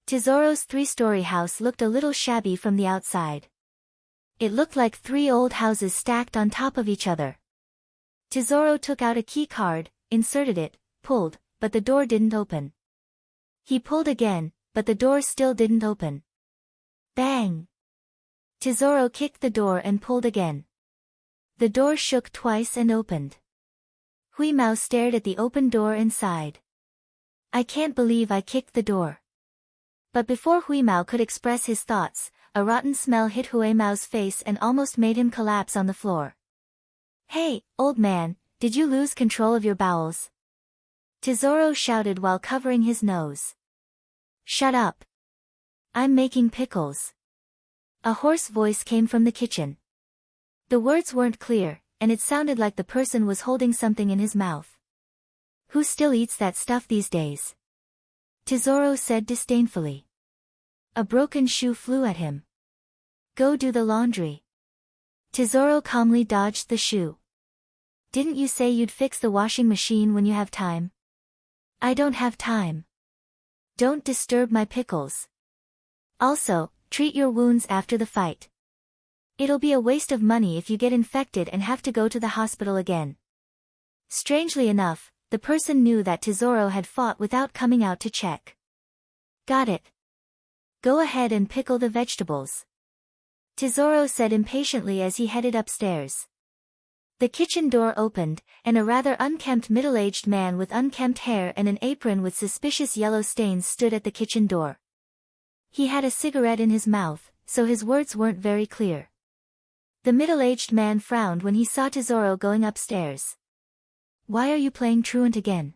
Tesoro's 3-story house looked a little shabby from the outside. It looked like 3 old houses stacked on top of each other. Tesoro took out a key card, inserted it, pulled, but the door didn't open. He pulled again, but the door still didn't open. Bang! Tesoro kicked the door and pulled again. The door shook twice and opened. Huimao stared at the open door and sighed. I can't believe I kicked the door. But before Huimao could express his thoughts, a rotten smell hit Huimao's face and almost made him collapse on the floor. Hey, old man, did you lose control of your bowels? Tesoro shouted while covering his nose. Shut up. I'm making pickles. A hoarse voice came from the kitchen. The words weren't clear, and it sounded like the person was holding something in his mouth. Who still eats that stuff these days? Tesoro said disdainfully. A broken shoe flew at him. Go do the laundry. Tesoro calmly dodged the shoe. Didn't you say you'd fix the washing machine when you have time? I don't have time. Don't disturb my pickles. Also, treat your wounds after the fight. It'll be a waste of money if you get infected and have to go to the hospital again. Strangely enough, the person knew that Tesoro had fought without coming out to check. Got it. Go ahead and pickle the vegetables. Tesoro said impatiently as he headed upstairs. The kitchen door opened, and a rather unkempt middle-aged man with unkempt hair and an apron with suspicious yellow stains stood at the kitchen door. He had a cigarette in his mouth, so his words weren't very clear. The middle-aged man frowned when he saw Tesoro going upstairs. Why are you playing truant again?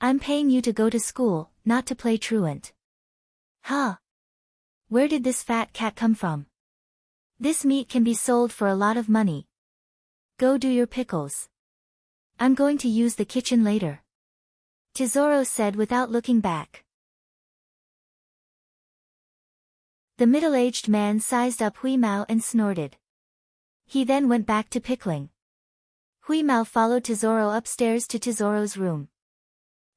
I'm paying you to go to school, not to play truant. Huh? Where did this fat cat come from? This meat can be sold for a lot of money. Go do your pickles. I'm going to use the kitchen later. Tesoro said without looking back. The middle-aged man sized up Hui Mao and snorted. He then went back to pickling. Hui Mao followed Tesoro upstairs to Tesoro's room.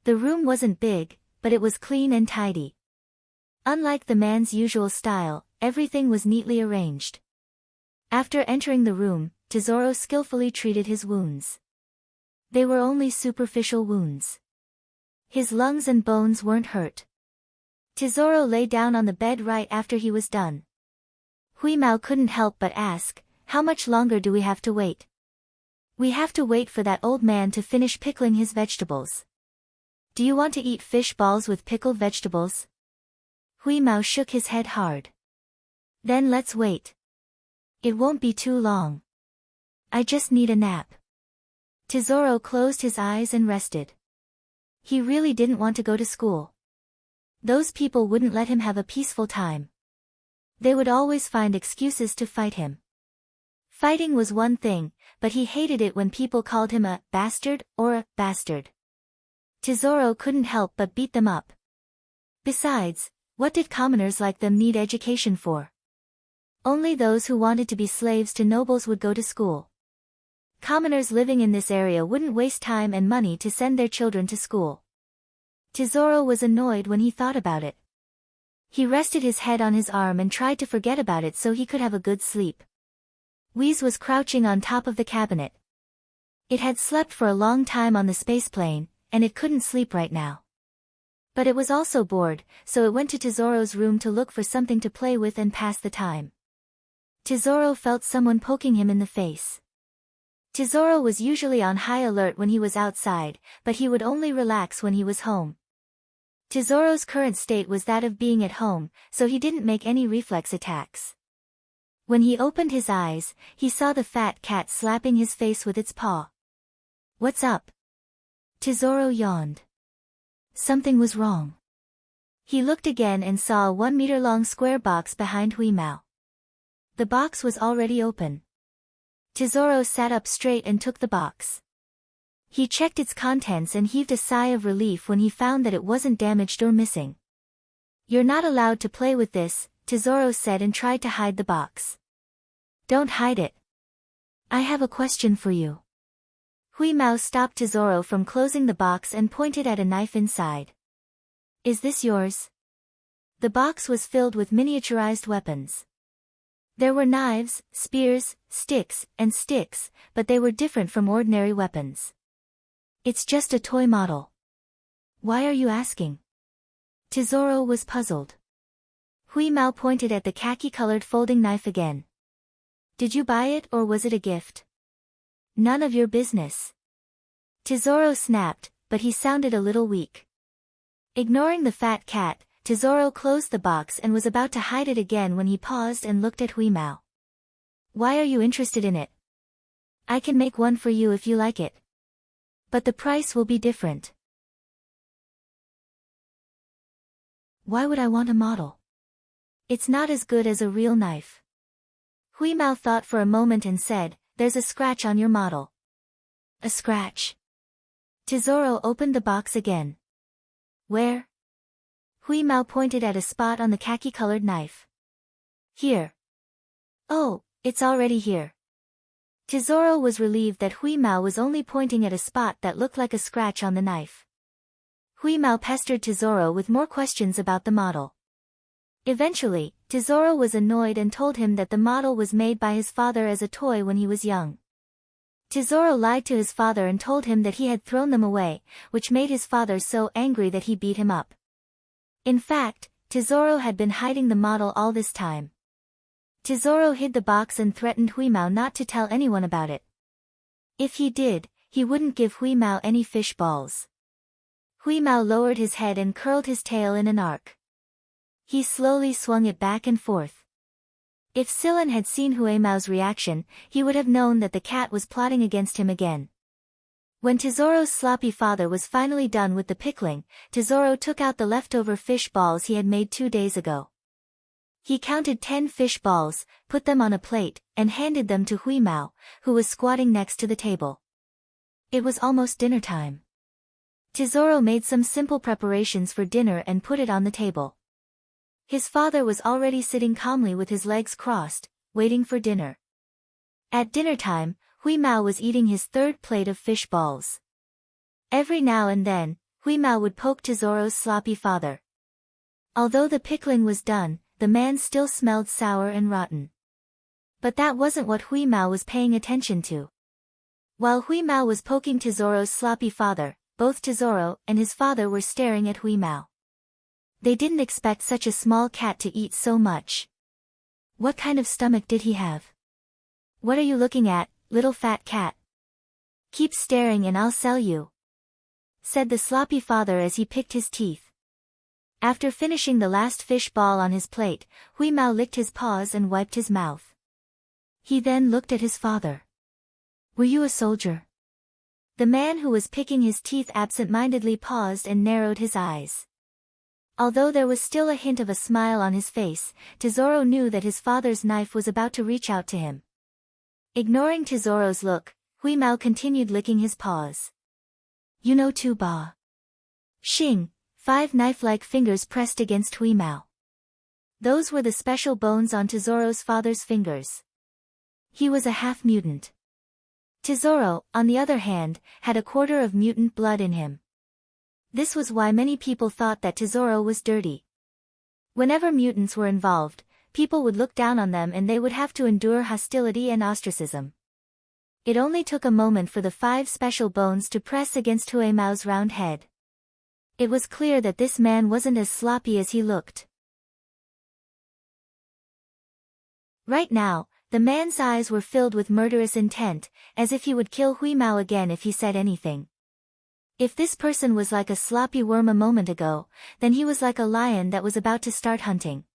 The room wasn't big, but it was clean and tidy. Unlike the man's usual style, everything was neatly arranged. After entering the room, Tesoro skillfully treated his wounds. They were only superficial wounds. His lungs and bones weren't hurt. Tesoro lay down on the bed right after he was done. Hui Mao couldn't help but ask, "How much longer do we have to wait?" "We have to wait for that old man to finish pickling his vegetables." "Do you want to eat fish balls with pickled vegetables?" Hui Mao shook his head hard. "Then let's wait. It won't be too long. I just need a nap." Tesoro closed his eyes and rested. He really didn't want to go to school. Those people wouldn't let him have a peaceful time. They would always find excuses to fight him. Fighting was one thing, but he hated it when people called him a bastard or a bastard. Tesoro couldn't help but beat them up. Besides, what did commoners like them need education for? Only those who wanted to be slaves to nobles would go to school. Commoners living in this area wouldn't waste time and money to send their children to school. Tesoro was annoyed when he thought about it. He rested his head on his arm and tried to forget about it so he could have a good sleep. Whis was crouching on top of the cabinet. It had slept for a long time on the spaceplane, and it couldn't sleep right now. But it was also bored, so it went to Tesoro's room to look for something to play with and pass the time. Tesoro felt someone poking him in the face. Tesoro was usually on high alert when he was outside, but he would only relax when he was home. Tesoro's current state was that of being at home, so he didn't make any reflex attacks. When he opened his eyes, he saw the fat cat slapping his face with its paw. "What's up?" Tesoro yawned. Something was wrong. He looked again and saw a 1-meter-long square box behind Hui Mao. The box was already open. Tesoro sat up straight and took the box. He checked its contents and heaved a sigh of relief when he found that it wasn't damaged or missing. "You're not allowed to play with this," Tesoro said and tried to hide the box. "Don't hide it. I have a question for you." Hui Mao stopped Tesoro from closing the box and pointed at a knife inside. "Is this yours?" The box was filled with miniaturized weapons. There were knives, spears, sticks, but they were different from ordinary weapons. "It's just a toy model." "Why are you asking?" Tesoro was puzzled. Hui Mao pointed at the khaki-colored folding knife again. "Did you buy it or was it a gift?" "None of your business." Tesoro snapped, but he sounded a little weak. Ignoring the fat cat, Tesoro closed the box and was about to hide it again when he paused and looked at Hui Mao. "Why are you interested in it?" "I can make one for you if you like it. But the price will be different." "Why would I want a model? It's not as good as a real knife." Hui Mao thought for a moment and said, "There's a scratch on your model." "A scratch?" Tesoro opened the box again. "Where?" Hui Mao pointed at a spot on the khaki-colored knife. "Here." "Oh, it's already here." Tesoro was relieved that Hui Mao was only pointing at a spot that looked like a scratch on the knife. Hui Mao pestered Tesoro with more questions about the model. Eventually, Tesoro was annoyed and told him that the model was made by his father as a toy when he was young. Tesoro lied to his father and told him that he had thrown them away, which made his father so angry that he beat him up. In fact, Tesoro had been hiding the model all this time. Tesoro hid the box and threatened Hui Mao not to tell anyone about it. If he did, he wouldn't give Hui Mao any fish balls. Hui Mao lowered his head and curled his tail in an arc. He slowly swung it back and forth. If Silan had seen Hui Mao's reaction, he would have known that the cat was plotting against him again. When Tesoro's sloppy father was finally done with the pickling, Tesoro took out the leftover fish balls he had made 2 days ago. He counted 10 fish balls, put them on a plate, and handed them to Hui Mao, who was squatting next to the table. It was almost dinner time. Tesoro made some simple preparations for dinner and put it on the table. His father was already sitting calmly with his legs crossed, waiting for dinner. At dinner time, Hui Mao was eating his third plate of fish balls. Every now and then, Hui Mao would poke Tesoro's sloppy father. Although the pickling was done, the man still smelled sour and rotten. But that wasn't what Hui Mao was paying attention to. While Hui Mao was poking Tesoro's sloppy father, both Tesoro and his father were staring at Hui Mao. They didn't expect such a small cat to eat so much. What kind of stomach did he have? What are you looking at, little fat cat? Keep staring and I'll sell you, said the sloppy father as he picked his teeth. After finishing the last fish ball on his plate, Hui Mao licked his paws and wiped his mouth. He then looked at his father. Were you a soldier? The man who was picking his teeth absent-mindedly paused and narrowed his eyes. Although there was still a hint of a smile on his face, Tesoro knew that his father's knife was about to reach out to him. Ignoring Tesoro's look, Hui Mao continued licking his paws. You know Tu Ba. Xing. 5 knife-like fingers pressed against Hui Mao. Those were the special bones on Tesoro's father's fingers. He was a half-mutant. Tesoro, on the other hand, had a quarter of mutant blood in him. This was why many people thought that Tesoro was dirty. Whenever mutants were involved, people would look down on them and they would have to endure hostility and ostracism. It only took a moment for the 5 special bones to press against Hui Mao's round head. It was clear that this man wasn't as sloppy as he looked. Right now, the man's eyes were filled with murderous intent, as if he would kill Hui Mao again if he said anything. If this person was like a sloppy worm a moment ago, then he was like a lion that was about to start hunting.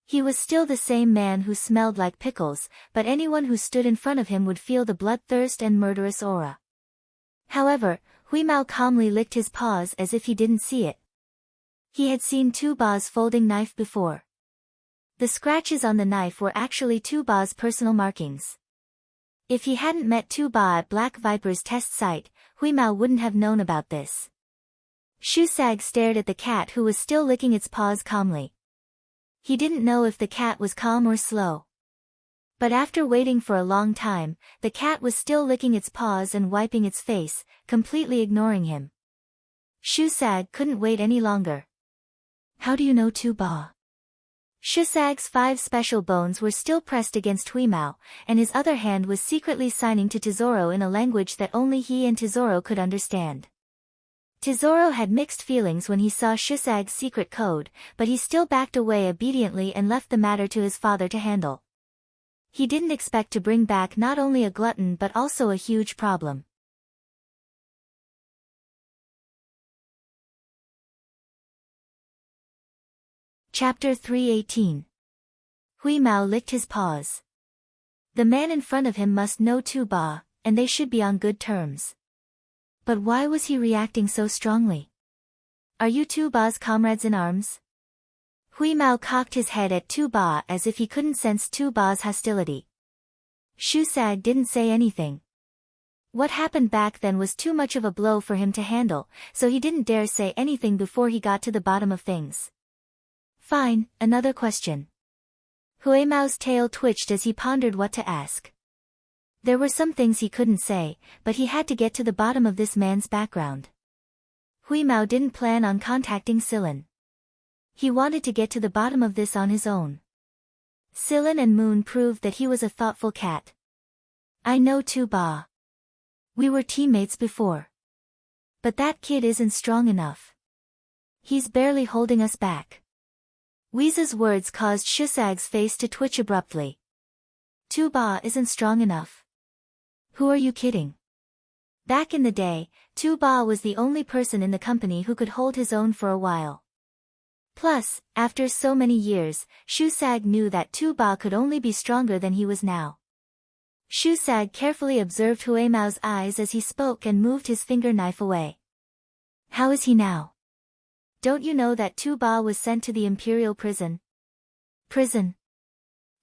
He was still the same man who smelled like pickles, but anyone who stood in front of him would feel the bloodthirst and murderous aura. However, Hui Mao calmly licked his paws as if he didn't see it. He had seen Tu Ba's folding knife before. The scratches on the knife were actually Tu Ba's personal markings. If he hadn't met Tu Ba at Black Viper's test site, Hui Mao wouldn't have known about this. Shu Sag stared at the cat who was still licking its paws calmly. He didn't know if the cat was calm or slow. But after waiting for a long time, the cat was still licking its paws and wiping its face, completely ignoring him. Shu Sag couldn't wait any longer. How do you know Tu Ba? Shu Sag's 5 special bones were still pressed against Hui Mao, and his other hand was secretly signing to Tesoro in a language that only he and Tesoro could understand. Tesoro had mixed feelings when he saw Shu Sag's secret code, but he still backed away obediently and left the matter to his father to handle. He didn't expect to bring back not only a glutton but also a huge problem. Chapter 318. Hui Mao licked his paws. The man in front of him must know Tu Ba, and they should be on good terms. But why was he reacting so strongly? Are you Tu Ba's comrades in arms? Hui Mao cocked his head at Tu Ba as if he couldn't sense Tu Ba's hostility. Shu Sag didn't say anything. What happened back then was too much of a blow for him to handle, so he didn't dare say anything before he got to the bottom of things. Fine, another question. Hui Mao's tail twitched as he pondered what to ask. There were some things he couldn't say, but he had to get to the bottom of this man's background. Hui Mao didn't plan on contacting Silan. He wanted to get to the bottom of this on his own. Silan and Moon proved that he was a thoughtful cat. I know Tu Ba. We were teammates before. But that kid isn't strong enough. He's barely holding us back. Weeza's words caused Shu Sag's face to twitch abruptly. Tu Ba isn't strong enough. Who are you kidding? Back in the day, Tu Ba was the only person in the company who could hold his own for a while. Plus, after so many years, Shu Sag knew that Tu Ba could only be stronger than he was now. Shu Sag carefully observed Hui Mao's eyes as he spoke and moved his finger knife away. How is he now? Don't you know that Tu Ba was sent to the imperial prison? Prison?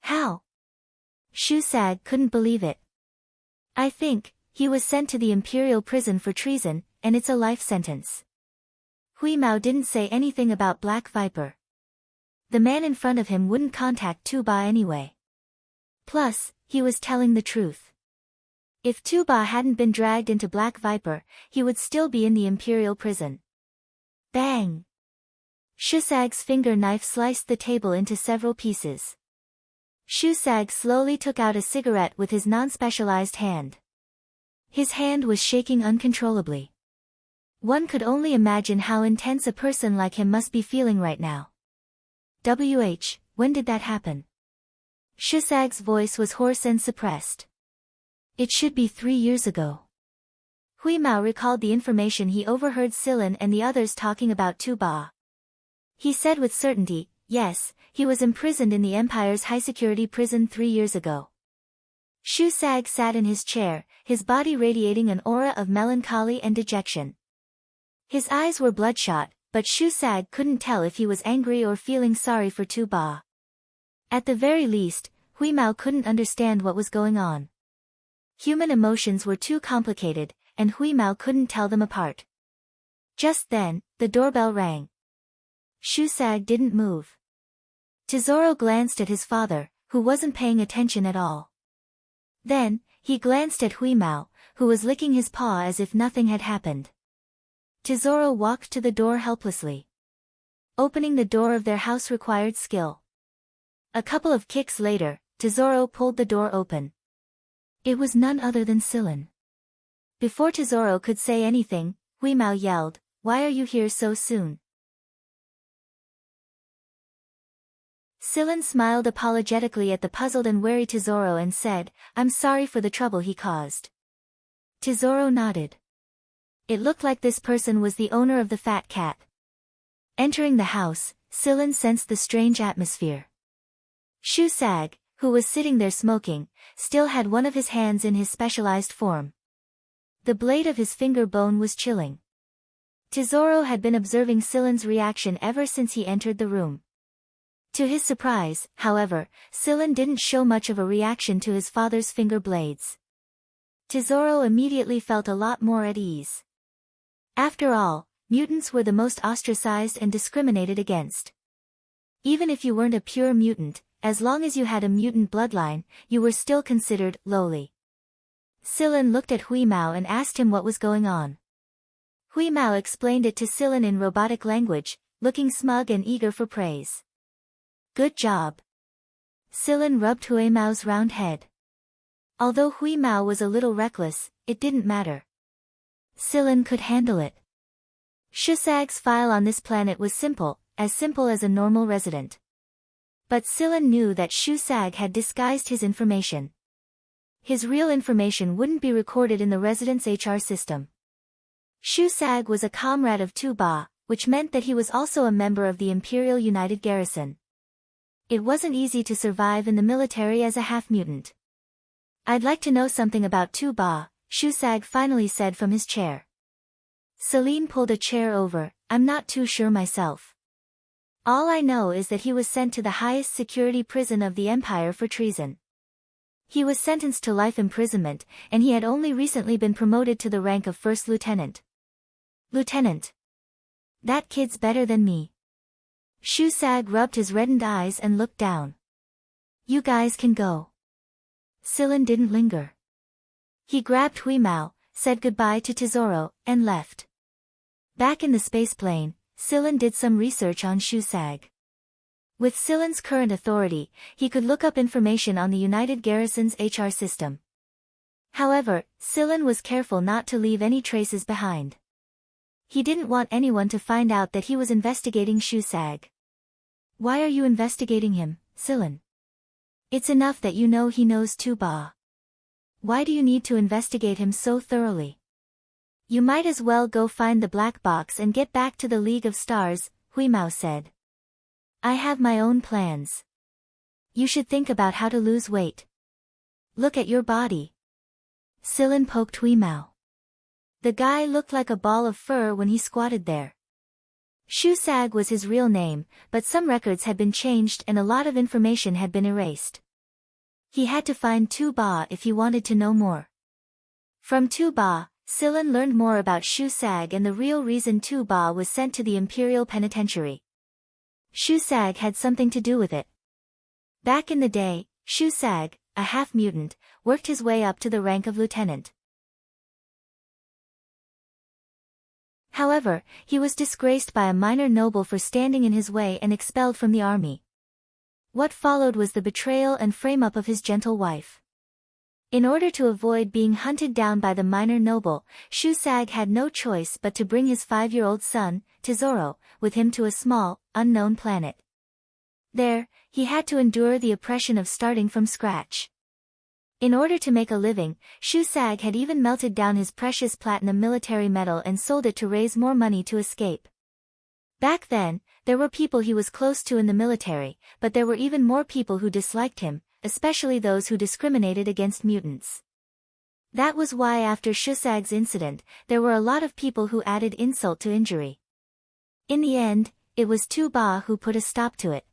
How? Shusag couldn't believe it. I think, he was sent to the Imperial prison for treason, and it's a life sentence. Hui Mao didn't say anything about Black Viper. The man in front of him wouldn't contact Tu Ba anyway. Plus, he was telling the truth. If Tu Ba hadn't been dragged into Black Viper, he would still be in the Imperial prison. Bang! Shusag's finger knife sliced the table into several pieces. Shusag slowly took out a cigarette with his non-specialized hand. His hand was shaking uncontrollably. One could only imagine how intense a person like him must be feeling right now. When did that happen? Shusag's voice was hoarse and suppressed. It should be 3 years ago. Hui Mao recalled the information he overheard Silan and the others talking about Tu Ba. He said with certainty, yes, he was imprisoned in the Empire's high-security prison 3 years ago. Shusag sat in his chair, his body radiating an aura of melancholy and dejection. His eyes were bloodshot, but Shusag couldn't tell if he was angry or feeling sorry for Tu Ba. At the very least, Hui Mao couldn't understand what was going on. Human emotions were too complicated, and Hui Mao couldn't tell them apart. Just then, the doorbell rang. Shusag didn't move. Tesoro glanced at his father, who wasn't paying attention at all. Then, he glanced at Hui Mao, who was licking his paw as if nothing had happened. Tesoro walked to the door helplessly. Opening the door of their house required skill. A couple of kicks later, Tesoro pulled the door open. It was none other than Silan. Before Tesoro could say anything, Hui Mao yelled, "Why are you here so soon?" Silan smiled apologetically at the puzzled and wary Tesoro and said, "I'm sorry for the trouble he caused." Tesoro nodded. It looked like this person was the owner of the fat cat. Entering the house, Silan sensed the strange atmosphere. Shusag, who was sitting there smoking, still had one of his hands in his specialized form. The blade of his finger bone was chilling. Tesoro had been observing Silan's reaction ever since he entered the room. To his surprise, however, Silan didn't show much of a reaction to his father's finger blades. Tesoro immediately felt a lot more at ease. After all, mutants were the most ostracized and discriminated against. Even if you weren't a pure mutant, as long as you had a mutant bloodline, you were still considered lowly. Silan looked at Hui Mao and asked him what was going on. Hui Mao explained it to Silan in robotic language, looking smug and eager for praise. Good job. Silan rubbed Hui Mao's round head. Although Hui Mao was a little reckless, it didn't matter. Silan could handle it. Shusag's file on this planet was simple as a normal resident. But Silan knew that Shusag had disguised his information. His real information wouldn't be recorded in the resident's HR system. Shusag was a comrade of Tu Ba, which meant that he was also a member of the Imperial United Garrison. It wasn't easy to survive in the military as a half-mutant. "I'd like to know something about Tu Ba," Shusag finally said from his chair. Celine pulled a chair over. "I'm not too sure myself. All I know is that he was sent to the highest security prison of the Empire for treason. He was sentenced to life imprisonment, and he had only recently been promoted to the rank of first lieutenant." "Lieutenant? That kid's better than me." Shusag rubbed his reddened eyes and looked down. "You guys can go." Silan didn't linger. He grabbed Hui Mao, said goodbye to Tesoro, and left. Back in the spaceplane, Silan did some research on Shusag. With Silan's current authority, he could look up information on the United Garrison's HR system. However, Silan was careful not to leave any traces behind. He didn't want anyone to find out that he was investigating Shusag. "Why are you investigating him, Silan? It's enough that you know he knows Tu Ba. Why do you need to investigate him so thoroughly? You might as well go find the black box and get back to the League of Stars," Hui Mao said. "I have my own plans. You should think about how to lose weight. Look at your body." Silan poked Hui Mao. The guy looked like a ball of fur when he squatted there. Shusag was his real name, but some records had been changed and a lot of information had been erased. He had to find Tu Ba if he wanted to know more. From Tu Ba, Silen learned more about Shusag and the real reason Tu Ba was sent to the Imperial Penitentiary. Shusag had something to do with it. Back in the day, Shusag, a half-mutant, worked his way up to the rank of lieutenant. However, he was disgraced by a minor noble for standing in his way and expelled from the army. What followed was the betrayal and frame-up of his gentle wife. In order to avoid being hunted down by the minor noble, Shusag had no choice but to bring his 5-year-old son, Tesoro, with him to a small, unknown planet. There, he had to endure the oppression of starting from scratch. In order to make a living, Shusag had even melted down his precious platinum military medal and sold it to raise more money to escape. Back then, there were people he was close to in the military, but there were even more people who disliked him, especially those who discriminated against mutants. That was why after Shusag's incident, there were a lot of people who added insult to injury. In the end, it was Tu Ba who put a stop to it.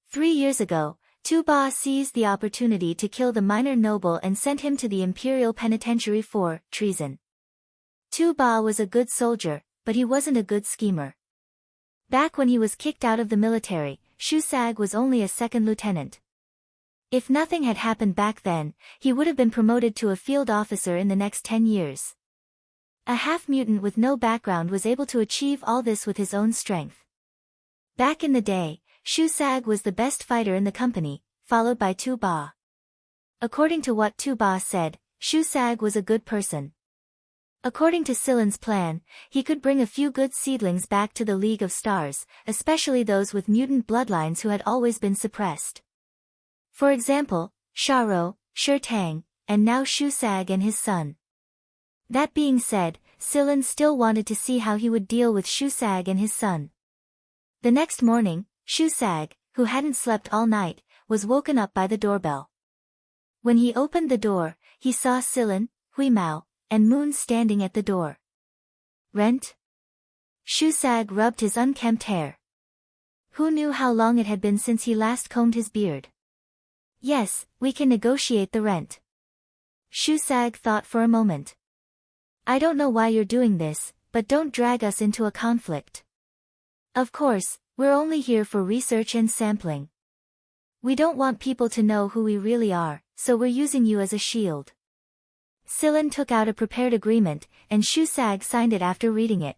3 years ago, Tu Ba seized the opportunity to kill the minor noble and sent him to the Imperial Penitentiary for treason. Tu Ba was a good soldier, but he wasn't a good schemer. Back when he was kicked out of the military, Shusag was only a second lieutenant. If nothing had happened back then, he would have been promoted to a field officer in the next 10 years. A half-mutant with no background was able to achieve all this with his own strength. Back in the day, Shusag was the best fighter in the company, followed by Tu Ba. According to what Tu Ba said, Shusag was a good person. According to Silen's plan, he could bring a few good seedlings back to the League of Stars, especially those with mutant bloodlines who had always been suppressed. For example, Sharo, Shurtang, and now Shusag and his son. That being said, Silen still wanted to see how he would deal with Shusag and his son. The next morning, Shusag, who hadn't slept all night, was woken up by the doorbell. When he opened the door, he saw Silen, Huimao, and Moon standing at the door. Rent? Shusag rubbed his unkempt hair. Who knew how long it had been since he last combed his beard? Yes, we can negotiate the rent. Shusag thought for a moment. I don't know why you're doing this, but don't drag us into a conflict. Of course, we're only here for research and sampling. We don't want people to know who we really are, so we're using you as a shield. Silen took out a prepared agreement, and Shusag signed it after reading it.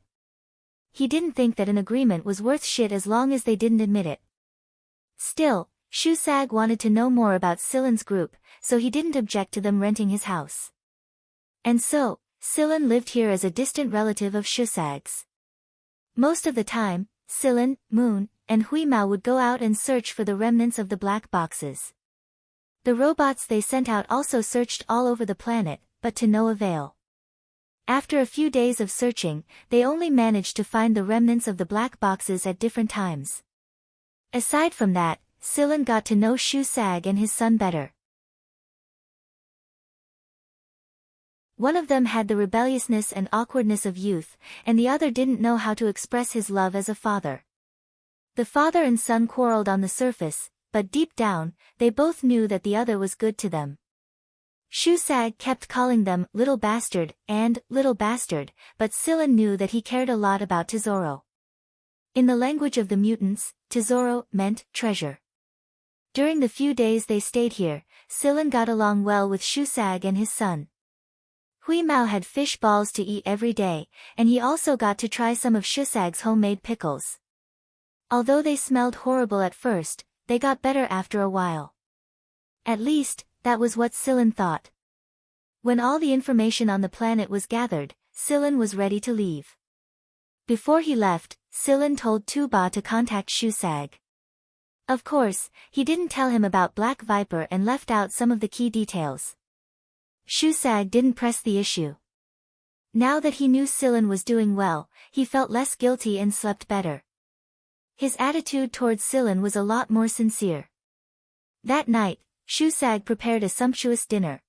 He didn't think that an agreement was worth shit as long as they didn't admit it. Still, Shusag wanted to know more about Silen's group, so he didn't object to them renting his house. And so, Silen lived here as a distant relative of Shusag's. Most of the time, Silen, Moon, and Huimao would go out and search for the remnants of the black boxes. The robots they sent out also searched all over the planet, but to no avail. After a few days of searching, they only managed to find the remnants of the black boxes at different times. Aside from that, Silen got to know Shusag and his son better. One of them had the rebelliousness and awkwardness of youth, and the other didn't know how to express his love as a father. The father and son quarreled on the surface, but deep down, they both knew that the other was good to them. Shusag kept calling them little bastard and little bastard, but Silen knew that he cared a lot about Tesoro. In the language of the mutants, Tesoro meant treasure. During the few days they stayed here, Silen got along well with Shusag and his son. Huimao had fish balls to eat every day, and he also got to try some of Shusag's homemade pickles. Although they smelled horrible at first, they got better after a while. At least, that was what Silen thought. When all the information on the planet was gathered, Silen was ready to leave. Before he left, Silen told Tu Ba to contact Shusag. Of course, he didn't tell him about Black Viper and left out some of the key details. Shusag didn't press the issue. Now that he knew Silen was doing well, he felt less guilty and slept better. His attitude towards Silen was a lot more sincere. That night, Shusag prepared a sumptuous dinner.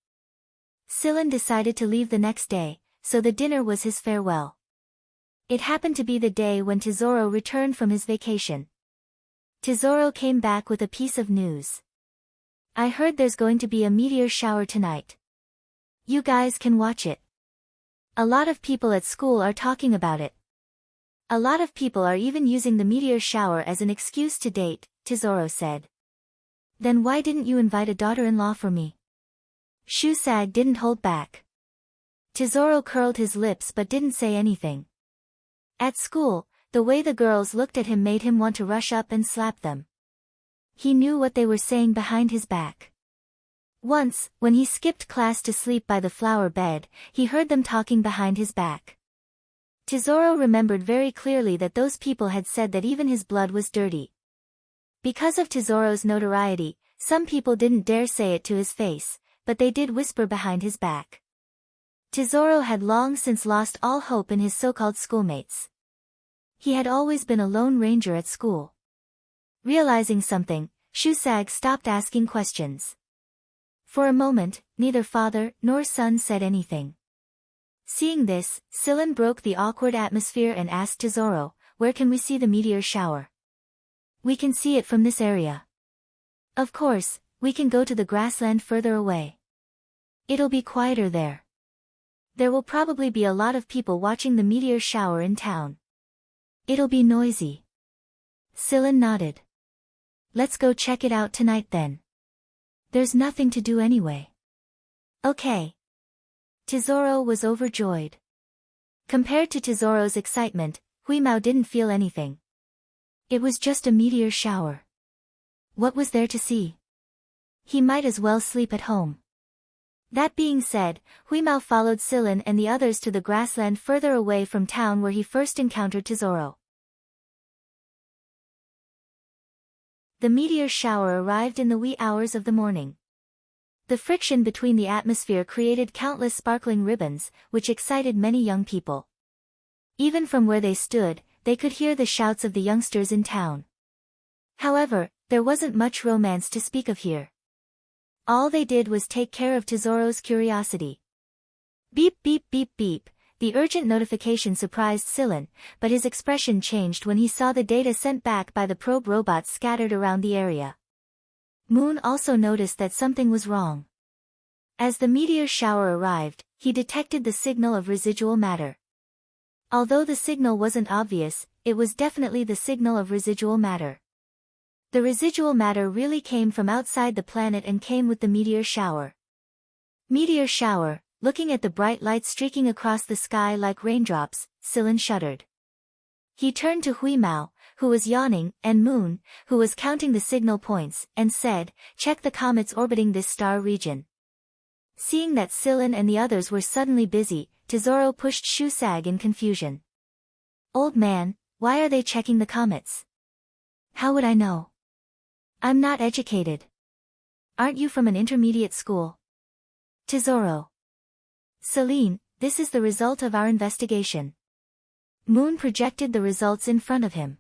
Silen decided to leave the next day, so the dinner was his farewell. It happened to be the day when Tesoro returned from his vacation. Tesoro came back with a piece of news. I heard there's going to be a meteor shower tonight. You guys can watch it. A lot of people at school are talking about it. A lot of people are even using the meteor shower as an excuse to date, Tesoro said. Then why didn't you invite a daughter-in-law for me? Shusag didn't hold back. Tesoro curled his lips but didn't say anything. At school, the way the girls looked at him made him want to rush up and slap them. He knew what they were saying behind his back. Once, when he skipped class to sleep by the flower bed, he heard them talking behind his back. Tesoro remembered very clearly that those people had said that even his blood was dirty. Because of Tesoro's notoriety, some people didn't dare say it to his face, but they did whisper behind his back. Tesoro had long since lost all hope in his so-called schoolmates. He had always been a lone ranger at school. Realizing something, Shusag stopped asking questions. For a moment, neither father nor son said anything. Seeing this, Silen broke the awkward atmosphere and asked Tesoro, "Where can we see the meteor shower?" "We can see it from this area." "Of course, we can go to the grassland further away. It'll be quieter there. There will probably be a lot of people watching the meteor shower in town. It'll be noisy." Silen nodded. "Let's go check it out tonight then. There's nothing to do anyway." "Okay." Tesoro was overjoyed. Compared to Tesoro's excitement, Huimao didn't feel anything. It was just a meteor shower. What was there to see? He might as well sleep at home. That being said, Huimao followed Silen and the others to the grassland further away from town where he first encountered Tesoro. The meteor shower arrived in the wee hours of the morning. The friction between the atmosphere created countless sparkling ribbons, which excited many young people. Even from where they stood, they could hear the shouts of the youngsters in town. However, there wasn't much romance to speak of here. All they did was take care of Tesoro's curiosity. Beep beep beep beep, the urgent notification surprised Silen, but his expression changed when he saw the data sent back by the probe robots scattered around the area. Moon also noticed that something was wrong. As the meteor shower arrived, he detected the signal of residual matter. Although the signal wasn't obvious, it was definitely the signal of residual matter. The residual matter really came from outside the planet and came with the meteor shower. Meteor shower, looking at the bright light streaking across the sky like raindrops, Silen shuddered. He turned to Huimao, who was yawning, and Moon, who was counting the signal points, and said, "Check the comets orbiting this star region." Seeing that Silen and the others were suddenly busy, Tesoro pushed Shusag in confusion. "Old man, why are they checking the comets?" "How would I know? I'm not educated." "Aren't you from an intermediate school?" "Tesoro." "Celine, this is the result of our investigation." Moon projected the results in front of him.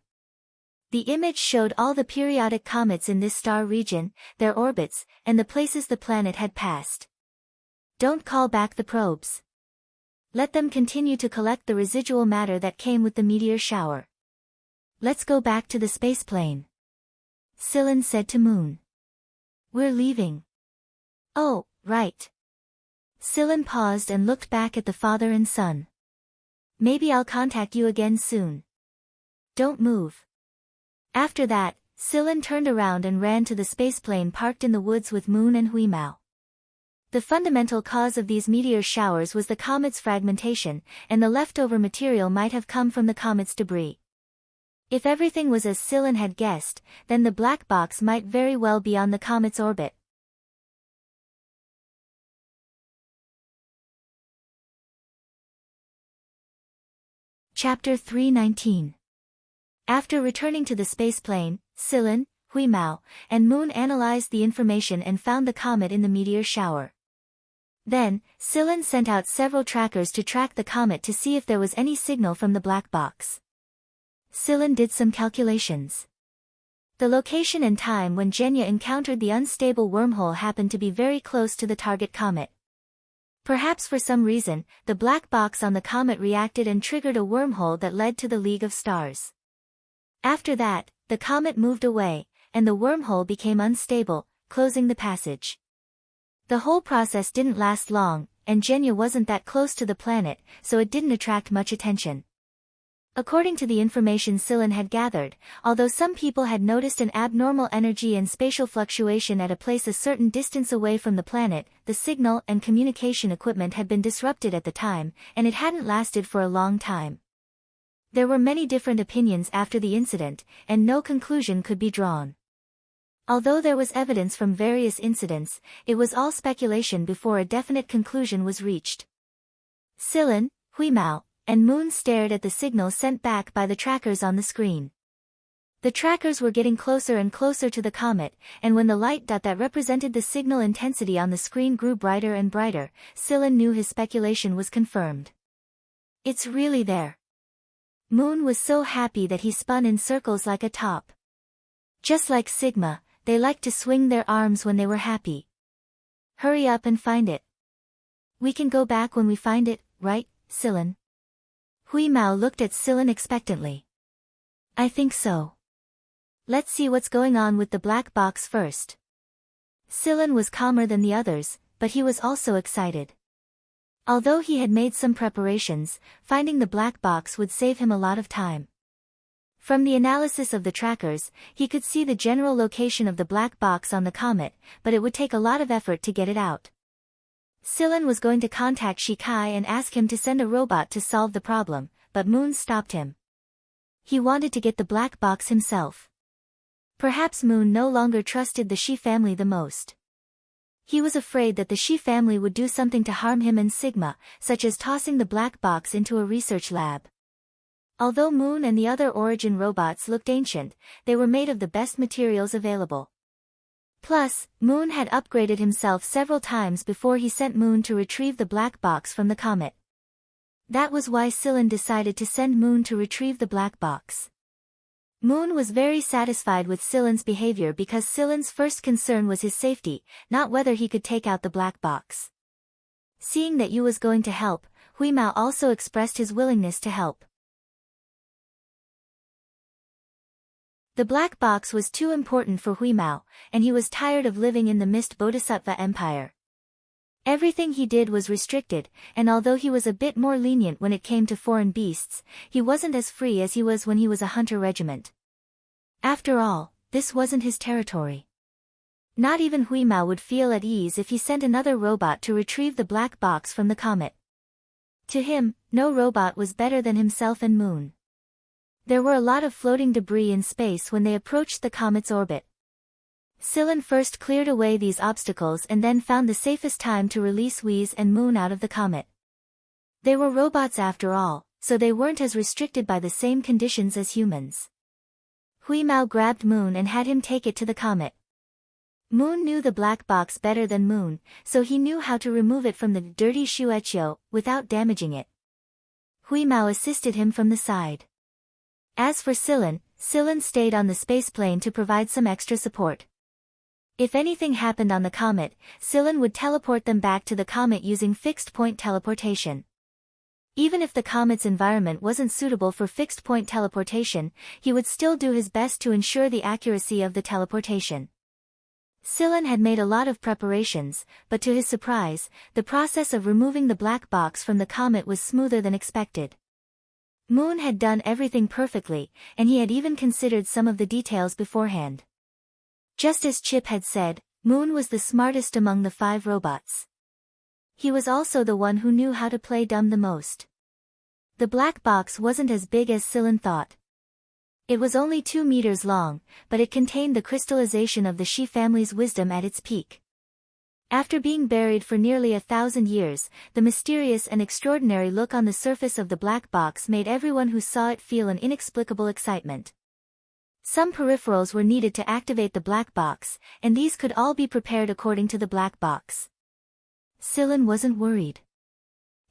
The image showed all the periodic comets in this star region, their orbits, and the places the planet had passed. "Don't call back the probes. Let them continue to collect the residual matter that came with the meteor shower. Let's go back to the spaceplane," Silen said to Moon. "We're leaving." "Oh, right." Silen paused and looked back at the father and son. "Maybe I'll contact you again soon. Don't move." After that, Silen turned around and ran to the spaceplane parked in the woods with Moon and Huimao. The fundamental cause of these meteor showers was the comet's fragmentation, and the leftover material might have come from the comet's debris. If everything was as Silen had guessed, then the black box might very well be on the comet's orbit. Chapter 319. After returning to the spaceplane, Silen, Huimao, and Moon analyzed the information and found the comet in the meteor shower. Then, Silen sent out several trackers to track the comet to see if there was any signal from the black box. Silen did some calculations. The location and time when Genya encountered the unstable wormhole happened to be very close to the target comet. Perhaps for some reason, the black box on the comet reacted and triggered a wormhole that led to the League of Stars. After that, the comet moved away, and the wormhole became unstable, closing the passage. The whole process didn't last long, and Genya wasn't that close to the planet, so it didn't attract much attention. According to the information Scylla had gathered, although some people had noticed an abnormal energy and spatial fluctuation at a place a certain distance away from the planet, the signal and communication equipment had been disrupted at the time, and it hadn't lasted for a long time. There were many different opinions after the incident, and no conclusion could be drawn. Although there was evidence from various incidents, it was all speculation before a definite conclusion was reached. Scylla, Huimao, and Moon stared at the signal sent back by the trackers on the screen. The trackers were getting closer and closer to the comet, and when the light dot that represented the signal intensity on the screen grew brighter and brighter, Scylla knew his speculation was confirmed. It's really there. Moon was so happy that he spun in circles like a top. Just like Sigma, they liked to swing their arms when they were happy. Hurry up and find it. We can go back when we find it, right, Scylla? Huimao looked at Scylla expectantly. I think so. Let's see what's going on with the black box first. Scylla was calmer than the others, but he was also excited. Although he had made some preparations, finding the black box would save him a lot of time. From the analysis of the trackers, he could see the general location of the black box on the comet, but it would take a lot of effort to get it out. Scylla was going to contact Shikai and ask him to send a robot to solve the problem, but Moon stopped him. He wanted to get the black box himself. Perhaps Moon no longer trusted the Shi family the most. He was afraid that the Shi family would do something to harm him and Sigma, such as tossing the black box into a research lab. Although Moon and the other Origin robots looked ancient, they were made of the best materials available. Plus, Moon had upgraded himself several times before he sent Moon to retrieve the black box from the comet. That was why Scylla decided to send Moon to retrieve the black box. Moon was very satisfied with Scylla's behavior because Scylla's first concern was his safety, not whether he could take out the black box. Seeing that Yu was going to help, Huimao also expressed his willingness to help. The black box was too important for Huimao, and he was tired of living in the Mist Bodhisattva Empire. Everything he did was restricted, and although he was a bit more lenient when it came to foreign beasts, he wasn't as free as he was when he was a hunter regiment. After all, this wasn't his territory. Not even Huimao would feel at ease if he sent another robot to retrieve the black box from the comet. To him, no robot was better than himself and Moon. There were a lot of floating debris in space when they approached the comet's orbit. Scylla first cleared away these obstacles and then found the safest time to release Whis and Moon out of the comet. They were robots after all, so they weren't as restricted by the same conditions as humans. Huimao grabbed Moon and had him take it to the comet. Moon knew the black box better than Moon, so he knew how to remove it from the dirty Shueqiu without damaging it. Huimao assisted him from the side. As for Scylla stayed on the spaceplane to provide some extra support. If anything happened on the comet, Scylla would teleport them back to the comet using fixed-point teleportation. Even if the comet's environment wasn't suitable for fixed-point teleportation, he would still do his best to ensure the accuracy of the teleportation. Scylla had made a lot of preparations, but to his surprise, the process of removing the black box from the comet was smoother than expected. Moon had done everything perfectly, and he had even considered some of the details beforehand. Just as Chip had said, Moon was the smartest among the 5 robots. He was also the one who knew how to play dumb the most. The black box wasn't as big as Scylla thought. It was only 2 meters long, but it contained the crystallization of the Shi family's wisdom at its peak. After being buried for nearly 1,000 years, the mysterious and extraordinary look on the surface of the black box made everyone who saw it feel an inexplicable excitement. Some peripherals were needed to activate the black box, and these could all be prepared according to the black box. Scylla wasn't worried.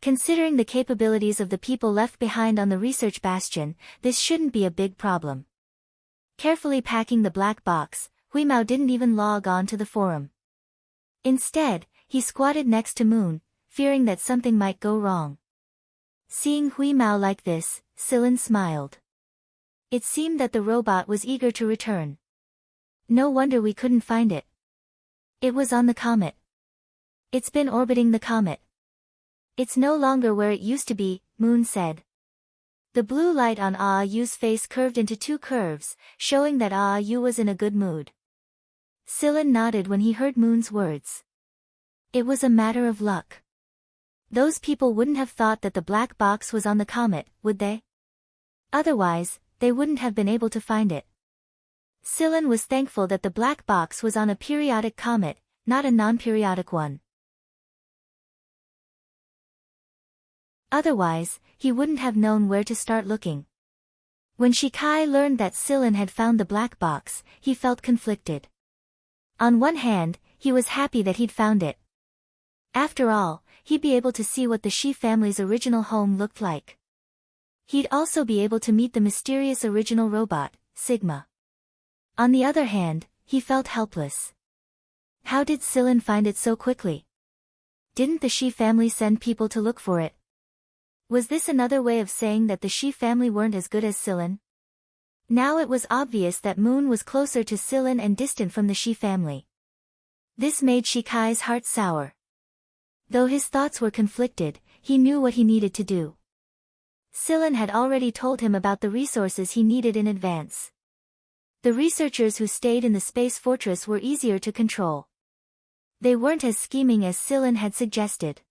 Considering the capabilities of the people left behind on the research bastion, this shouldn't be a big problem. Carefully packing the black box, Huimao didn't even log on to the forum. Instead, he squatted next to Moon, fearing that something might go wrong. Seeing Hui Mao like this, Silen smiled. It seemed that the robot was eager to return. No wonder we couldn't find it. It was on the comet. It's been orbiting the comet. It's no longer where it used to be, Moon said. The blue light on Yu's face curved into two curves, showing that Yu was in a good mood. Silen nodded when he heard Moon's words. It was a matter of luck. Those people wouldn't have thought that the black box was on the comet, would they? Otherwise, they wouldn't have been able to find it. Silen was thankful that the black box was on a periodic comet, not a non-periodic one. Otherwise, he wouldn't have known where to start looking. When Shikai learned that Silen had found the black box, he felt conflicted. On one hand, he was happy that he'd found it. After all, he'd be able to see what the Shi family's original home looked like. He'd also be able to meet the mysterious original robot, Sigma. On the other hand, he felt helpless. How did Silen find it so quickly? Didn't the Shi family send people to look for it? Was this another way of saying that the Shi family weren't as good as Silen? Now it was obvious that Moon was closer to Silen and distant from the Shi family. This made Shikai's heart sour. Though his thoughts were conflicted, he knew what he needed to do. Silen had already told him about the resources he needed in advance. The researchers who stayed in the space fortress were easier to control. They weren't as scheming as Silen had suggested.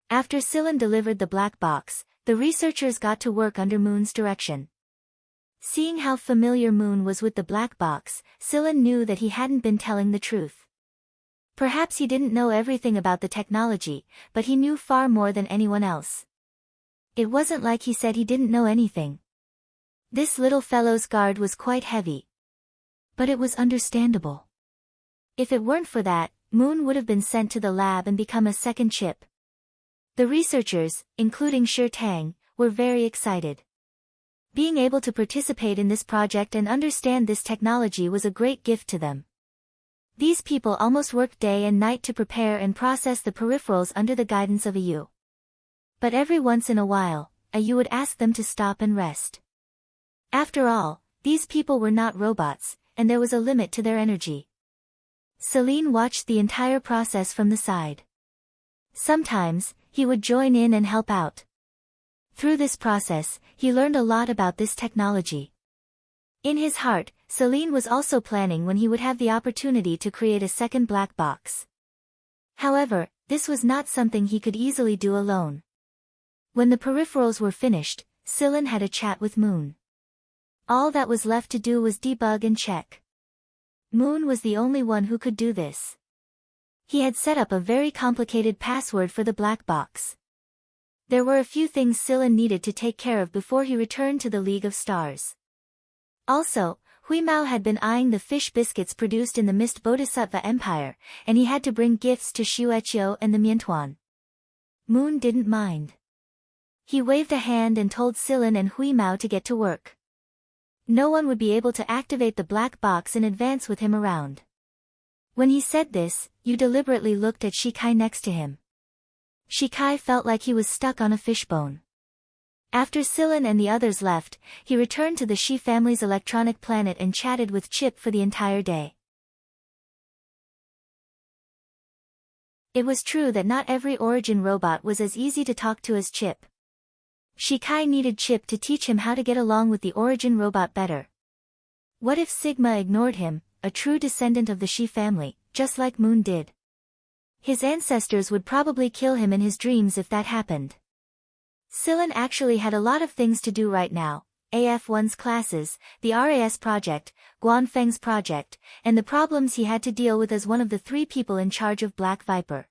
After Silen delivered the black box, the researchers got to work under Moon's direction. Seeing how familiar Moon was with the black box, Silen knew that he hadn't been telling the truth. Perhaps he didn't know everything about the technology, but he knew far more than anyone else. It wasn't like he said he didn't know anything. This little fellow's guard was quite heavy. But it was understandable. If it weren't for that, Moon would have been sent to the lab and become a second chip. The researchers, including Shi Tang, were very excited. Being able to participate in this project and understand this technology was a great gift to them. These people almost worked day and night to prepare and process the peripherals under the guidance of Yu. But every once in a while, Yu would ask them to stop and rest. After all, these people were not robots, and there was a limit to their energy. Celine watched the entire process from the side. Sometimes, he would join in and help out. Through this process, he learned a lot about this technology. In his heart, Celine was also planning when he would have the opportunity to create a second black box. However, this was not something he could easily do alone. When the peripherals were finished, Celine had a chat with Moon. All that was left to do was debug and check. Moon was the only one who could do this. He had set up a very complicated password for the black box. There were a few things Celine needed to take care of before he returned to the League of Stars. Also, Hui Mao had been eyeing the fish biscuits produced in the Mist Bodhisattva Empire, and he had to bring gifts to Xueqiu and the Miantuan. Moon didn't mind. He waved a hand and told Celine and Hui Mao to get to work. No one would be able to activate the black box in advance with him around. When he said this, Yu deliberately looked at Shikai next to him. Shikai felt like he was stuck on a fishbone. After Celine and the others left, he returned to the Shi family's electronic planet and chatted with Chip for the entire day. It was true that not every origin robot was as easy to talk to as Chip. Shikai needed Chip to teach him how to get along with the origin robot better. What if Sigma ignored him, a true descendant of the Shi family, just like Moon did? His ancestors would probably kill him in his dreams if that happened. Celine actually had a lot of things to do right now: AF1's classes, the RAS project, Guanfeng's project, and the problems he had to deal with as one of the 3 people in charge of Black Viper.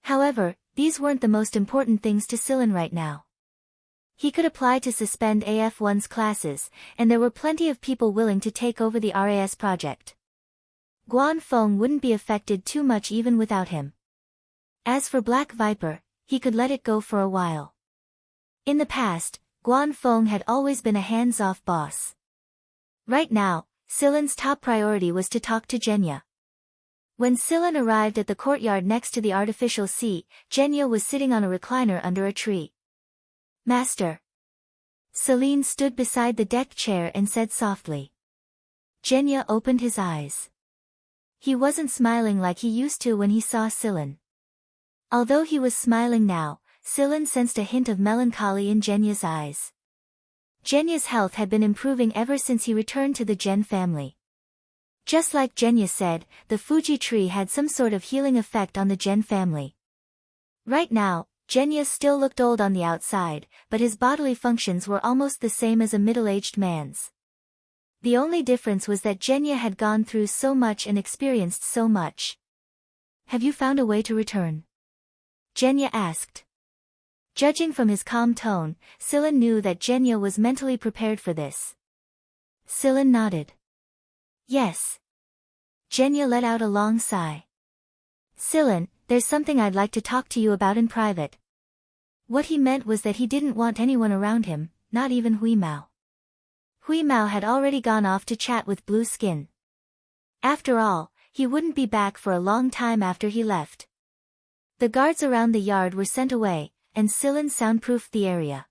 However, these weren't the most important things to Celine right now. He could apply to suspend AF1's classes, and there were plenty of people willing to take over the RAS project. Guanfeng wouldn't be affected too much even without him. As for Black Viper, he could let it go for a while. In the past, Guanfeng had always been a hands-off boss. Right now, Celine's top priority was to talk to Genya. When Silen arrived at the courtyard next to the artificial sea, Genya was sitting on a recliner under a tree. "Master." Celine stood beside the deck chair and said softly. Genya opened his eyes. He wasn't smiling like he used to when he saw Silen. Although he was smiling now, Silen sensed a hint of melancholy in Genya's eyes. Genya's health had been improving ever since he returned to the Gen family. Just like Genya said, the Fuji tree had some sort of healing effect on the Gen family. Right now, Genya still looked old on the outside, but his bodily functions were almost the same as a middle-aged man's. The only difference was that Genya had gone through so much and experienced so much. "Have you found a way to return?" Genya asked. Judging from his calm tone, Silen knew that Genya was mentally prepared for this. Silen nodded. "Yes." Genya let out a long sigh. "Silen, there's something I'd like to talk to you about in private." What he meant was that he didn't want anyone around him, not even Hui Mao. Hui Mao had already gone off to chat with Blue Skin. After all, he wouldn't be back for a long time after he left. The guards around the yard were sent away, and Silen soundproofed the area.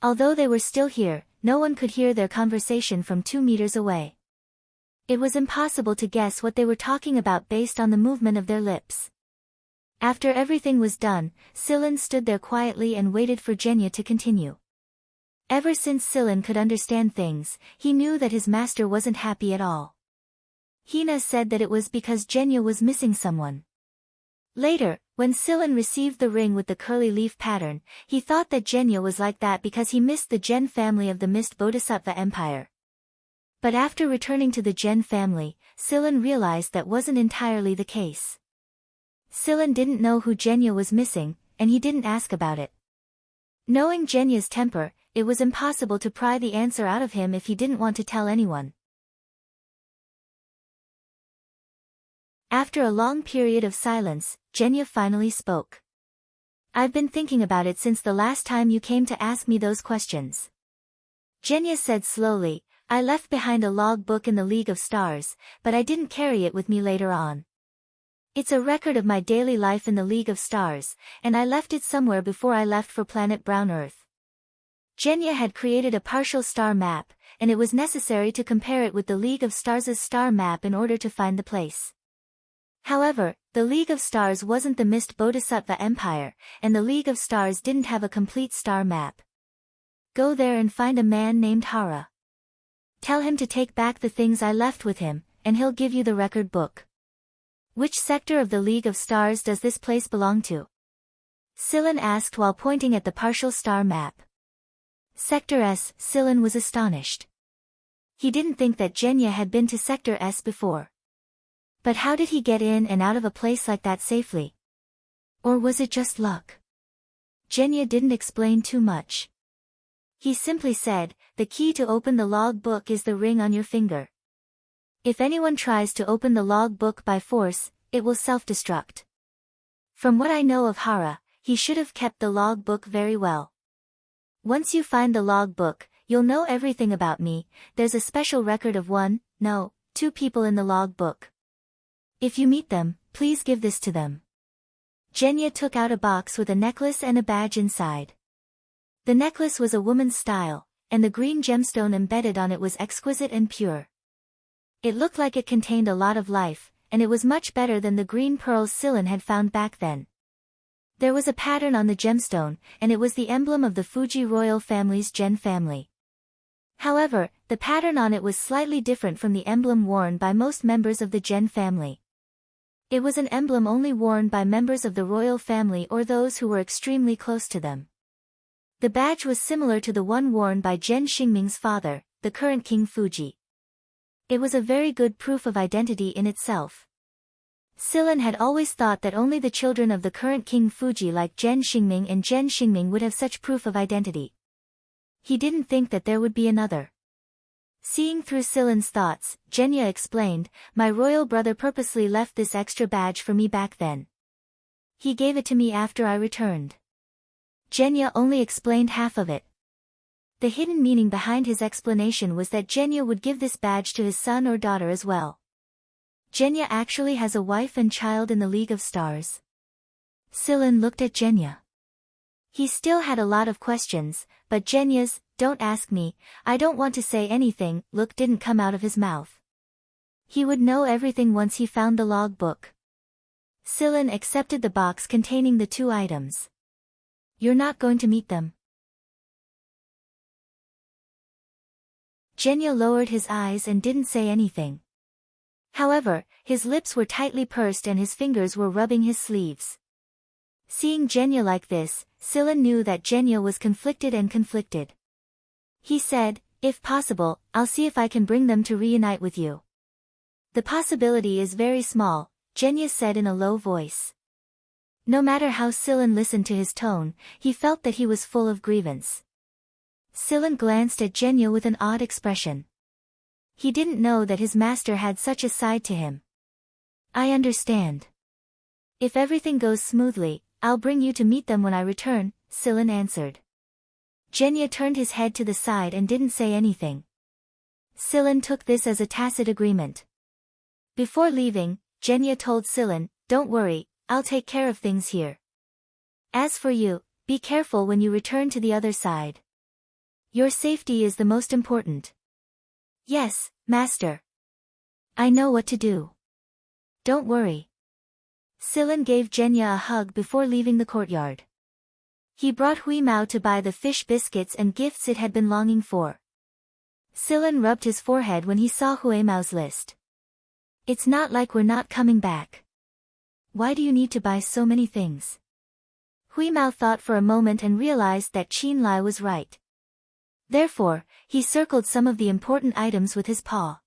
Although they were still here, no one could hear their conversation from 2 meters away. It was impossible to guess what they were talking about based on the movement of their lips. After everything was done, Silen stood there quietly and waited for Genya to continue. Ever since Silen could understand things, he knew that his master wasn't happy at all. Hina said that it was because Genya was missing someone. Later, when Silen received the ring with the curly leaf pattern, he thought that Genya was like that because he missed the Gen family of the Mist Bodhisattva Empire. But after returning to the Gen family, Silen realized that wasn't entirely the case. Silen didn't know who Genya was missing, and he didn't ask about it. Knowing Genya's temper, it was impossible to pry the answer out of him if he didn't want to tell anyone. After a long period of silence, Genya finally spoke. "I've been thinking about it since the last time you came to ask me those questions." Genya said slowly, "I left behind a log book in the League of Stars, but I didn't carry it with me later on. It's a record of my daily life in the League of Stars, and I left it somewhere before I left for planet Brown Earth." Genya had created a partial star map, and it was necessary to compare it with the League of Stars' star map in order to find the place. However, the League of Stars wasn't the Mist Bodhisattva Empire, and the League of Stars didn't have a complete star map. "Go there and find a man named Hara. Tell him to take back the things I left with him, and he'll give you the record book." "Which sector of the League of Stars does this place belong to?" Silen asked while pointing at the partial star map. "Sector S." Silen was astonished. He didn't think that Genya had been to Sector S before. But how did he get in and out of a place like that safely? Or was it just luck? Genya didn't explain too much. He simply said, "The key to open the log book is the ring on your finger. If anyone tries to open the log book by force, it will self-destruct. From what I know of Hara, he should have kept the log book very well. Once you find the log book, you'll know everything about me. There's a special record of 2 people in the log book. If you meet them, please give this to them." Genya took out a box with a necklace and a badge inside. The necklace was a woman's style, and the green gemstone embedded on it was exquisite and pure. It looked like it contained a lot of life, and it was much better than the green pearls Silen had found back then. There was a pattern on the gemstone, and it was the emblem of the Fuji royal family's Gen family. However, the pattern on it was slightly different from the emblem worn by most members of the Gen family. It was an emblem only worn by members of the royal family or those who were extremely close to them. The badge was similar to the one worn by Gen Xingming's father, the current King Fuji. It was a very good proof of identity in itself. Silen had always thought that only the children of the current King Fuji like Gen Xingming and Gen Xingming would have such proof of identity. He didn't think that there would be another. Seeing through Silen's thoughts, Genya explained, "My royal brother purposely left this extra badge for me back then. He gave it to me after I returned." Genya only explained half of it. The hidden meaning behind his explanation was that Genya would give this badge to his son or daughter as well. Genya actually has a wife and child in the League of Stars. Sillin looked at Genya. He still had a lot of questions, but Genya's, "Don't ask me, I don't want to say anything," look didn't come out of his mouth. He would know everything once he found the log book. Sillin accepted the box containing the 2 items. "You're not going to meet them?" Genya lowered his eyes and didn't say anything. However, his lips were tightly pursed and his fingers were rubbing his sleeves. Seeing Genya like this, Sillin knew that Genya was conflicted. He said, "If possible, I'll see if I can bring them to reunite with you." "The possibility is very small," Genya said in a low voice. No matter how Sillin listened to his tone, he felt that he was full of grievance. Sillin glanced at Genya with an odd expression. He didn't know that his master had such a side to him. "I understand. If everything goes smoothly, I'll bring you to meet them when I return," Sillin answered. Genya turned his head to the side and didn't say anything. Sillin took this as a tacit agreement. Before leaving, Genya told Sillin, "Don't worry, I'll take care of things here. As for you, be careful when you return to the other side. Your safety is the most important." "Yes, master. I know what to do. Don't worry." Sillin gave Genya a hug before leaving the courtyard. He brought Hui Mao to buy the fish biscuits and gifts it had been longing for. Sillin rubbed his forehead when he saw Hui Mao's list. "It's not like we're not coming back. Why do you need to buy so many things?" Hui Mao thought for a moment and realized that Qin Lai was right. Therefore, he circled some of the important items with his paw.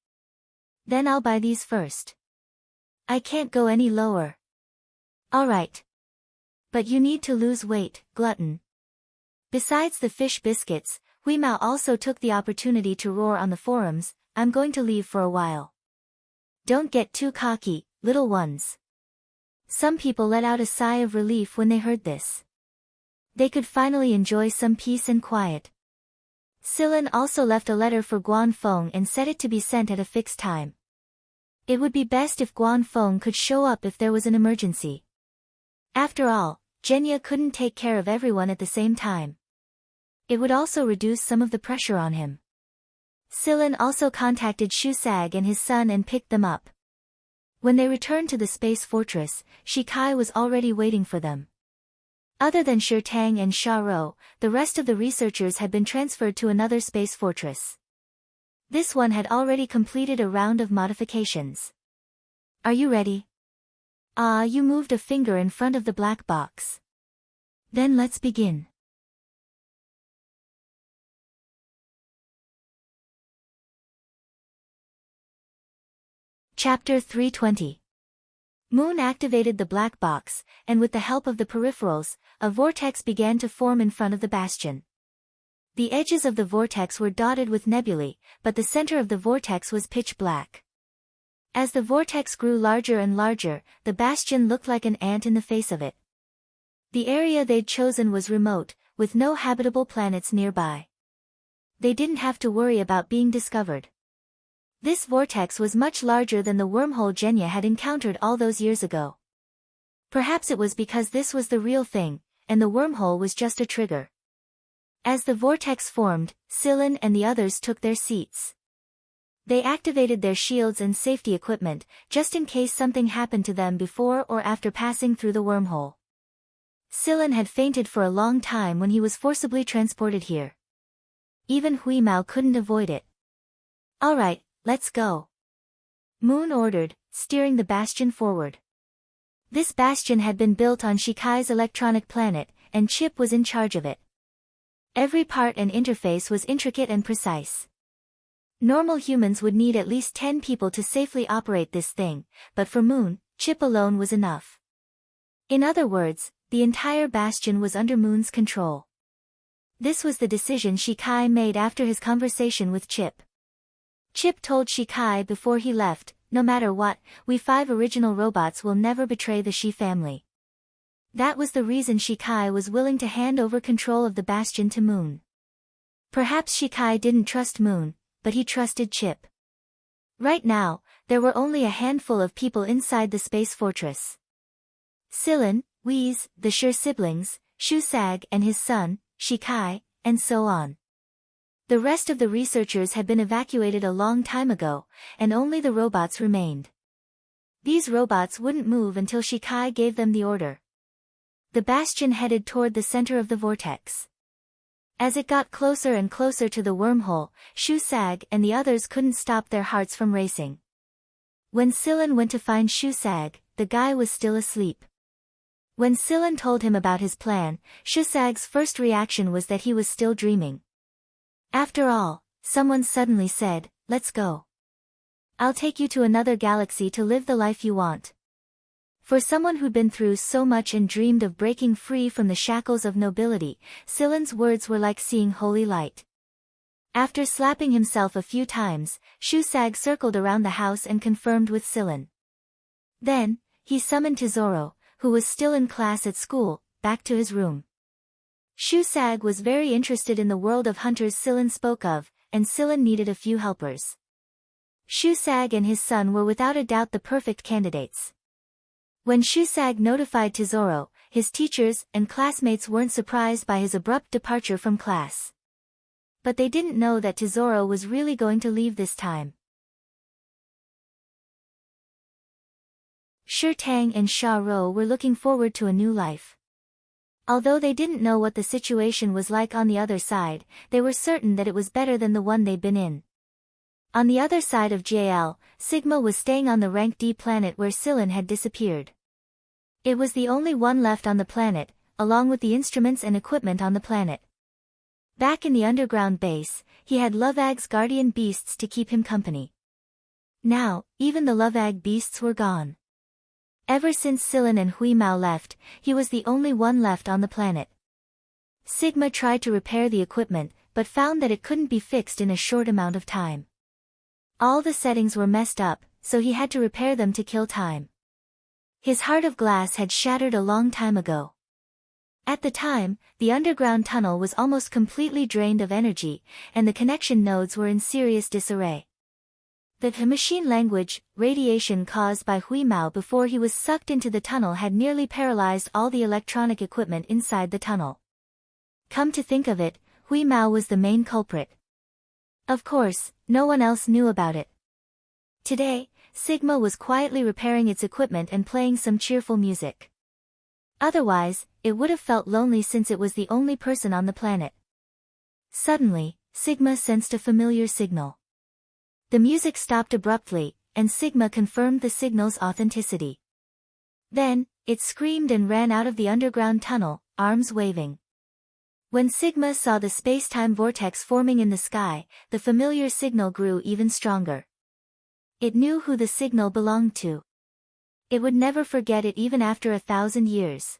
"Then I'll buy these first. I can't go any lower." "Alright. But you need to lose weight, glutton." Besides the fish biscuits, Hui Mao also took the opportunity to roar on the forums, "I'm going to leave for a while. Don't get too cocky, little ones." Some people let out a sigh of relief when they heard this. They could finally enjoy some peace and quiet. Sillin also left a letter for Guan Feng and set it to be sent at a fixed time. It would be best if Guan Feng could show up if there was an emergency. After all, Genya couldn't take care of everyone at the same time. It would also reduce some of the pressure on him. Sillin also contacted Shu Sag and his son and picked them up. When they returned to the space fortress, Shikai was already waiting for them. Other than Shi Tang and Sha Rou, the rest of the researchers had been transferred to another space fortress. This one had already completed a round of modifications. "Are you ready?" "Ah, you moved a finger in front of the black box. Then let's begin." Chapter 320. Moon activated the black box, and with the help of the peripherals, a vortex began to form in front of the bastion. The edges of the vortex were dotted with nebulae, but the center of the vortex was pitch black. As the vortex grew larger and larger, the bastion looked like an ant in the face of it. The area they'd chosen was remote, with no habitable planets nearby. They didn't have to worry about being discovered. This vortex was much larger than the wormhole Genya had encountered all those years ago. Perhaps it was because this was the real thing, and the wormhole was just a trigger. As the vortex formed, Sillin and the others took their seats. They activated their shields and safety equipment, just in case something happened to them before or after passing through the wormhole. Sillin had fainted for a long time when he was forcibly transported here. Even Hui Mao couldn't avoid it. "Alright, let's go," Moon ordered, steering the bastion forward. This bastion had been built on Shikai's electronic planet, and Chip was in charge of it. Every part and interface was intricate and precise. Normal humans would need at least 10 people to safely operate this thing, but for Moon, Chip alone was enough. In other words, the entire bastion was under Moon's control. This was the decision Shikai made after his conversation with Chip. Chip told Shikai before he left, "No matter what, we 5 original robots will never betray the Shi family." That was the reason Shikai was willing to hand over control of the bastion to Moon. Perhaps Shikai didn't trust Moon, but he trusted Chip. Right now, there were only a handful of people inside the space fortress. Silen, Whis, the Sure siblings, Shusag and his son, Shikai, and so on. The rest of the researchers had been evacuated a long time ago, and only the robots remained. These robots wouldn't move until Shikai gave them the order. The bastion headed toward the center of the vortex. As it got closer and closer to the wormhole, Shusag and the others couldn't stop their hearts from racing. When Silen went to find Shusag, the guy was still asleep. When Silen told him about his plan, Shusag's first reaction was that he was still dreaming. After all, someone suddenly said, "Let's go. I'll take you to another galaxy to live the life you want." For someone who'd been through so much and dreamed of breaking free from the shackles of nobility, Silen's words were like seeing holy light. After slapping himself a few times, Shusag circled around the house and confirmed with Silen. Then, he summoned Tesoro, who was still in class at school, back to his room. Shusag was very interested in the world of hunters Silen spoke of, and Silen needed a few helpers. Shusag and his son were without a doubt the perfect candidates. When Shusag notified Tesoro, his teachers and classmates weren't surprised by his abrupt departure from class. But they didn't know that Tesoro was really going to leave this time. Sure Tang and Sha Ro were looking forward to a new life. Although they didn't know what the situation was like on the other side, they were certain that it was better than the one they'd been in. On the other side of JL, Sigma was staying on the Rank D planet where Silen had disappeared. It was the only one left on the planet, along with the instruments and equipment on the planet. Back in the underground base, he had Lovag's guardian beasts to keep him company. Now, even the Lovag beasts were gone. Ever since Silen and Hui Mao left, he was the only one left on the planet. Sigma tried to repair the equipment, but found that it couldn't be fixed in a short amount of time. All the settings were messed up, so he had to repair them to kill time. His heart of glass had shattered a long time ago. At the time, the underground tunnel was almost completely drained of energy, and the connection nodes were in serious disarray. The machine language, radiation caused by Hui Mao before he was sucked into the tunnel had nearly paralyzed all the electronic equipment inside the tunnel. Come to think of it, Hui Mao was the main culprit. Of course, no one else knew about it. Today, Sigma was quietly repairing its equipment and playing some cheerful music. Otherwise, it would have felt lonely since it was the only person on the planet. Suddenly, Sigma sensed a familiar signal. The music stopped abruptly, and Sigma confirmed the signal's authenticity. Then, it screamed and ran out of the underground tunnel, arms waving. When Sigma saw the space-time vortex forming in the sky, the familiar signal grew even stronger. It knew who the signal belonged to. It would never forget it even after 1,000 years.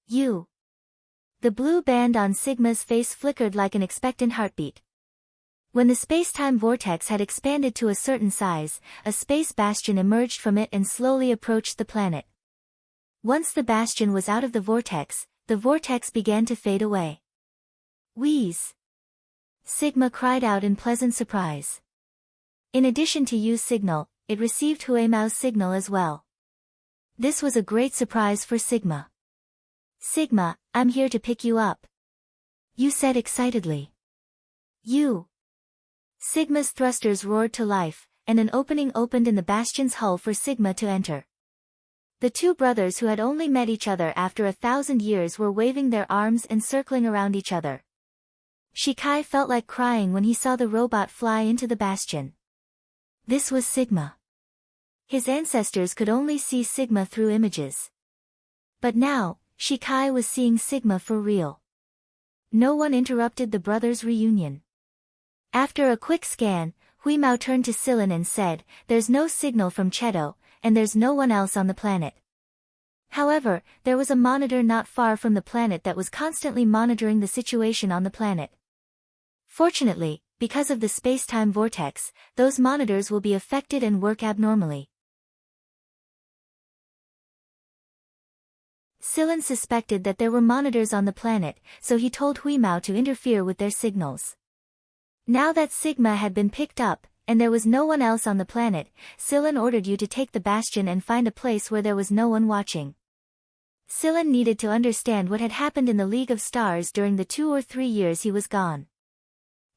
You. The blue band on Sigma's face flickered like an expectant heartbeat. When the space-time vortex had expanded to a certain size, a space bastion emerged from it and slowly approached the planet. Once the bastion was out of the vortex began to fade away. Wheeze! Sigma cried out in pleasant surprise. In addition to Yu's signal, it received Hui Mao's signal as well. This was a great surprise for Sigma. "Sigma, I'm here to pick you up," Yu said excitedly. "You!" Sigma's thrusters roared to life, and an opening opened in the bastion's hull for Sigma to enter. The two brothers who had only met each other after 1,000 years were waving their arms and circling around each other. Shikai felt like crying when he saw the robot fly into the bastion. This was Sigma. His ancestors could only see Sigma through images. But now, Shikai was seeing Sigma for real. No one interrupted the brothers' reunion. After a quick scan, Hui Mao turned to Silen and said, "There's no signal from Cheto, and there's no one else on the planet." However, there was a monitor not far from the planet that was constantly monitoring the situation on the planet. Fortunately, because of the space-time vortex, those monitors will be affected and work abnormally. Silen suspected that there were monitors on the planet, so he told Hui Mao to interfere with their signals. Now that Sigma had been picked up, and there was no one else on the planet, Scylla ordered you to take the bastion and find a place where there was no one watching. Scylla needed to understand what had happened in the League of Stars during the 2 or 3 years he was gone.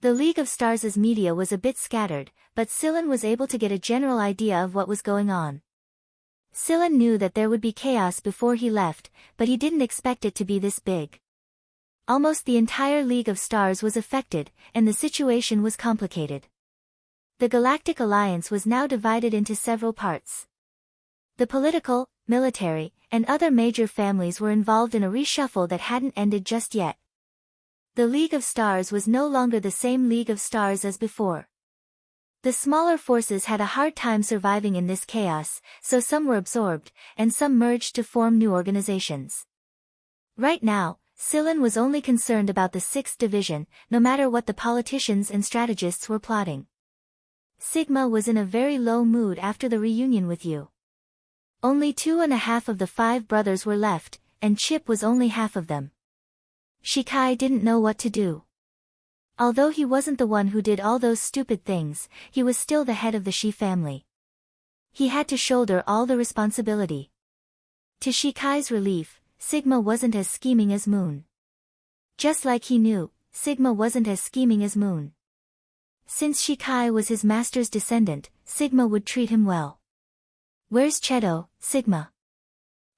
The League of Stars' media was a bit scattered, but Scylla was able to get a general idea of what was going on. Scylla knew that there would be chaos before he left, but he didn't expect it to be this big. Almost the entire League of Stars was affected, and the situation was complicated. The Galactic Alliance was now divided into several parts. The political, military, and other major families were involved in a reshuffle that hadn't ended just yet. The League of Stars was no longer the same League of Stars as before. The smaller forces had a hard time surviving in this chaos, so some were absorbed, and some merged to form new organizations. Right now, Scylla was only concerned about the 6th Division, no matter what the politicians and strategists were plotting. Sigma was in a very low mood after the reunion with you. Only 2.5 of the 5 brothers were left, and Chip was only half of them. Shikai didn't know what to do. Although he wasn't the one who did all those stupid things, he was still the head of the Shi family. He had to shoulder all the responsibility. To Shikai's relief, Sigma wasn't as scheming as Moon. Just like he knew, Sigma wasn't as scheming as Moon. Since Shikai was his master's descendant, Sigma would treat him well. "Where's Cheto, Sigma?"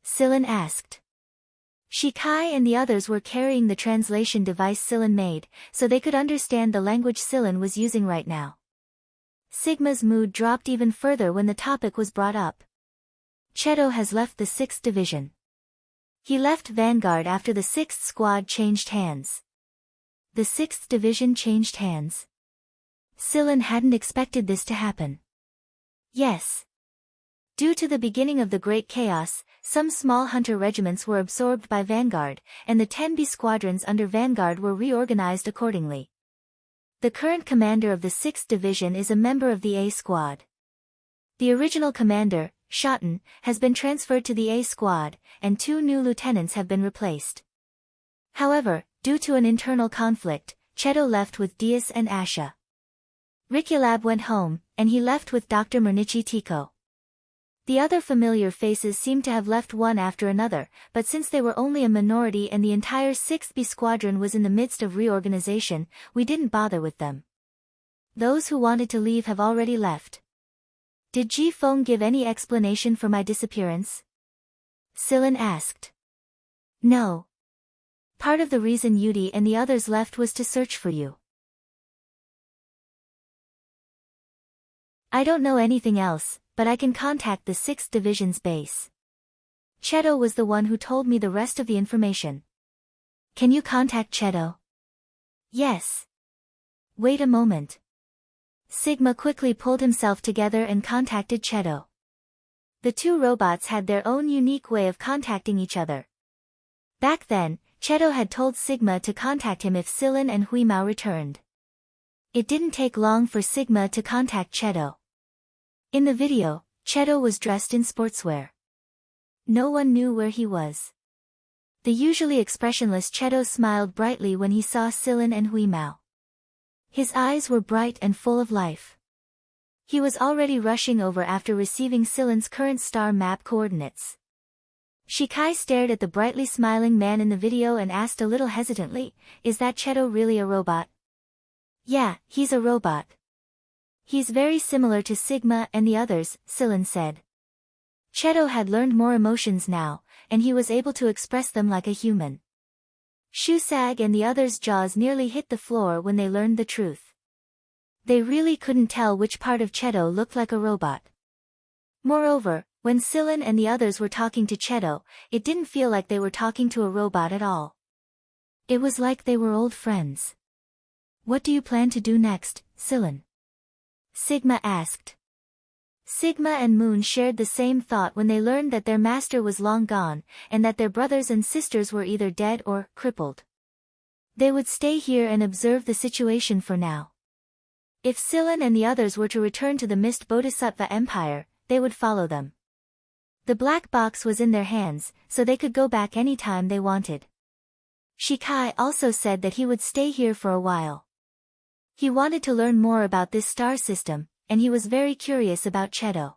Scylla asked. Shikai and the others were carrying the translation device Scylla made, so they could understand the language Scylla was using right now. Sigma's mood dropped even further when the topic was brought up. Cheto has left the 6th Division. He left Vanguard after the 6th Squad changed hands. The 6th Division changed hands? Scylla hadn't expected this to happen. Yes. Due to the beginning of the Great Chaos, some small hunter regiments were absorbed by Vanguard, and the 10B squadrons under Vanguard were reorganized accordingly. The current commander of the 6th Division is a member of the A Squad. The original commander, Shotten, has been transferred to the A Squad, and 2 new lieutenants have been replaced. However, due to an internal conflict, Cheto left with Diaz and Asha. Rikulab went home, and he left with Dr. Murnichi Tico. The other familiar faces seemed to have left one after another, but since they were only a minority and the entire 6th B Squadron was in the midst of reorganization, we didn't bother with them. Those who wanted to leave have already left. Did Ji Feng give any explanation for my disappearance? Scylla asked. No. Part of the reason Yudi and the others left was to search for you. I don't know anything else, but I can contact the 6th Division's base. Cheto was the one who told me the rest of the information. Can you contact Cheto? Yes. Wait a moment. Sigma quickly pulled himself together and contacted Cheto. The 2 robots had their own unique way of contacting each other. Back then, Cheto had told Sigma to contact him if Scylla and Huimao returned. It didn't take long for Sigma to contact Cheto. In the video, Cheto was dressed in sportswear. No one knew where he was. The usually expressionless Cheto smiled brightly when he saw Scylla and Huimao. His eyes were bright and full of life. He was already rushing over after receiving Scylla's current star map coordinates. Shikai stared at the brightly smiling man in the video and asked a little hesitantly, "Is that Cheto really a robot?" "Yeah, he's a robot. He's very similar to Sigma and the others," Scylla said. Cheto had learned more emotions now, and he was able to express them like a human. Shusag and the others' jaws nearly hit the floor when they learned the truth. They really couldn't tell which part of Cheto looked like a robot. Moreover, when Scylla and the others were talking to Cheto, it didn't feel like they were talking to a robot at all. It was like they were old friends. "What do you plan to do next, Scylla?" Sigma asked. Sigma and Moon shared the same thought when they learned that their master was long gone, and that their brothers and sisters were either dead or crippled. They would stay here and observe the situation for now. If Scylla and the others were to return to the Mist Bodhisattva Empire, they would follow them. The black box was in their hands, so they could go back any time they wanted. Shikai also said that he would stay here for a while. He wanted to learn more about this star system, and he was very curious about Cheto.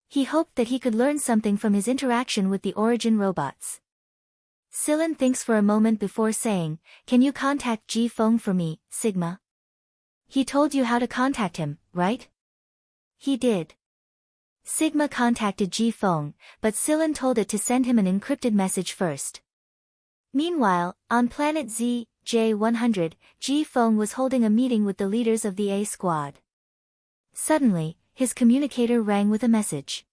He hoped that he could learn something from his interaction with the Origin robots. Sillin thinks for a moment before saying, "Can you contact Ji Feng for me, Sigma?" "He told you how to contact him, right?" "He did." Sigma contacted Ji Feng, but Sillin told it to send him an encrypted message first. Meanwhile, on planet ZJ-100, Ji Feng was holding a meeting with the leaders of the A Squad. Suddenly, his communicator rang with a message.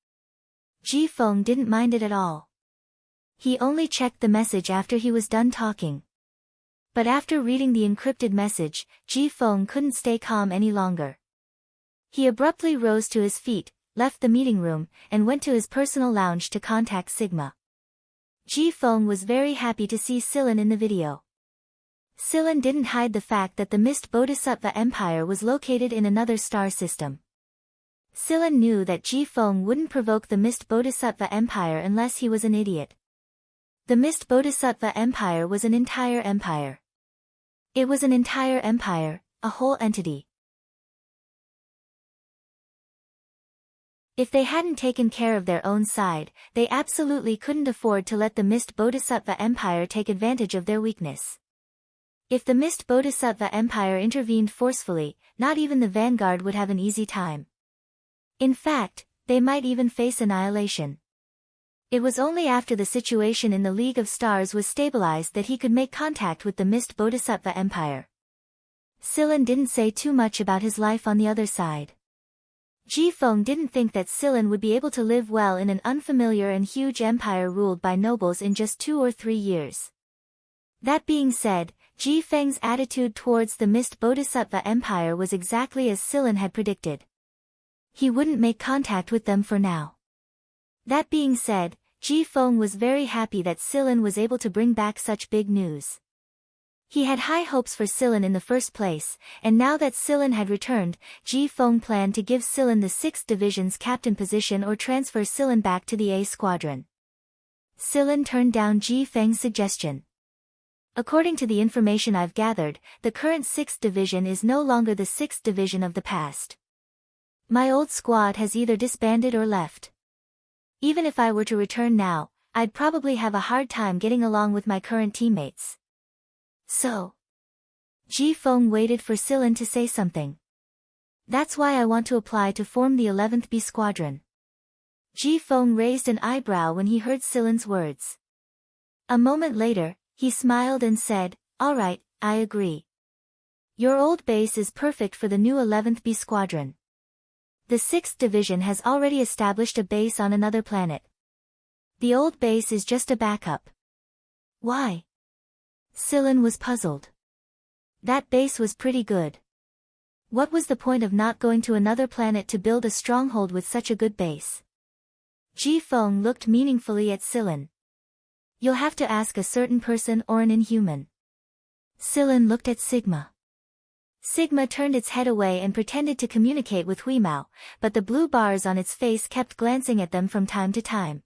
Ji Feng didn't mind it at all. He only checked the message after he was done talking. But after reading the encrypted message, Ji Feng couldn't stay calm any longer. He abruptly rose to his feet, left the meeting room, and went to his personal lounge to contact Sigma. Ji Feng was very happy to see Sillin in the video. Sillin didn't hide the fact that the Mist Bodhisattva Empire was located in another star system. Sillin knew that Ji Feng wouldn't provoke the Mist Bodhisattva Empire unless he was an idiot. The Mist Bodhisattva Empire was an entire empire. It was an entire empire, a whole entity. If they hadn't taken care of their own side, they absolutely couldn't afford to let the Mist Bodhisattva Empire take advantage of their weakness. If the Mist Bodhisattva Empire intervened forcefully, not even the Vanguard would have an easy time. In fact, they might even face annihilation. It was only after the situation in the League of Stars was stabilized that he could make contact with the Mist Bodhisattva Empire. Sillin didn't say too much about his life on the other side. Ji Feng didn't think that Sillin would be able to live well in an unfamiliar and huge empire ruled by nobles in just 2 or 3 years. That being said, Ji Feng's attitude towards the Mist Bodhisattva Empire was exactly as Sillin had predicted. He wouldn't make contact with them for now. That being said, Ji Feng was very happy that Sillin was able to bring back such big news. He had high hopes for Sillin in the first place, and now that Sillin had returned, Ji Feng planned to give Sillin the 6th Division's captain position or transfer Sillin back to the A Squadron. Sillin turned down Ji Feng's suggestion. According to the information I've gathered, the current 6th Division is no longer the 6th Division of the past. My old squad has either disbanded or left. Even if I were to return now, I'd probably have a hard time getting along with my current teammates. So, Ji Feng waited for Sillin to say something. That's why I want to apply to form the 11th B Squadron. Ji Feng raised an eyebrow when he heard Sillin's words. A moment later, he smiled and said, "All right, I agree. Your old base is perfect for the new 11th B Squadron. The 6th Division has already established a base on another planet. The old base is just a backup." "Why?" Sillin was puzzled. That base was pretty good. What was the point of not going to another planet to build a stronghold with such a good base? Ji Feng looked meaningfully at Sillin. "You'll have to ask a certain person or an inhuman." Sillin looked at Sigma. Sigma turned its head away and pretended to communicate with Huimao, but the blue bars on its face kept glancing at them from time to time.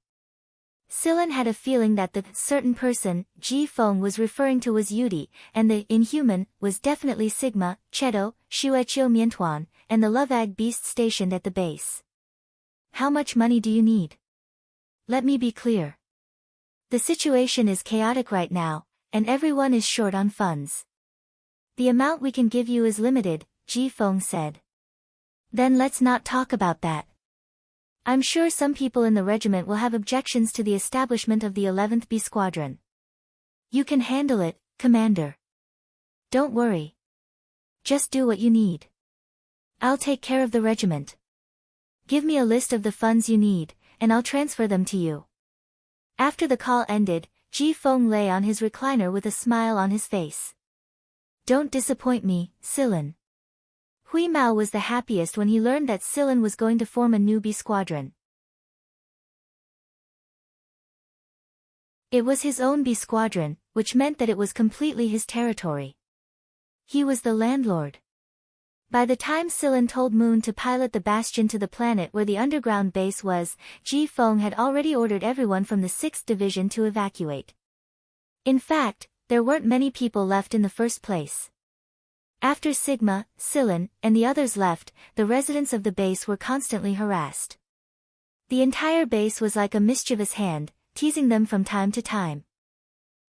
Sillin had a feeling that the certain person Ji Feng was referring to was Yudi, and the inhuman was definitely Sigma, Cheto, Shueqiu Miantuan, and the Lovag beast stationed at the base. "How much money do you need?" "Let me be clear. The situation is chaotic right now, and everyone is short on funds. The amount we can give you is limited," Ji Feng said. "Then let's not talk about that. I'm sure some people in the regiment will have objections to the establishment of the 11th B Squadron. You can handle it, Commander. Don't worry. Just do what you need. I'll take care of the regiment. Give me a list of the funds you need, and I'll transfer them to you." After the call ended, Ji Feng lay on his recliner with a smile on his face. "Don't disappoint me, Sillin." Huimao was the happiest when he learned that Sillin was going to form a new B Squadron. It was his own B Squadron, which meant that it was completely his territory. He was the landlord. By the time Sillin told Moon to pilot the Bastion to the planet where the underground base was, Ji Feng had already ordered everyone from the 6th Division to evacuate. In fact, there weren't many people left in the first place. After Sigma, Scylla, and the others left, the residents of the base were constantly harassed. The entire base was like a mischievous hand, teasing them from time to time.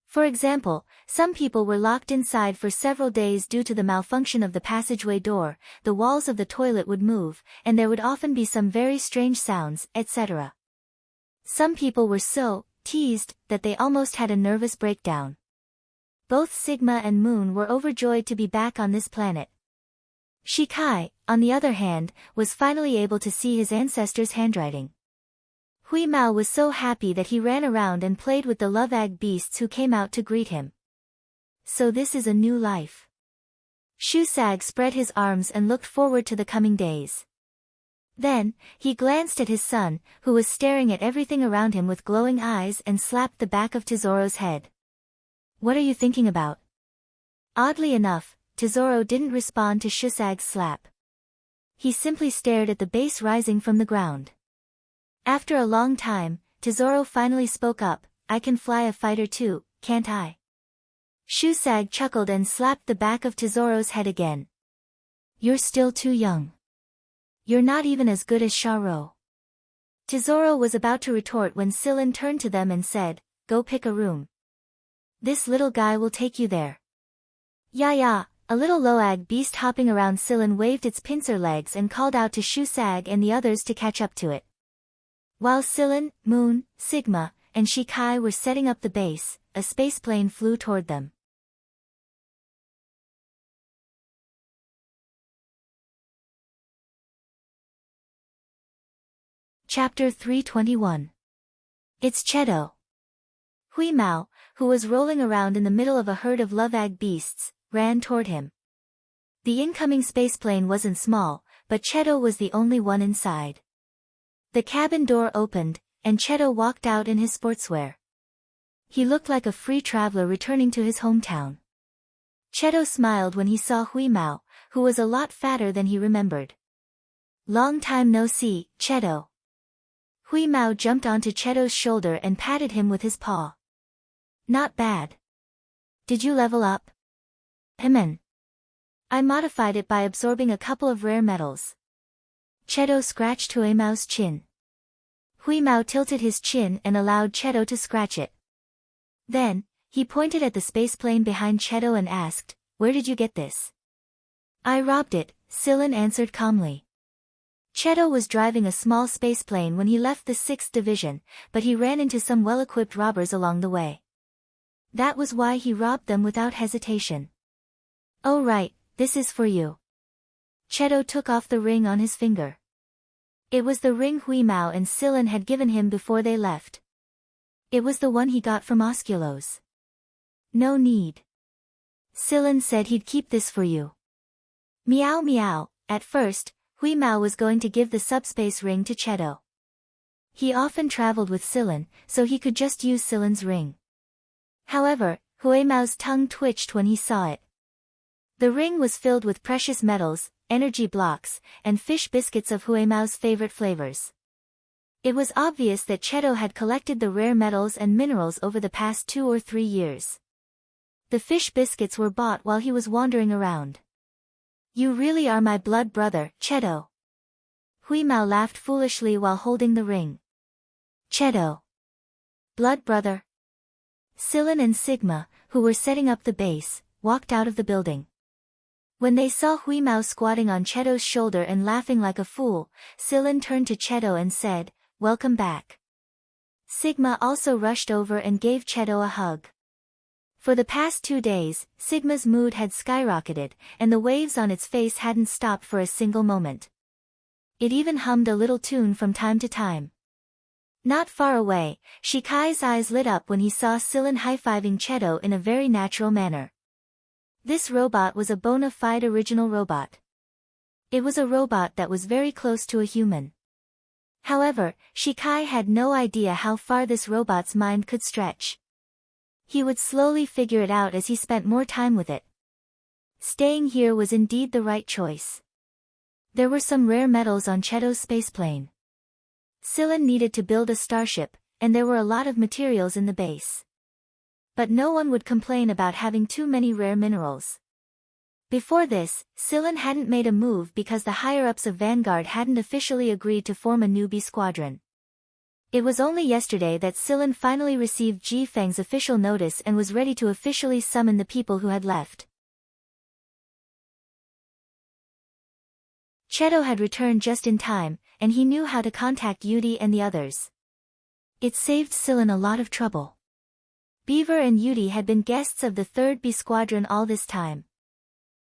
For example, some people were locked inside for several days due to the malfunction of the passageway door, the walls of the toilet would move, and there would often be some very strange sounds, etc. Some people were so teased that they almost had a nervous breakdown. Both Sigma and Moon were overjoyed to be back on this planet. Shikai, on the other hand, was finally able to see his ancestors' handwriting. Hui Mao was so happy that he ran around and played with the love-egg beasts who came out to greet him. So this is a new life. Shusag spread his arms and looked forward to the coming days. Then, he glanced at his son, who was staring at everything around him with glowing eyes, and slapped the back of Tesoro's head. What are you thinking about? Oddly enough, Tesoro didn't respond to Shusag's slap. He simply stared at the base rising from the ground. After a long time, Tesoro finally spoke up, I can fly a fighter too, can't I? Shusag chuckled and slapped the back of Tesoro's head again. You're still too young. You're not even as good as Sharo. Tesoro was about to retort when Scylla turned to them and said, go pick a room. This little guy will take you there. Yeah, a little loag beast hopping around Scylla waved its pincer legs and called out to Shusag and the others to catch up to it. While Scylla, Moon, Sigma, and Shikai were setting up the base, a spaceplane flew toward them. Chapter 321. It's Cheto. Hui Mao, who was rolling around in the middle of a herd of love-egg beasts, ran toward him. The incoming spaceplane wasn't small, but Cheto was the only one inside. The cabin door opened, and Cheto walked out in his sportswear. He looked like a free traveler returning to his hometown. Cheto smiled when he saw Hui Mao, who was a lot fatter than he remembered. Long time no see, Cheto. Hui Mao jumped onto Cheto's shoulder and patted him with his paw. Not bad. Did you level up? I modified it by absorbing a couple of rare metals. Cheto scratched Hui Mao's chin. Hui Mao tilted his chin and allowed Cheto to scratch it. Then, he pointed at the spaceplane behind Cheto and asked, where did you get this? I robbed it, Scylla answered calmly. Cheto was driving a small spaceplane when he left the 6th Division, but he ran into some well-equipped robbers along the way. That was why he robbed them without hesitation. Oh right, this is for you. Cheto took off the ring on his finger. It was the ring Hui Mao and Scylla had given him before they left. It was the one he got from Osculos. No need. Scylla said he'd keep this for you. Meow meow. At first, Hui Mao was going to give the subspace ring to Cheto. He often traveled with Scylla, so he could just use Scylla's ring. However, Hui Mao's tongue twitched when he saw it. The ring was filled with precious metals, energy blocks, and fish biscuits of Hui Mao's favorite flavors. It was obvious that Cheto had collected the rare metals and minerals over the past 2 or 3 years. The fish biscuits were bought while he was wandering around. You really are my blood brother, Cheto. Hui Mao laughed foolishly while holding the ring. Cheto. Blood brother. Scylla and Sigma, who were setting up the base, walked out of the building. When they saw Hui Mao squatting on Cheto's shoulder and laughing like a fool, Scylla turned to Cheto and said, welcome back. Sigma also rushed over and gave Cheto a hug. For the past 2 days, Sigma's mood had skyrocketed, and the waves on its face hadn't stopped for a single moment. It even hummed a little tune from time to time. Not far away, Shikai's eyes lit up when he saw Scylla high-fiving Cheto in a very natural manner. This robot was a bona fide original robot. It was a robot that was very close to a human. However, Shikai had no idea how far this robot's mind could stretch. He would slowly figure it out as he spent more time with it. Staying here was indeed the right choice. There were some rare metals on Cheto's spaceplane. Scylla needed to build a starship, and there were a lot of materials in the base. But no one would complain about having too many rare minerals. Before this, Silen hadn't made a move because the higher-ups of Vanguard hadn't officially agreed to form a newbie squadron. It was only yesterday that Silen finally received Ji Feng's official notice and was ready to officially summon the people who had left. Cheto had returned just in time, and he knew how to contact Yudi and the others. It saved Silen a lot of trouble. Beaver and Yudi had been guests of the 3rd B Squadron all this time.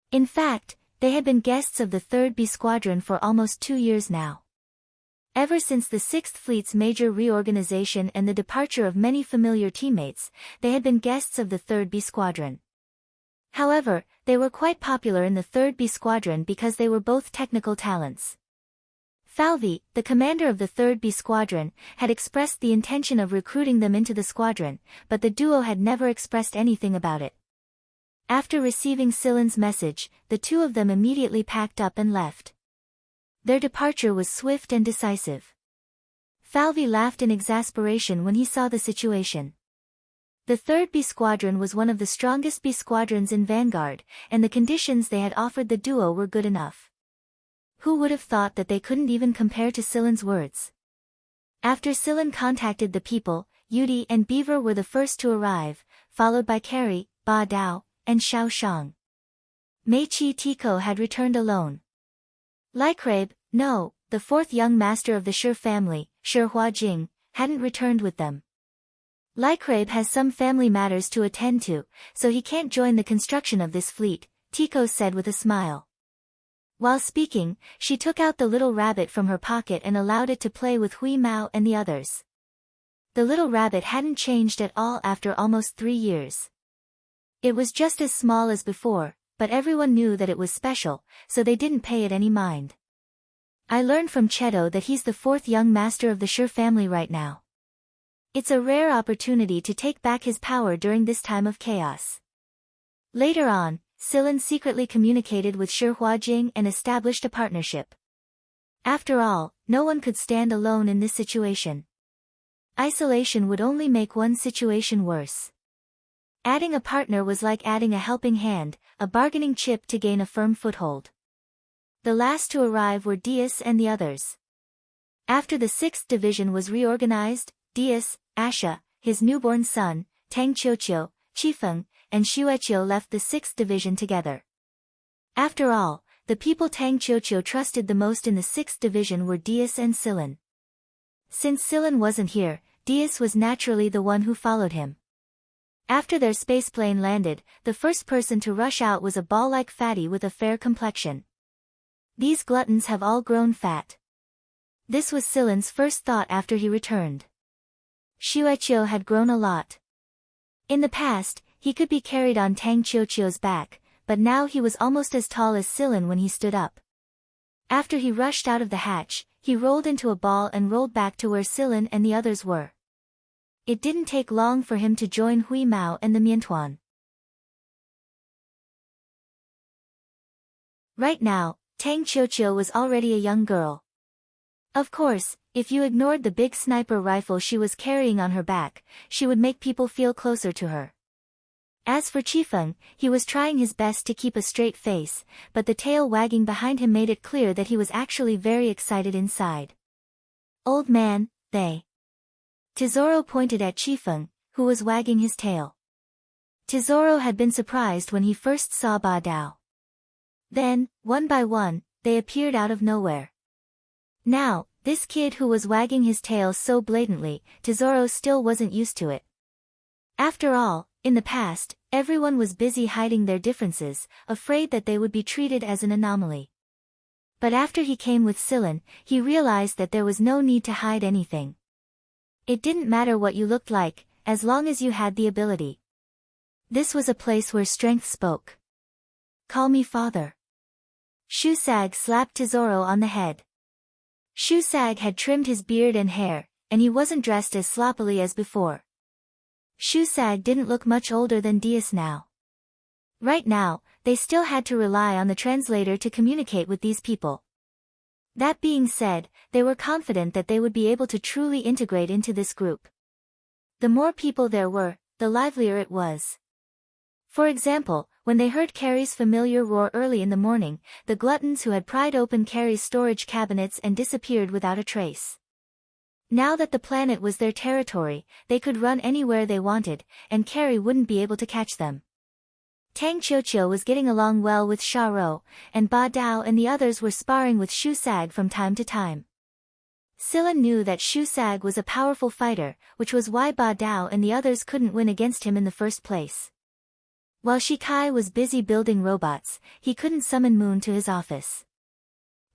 In fact, they had been guests of the 3rd B Squadron for almost 2 years now. Ever since the 6th Fleet's major reorganization and the departure of many familiar teammates, they had been guests of the 3rd B Squadron. However, they were quite popular in the 3rd B Squadron because they were both technical talents. Falvey, the commander of the 3rd B Squadron, had expressed the intention of recruiting them into the squadron, but the duo had never expressed anything about it. After receiving Silen's message, the two of them immediately packed up and left. Their departure was swift and decisive. Falvey laughed in exasperation when he saw the situation. The 3rd B Squadron was one of the strongest B Squadrons in Vanguard, and the conditions they had offered the duo were good enough. Who would have thought that they couldn't even compare to Silen's words? After Silen contacted the people, Yudi and Beaver were the first to arrive, followed by Carrie, Ba Dao, and Xiao Shang. Meichi Tiko had returned alone. Lycrabe, no, the 4th young master of the Shi family, Shi Huajing, hadn't returned with them. Lycrabe has some family matters to attend to, so he can't join the construction of this fleet, Tiko said with a smile. While speaking, she took out the little rabbit from her pocket and allowed it to play with Hui Mao and the others. The little rabbit hadn't changed at all after almost 3 years. It was just as small as before, but everyone knew that it was special, so they didn't pay it any mind. I learned from Cheto that he's the 4th young master of the Shi family right now. It's a rare opportunity to take back his power during this time of chaos. Later on, Silen secretly communicated with Shi Huajing and established a partnership. After all, no one could stand alone in this situation. Isolation would only make one situation worse. Adding a partner was like adding a helping hand, a bargaining chip to gain a firm foothold. The last to arrive were Diaz and the others. After the 6th Division was reorganized, Diaz, Asha, his newborn son, Tang Qiuqiu, Qifeng, and Xueqiu left the 6th Division together. After all, the people Tang Qiuqiu trusted the most in the 6th Division were Diaz and Silen. Since Silen wasn't here, Diaz was naturally the one who followed him. After their spaceplane landed, the first person to rush out was a ball-like fatty with a fair complexion. These gluttons have all grown fat. This was Silen's first thought after he returned. Xueqiu had grown a lot. In the past, he could be carried on Tang Qiuqiu's back, but now he was almost as tall as Silen when he stood up. After he rushed out of the hatch, he rolled into a ball and rolled back to where Silen and the others were. It didn't take long for him to join Hui Mao and the Miantuan. Right now, Tang Qiuqiu was already a young girl. Of course, if you ignored the big sniper rifle she was carrying on her back, she would make people feel closer to her. As for Qifeng, he was trying his best to keep a straight face, but the tail wagging behind him made it clear that he was actually very excited inside. Old man, they. Tesoro pointed at Qifeng, who was wagging his tail. Tesoro had been surprised when he first saw Ba Dao. Then, one by one, they appeared out of nowhere. Now, this kid who was wagging his tail so blatantly, Tesoro still wasn't used to it. After all, in the past, everyone was busy hiding their differences, afraid that they would be treated as an anomaly. But after he came with Silen, he realized that there was no need to hide anything. It didn't matter what you looked like, as long as you had the ability. This was a place where strength spoke. Call me father. Shusag slapped Tesoro on the head. Shusag had trimmed his beard and hair, and he wasn't dressed as sloppily as before. Shusag didn't look much older than Diaz now. Right now, they still had to rely on the translator to communicate with these people. That being said, they were confident that they would be able to truly integrate into this group. The more people there were, the livelier it was. For example, When they heard Carrie's familiar roar early in the morning, the gluttons who had pried open Carrie's storage cabinets and disappeared without a trace. Now that the planet was their territory, they could run anywhere they wanted, and Carrie wouldn't be able to catch them. Tang Qiuqiu was getting along well with Sha Rou, and Ba Dao and the others were sparring with Shu Sag from time to time. Silen knew that Shu Sag was a powerful fighter, which was why Ba Dao and the others couldn't win against him in the first place. While Shikai was busy building robots, he couldn't summon Moon to his office.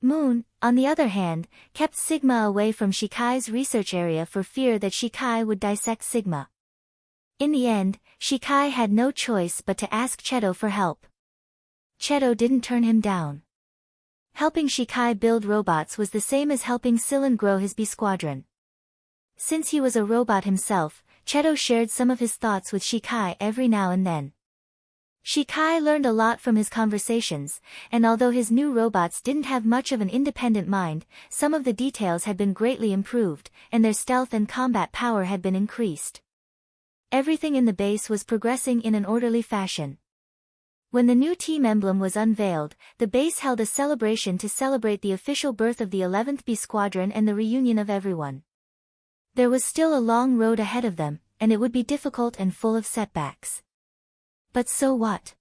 Moon, on the other hand, kept Sigma away from Shikai's research area for fear that Shikai would dissect Sigma. In the end, Shikai had no choice but to ask Cheto for help. Cheto didn't turn him down. Helping Shikai build robots was the same as helping Silen grow his B squadron. Since he was a robot himself, Cheto shared some of his thoughts with Shikai every now and then. Shikai learned a lot from his conversations, and although his new robots didn't have much of an independent mind, some of the details had been greatly improved, and their stealth and combat power had been increased. Everything in the base was progressing in an orderly fashion. When the new team emblem was unveiled, the base held a celebration to celebrate the official birth of the 11th B Squadron and the reunion of everyone. There was still a long road ahead of them, and it would be difficult and full of setbacks. But so what?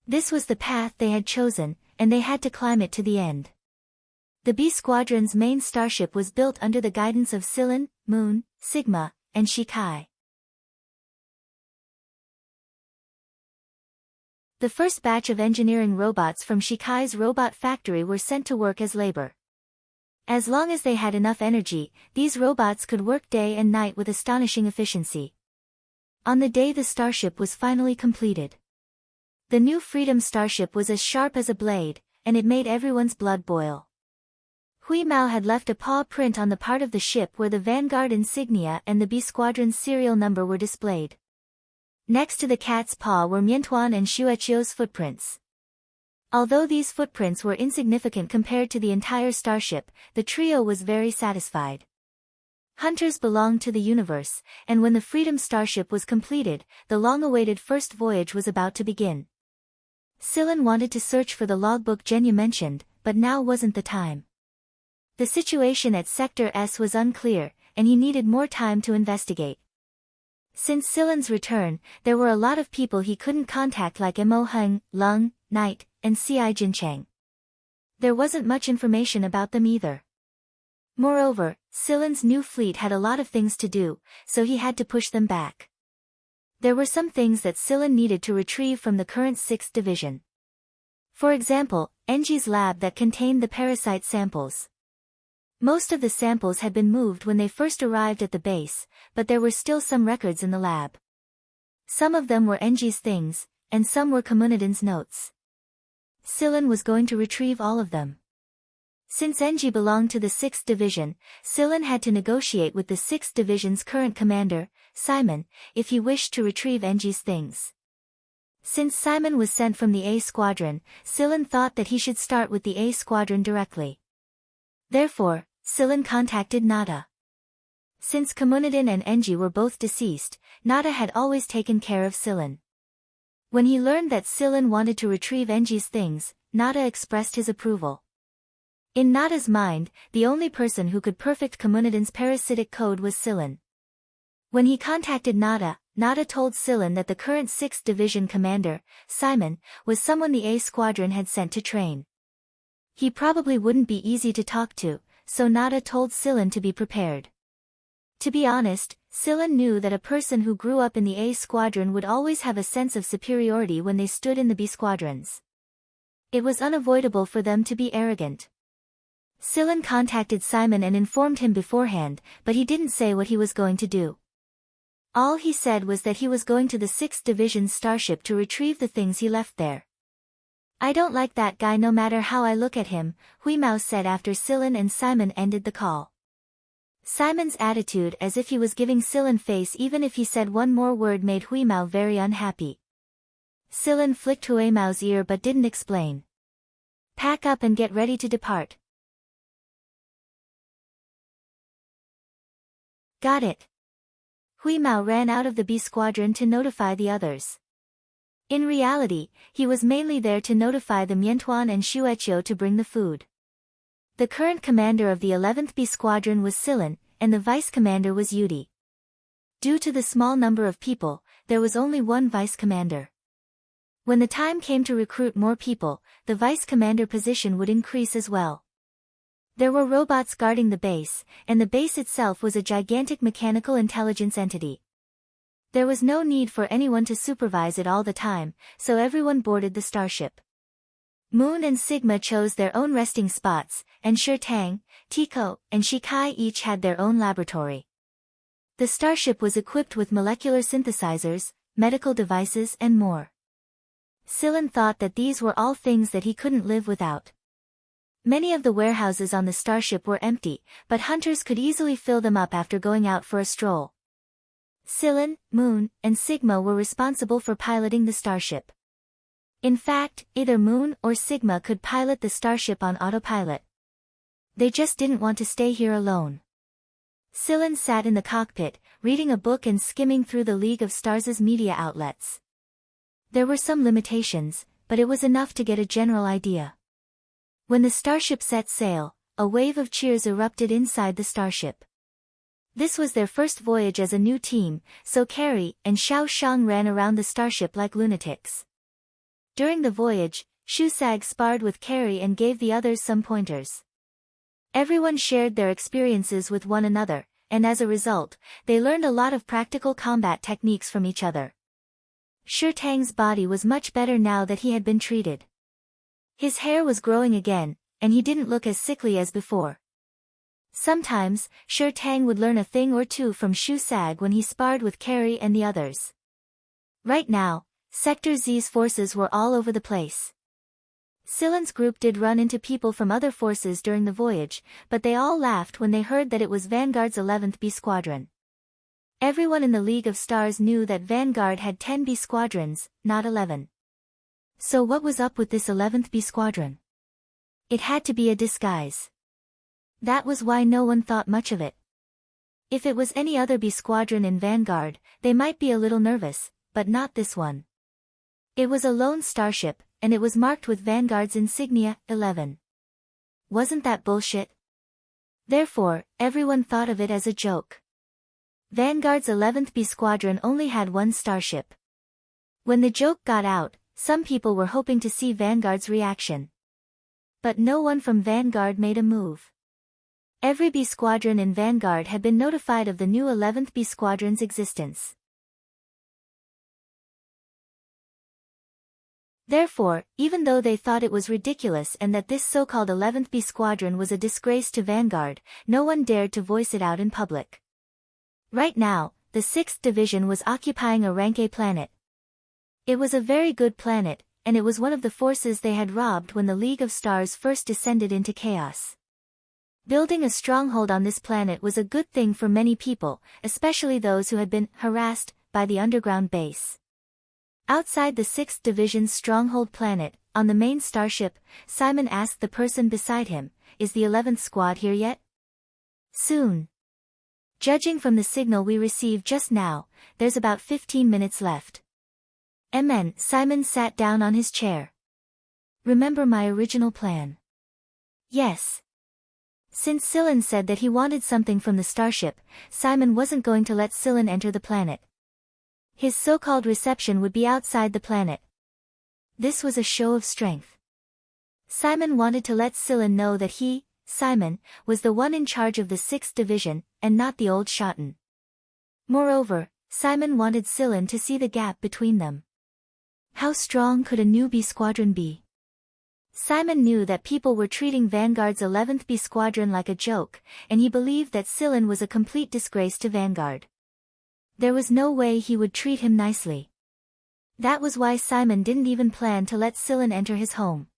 This was the path they had chosen, and they had to climb it to the end. The B Squadron's main starship was built under the guidance of Silen, Moon, Sigma, and Shikai. The first batch of engineering robots from Shikai's robot factory were sent to work as labor. As long as they had enough energy, these robots could work day and night with astonishing efficiency. On the day the starship was finally completed, the new Freedom starship was as sharp as a blade, and it made everyone's blood boil. Hui Mao had left a paw print on the part of the ship where the Vanguard insignia and the B Squadron's serial number were displayed. Next to the cat's paw were Miantuan and Xueqiu's footprints. Although these footprints were insignificant compared to the entire starship, the trio was very satisfied. Hunters belonged to the universe, and when the Freedom starship was completed, the long-awaited first voyage was about to begin. Silen wanted to search for the logbook Genya mentioned, but now wasn't the time. The situation at Sector S was unclear, and he needed more time to investigate. Since Silen's return, there were a lot of people he couldn't contact like Mo Heng, Lung, Knight, and Ci Jincheng. There wasn't much information about them either. Moreover, Silen's new fleet had a lot of things to do, so he had to push them back. There were some things that Silen needed to retrieve from the current 6th Division. For example, Enji's lab that contained the parasite samples. Most of the samples had been moved when they first arrived at the base, but there were still some records in the lab. Some of them were Enji's things, and some were Komunidin's notes. Silen was going to retrieve all of them. Since Enji belonged to the 6th Division, Silen had to negotiate with the 6th Division's current commander, Simon, if he wished to retrieve Enji's things. Since Simon was sent from the A Squadron, Silen thought that he should start with the A Squadron directly. Therefore, Silen contacted Nada. Since Komunidin and Enji were both deceased, Nada had always taken care of Silen. When he learned that Silen wanted to retrieve Enji's things, Nada expressed his approval. In Nada's mind, the only person who could perfect Komunidin's parasitic code was Silen. When he contacted Nada, Nada told Silen that the current 6th Division commander, Simon, was someone the A Squadron had sent to train. He probably wouldn't be easy to talk to, so Nada told Silen to be prepared. To be honest, Silen knew that a person who grew up in the A Squadron would always have a sense of superiority when they stood in the B Squadrons. It was unavoidable for them to be arrogant. Silen contacted Simon and informed him beforehand, but he didn't say what he was going to do. All he said was that he was going to the 6th Division's starship to retrieve the things he left there. "I don't like that guy no matter how I look at him," Hui Mao said after Silen and Simon ended the call. Simon's attitude as if he was giving Silen face even if he said one more word made Hui Mao very unhappy. Silen flicked Hui Mao's ear but didn't explain. "Pack up and get ready to depart." "Got it." Hui Mao ran out of the B Squadron to notify the others. In reality, he was mainly there to notify the Miantuan and Shueqiu to bring the food. The current commander of the 11th B Squadron was Silen, and the vice commander was Yudi. Due to the small number of people, there was only one vice commander. When the time came to recruit more people, the vice commander position would increase as well. There were robots guarding the base, and the base itself was a gigantic mechanical intelligence entity. There was no need for anyone to supervise it all the time, so everyone boarded the starship. Moon and Sigma chose their own resting spots, and Shurtang, Tico, and Shikai each had their own laboratory. The starship was equipped with molecular synthesizers, medical devices and more. Silen thought that these were all things that he couldn't live without. Many of the warehouses on the starship were empty, but hunters could easily fill them up after going out for a stroll. Silen, Moon, and Sigma were responsible for piloting the starship. In fact, either Moon or Sigma could pilot the starship on autopilot. They just didn't want to stay here alone. Silen sat in the cockpit, reading a book and skimming through the League of Stars' media outlets. There were some limitations, but it was enough to get a general idea. When the starship set sail, a wave of cheers erupted inside the starship. This was their first voyage as a new team, so Carrie and Xiao Shang ran around the starship like lunatics. During the voyage, Shu Sag sparred with Carrie and gave the others some pointers. Everyone shared their experiences with one another, and as a result, they learned a lot of practical combat techniques from each other. Shurtang's body was much better now that he had been treated. His hair was growing again, and he didn't look as sickly as before. Sometimes, Shurtang would learn a thing or two from Shu Sag when he sparred with Carrie and the others. Right now, Sector Z's forces were all over the place. Silen's group did run into people from other forces during the voyage, but they all laughed when they heard that it was Vanguard's 11th B Squadron. Everyone in the League of Stars knew that Vanguard had 10 B Squadrons, not 11. So what was up with this 11th B Squadron? It had to be a disguise. That was why no one thought much of it. If it was any other B Squadron in Vanguard, they might be a little nervous, but not this one. It was a lone starship, and it was marked with Vanguard's insignia, 11. Wasn't that bullshit? Therefore, everyone thought of it as a joke. Vanguard's 11th B Squadron only had one starship. When the joke got out, some people were hoping to see Vanguard's reaction. But no one from Vanguard made a move. Every B Squadron in Vanguard had been notified of the new 11th B Squadron's existence. Therefore, even though they thought it was ridiculous and that this so-called 11th B Squadron was a disgrace to Vanguard, no one dared to voice it out in public. Right now, the 6th Division was occupying a Rank A planet. It was a very good planet, and it was one of the forces they had robbed when the League of Stars first descended into chaos. Building a stronghold on this planet was a good thing for many people, especially those who had been harassed by the underground base. Outside the 6th Division's stronghold planet, on the main starship, Simon asked the person beside him, "Is the 11th squad here yet?" "Soon. Judging from the signal we received just now, there's about 15 minutes left." "Amen." Simon sat down on his chair. "Remember my original plan?" "Yes." Since Silen said that he wanted something from the starship, Simon wasn't going to let Silen enter the planet. His so-called reception would be outside the planet. This was a show of strength. Simon wanted to let Silen know that he, Simon, was the one in charge of the 6th Division, and not the old Shotten. Moreover, Simon wanted Silen to see the gap between them. How strong could a new B Squadron be? Simon knew that people were treating Vanguard's 11th B Squadron like a joke, and he believed that Silen was a complete disgrace to Vanguard. There was no way he would treat him nicely. That was why Simon didn't even plan to let Silen enter his home.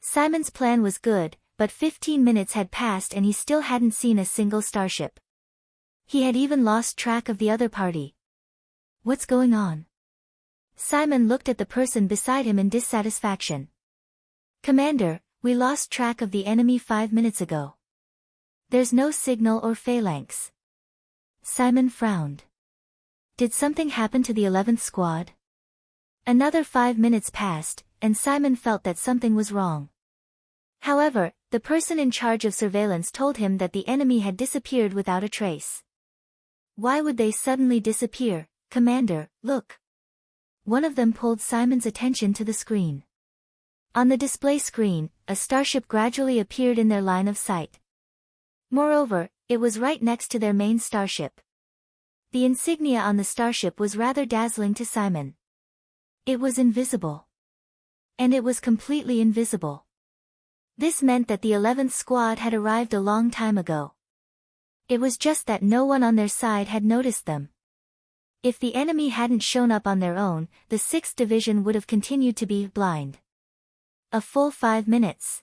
Simon's plan was good, but 15 minutes had passed and he still hadn't seen a single starship. He had even lost track of the other party. What's going on? Simon looked at the person beside him in dissatisfaction. "Commander, we lost track of the enemy 5 minutes ago. There's no signal or phalanx." Simon frowned. Did something happen to the 11th squad? Another 5 minutes passed, and Simon felt that something was wrong. However, the person in charge of surveillance told him that the enemy had disappeared without a trace. Why would they suddenly disappear, Commander? Look. One of them pulled Simon's attention to the screen. On the display screen, a starship gradually appeared in their line of sight. Moreover, it was right next to their main starship. The insignia on the starship was rather dazzling to Simon. It was invisible. And it was completely invisible. This meant that the 11th squad had arrived a long time ago. It was just that no one on their side had noticed them. If the enemy hadn't shown up on their own, the 6th Division would have continued to be blind. A full 5 minutes.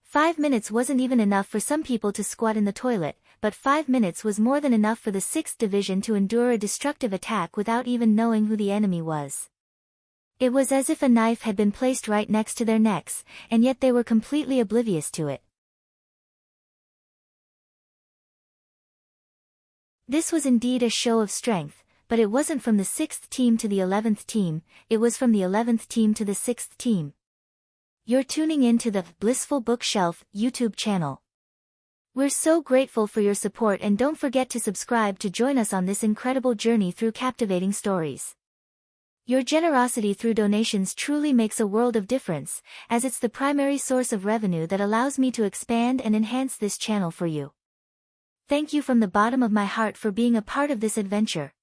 5 minutes wasn't even enough for some people to squat in the toilet, but 5 minutes was more than enough for the 6th Division to endure a destructive attack without even knowing who the enemy was. It was as if a knife had been placed right next to their necks, and yet they were completely oblivious to it. This was indeed a show of strength, but it wasn't from the 6th team to the 11th team, it was from the 11th team to the 6th team. You're tuning in to the Blissful Bookshelf YouTube channel. We're so grateful for your support, and don't forget to subscribe to join us on this incredible journey through captivating stories. Your generosity through donations truly makes a world of difference, as it's the primary source of revenue that allows me to expand and enhance this channel for you. Thank you from the bottom of my heart for being a part of this adventure.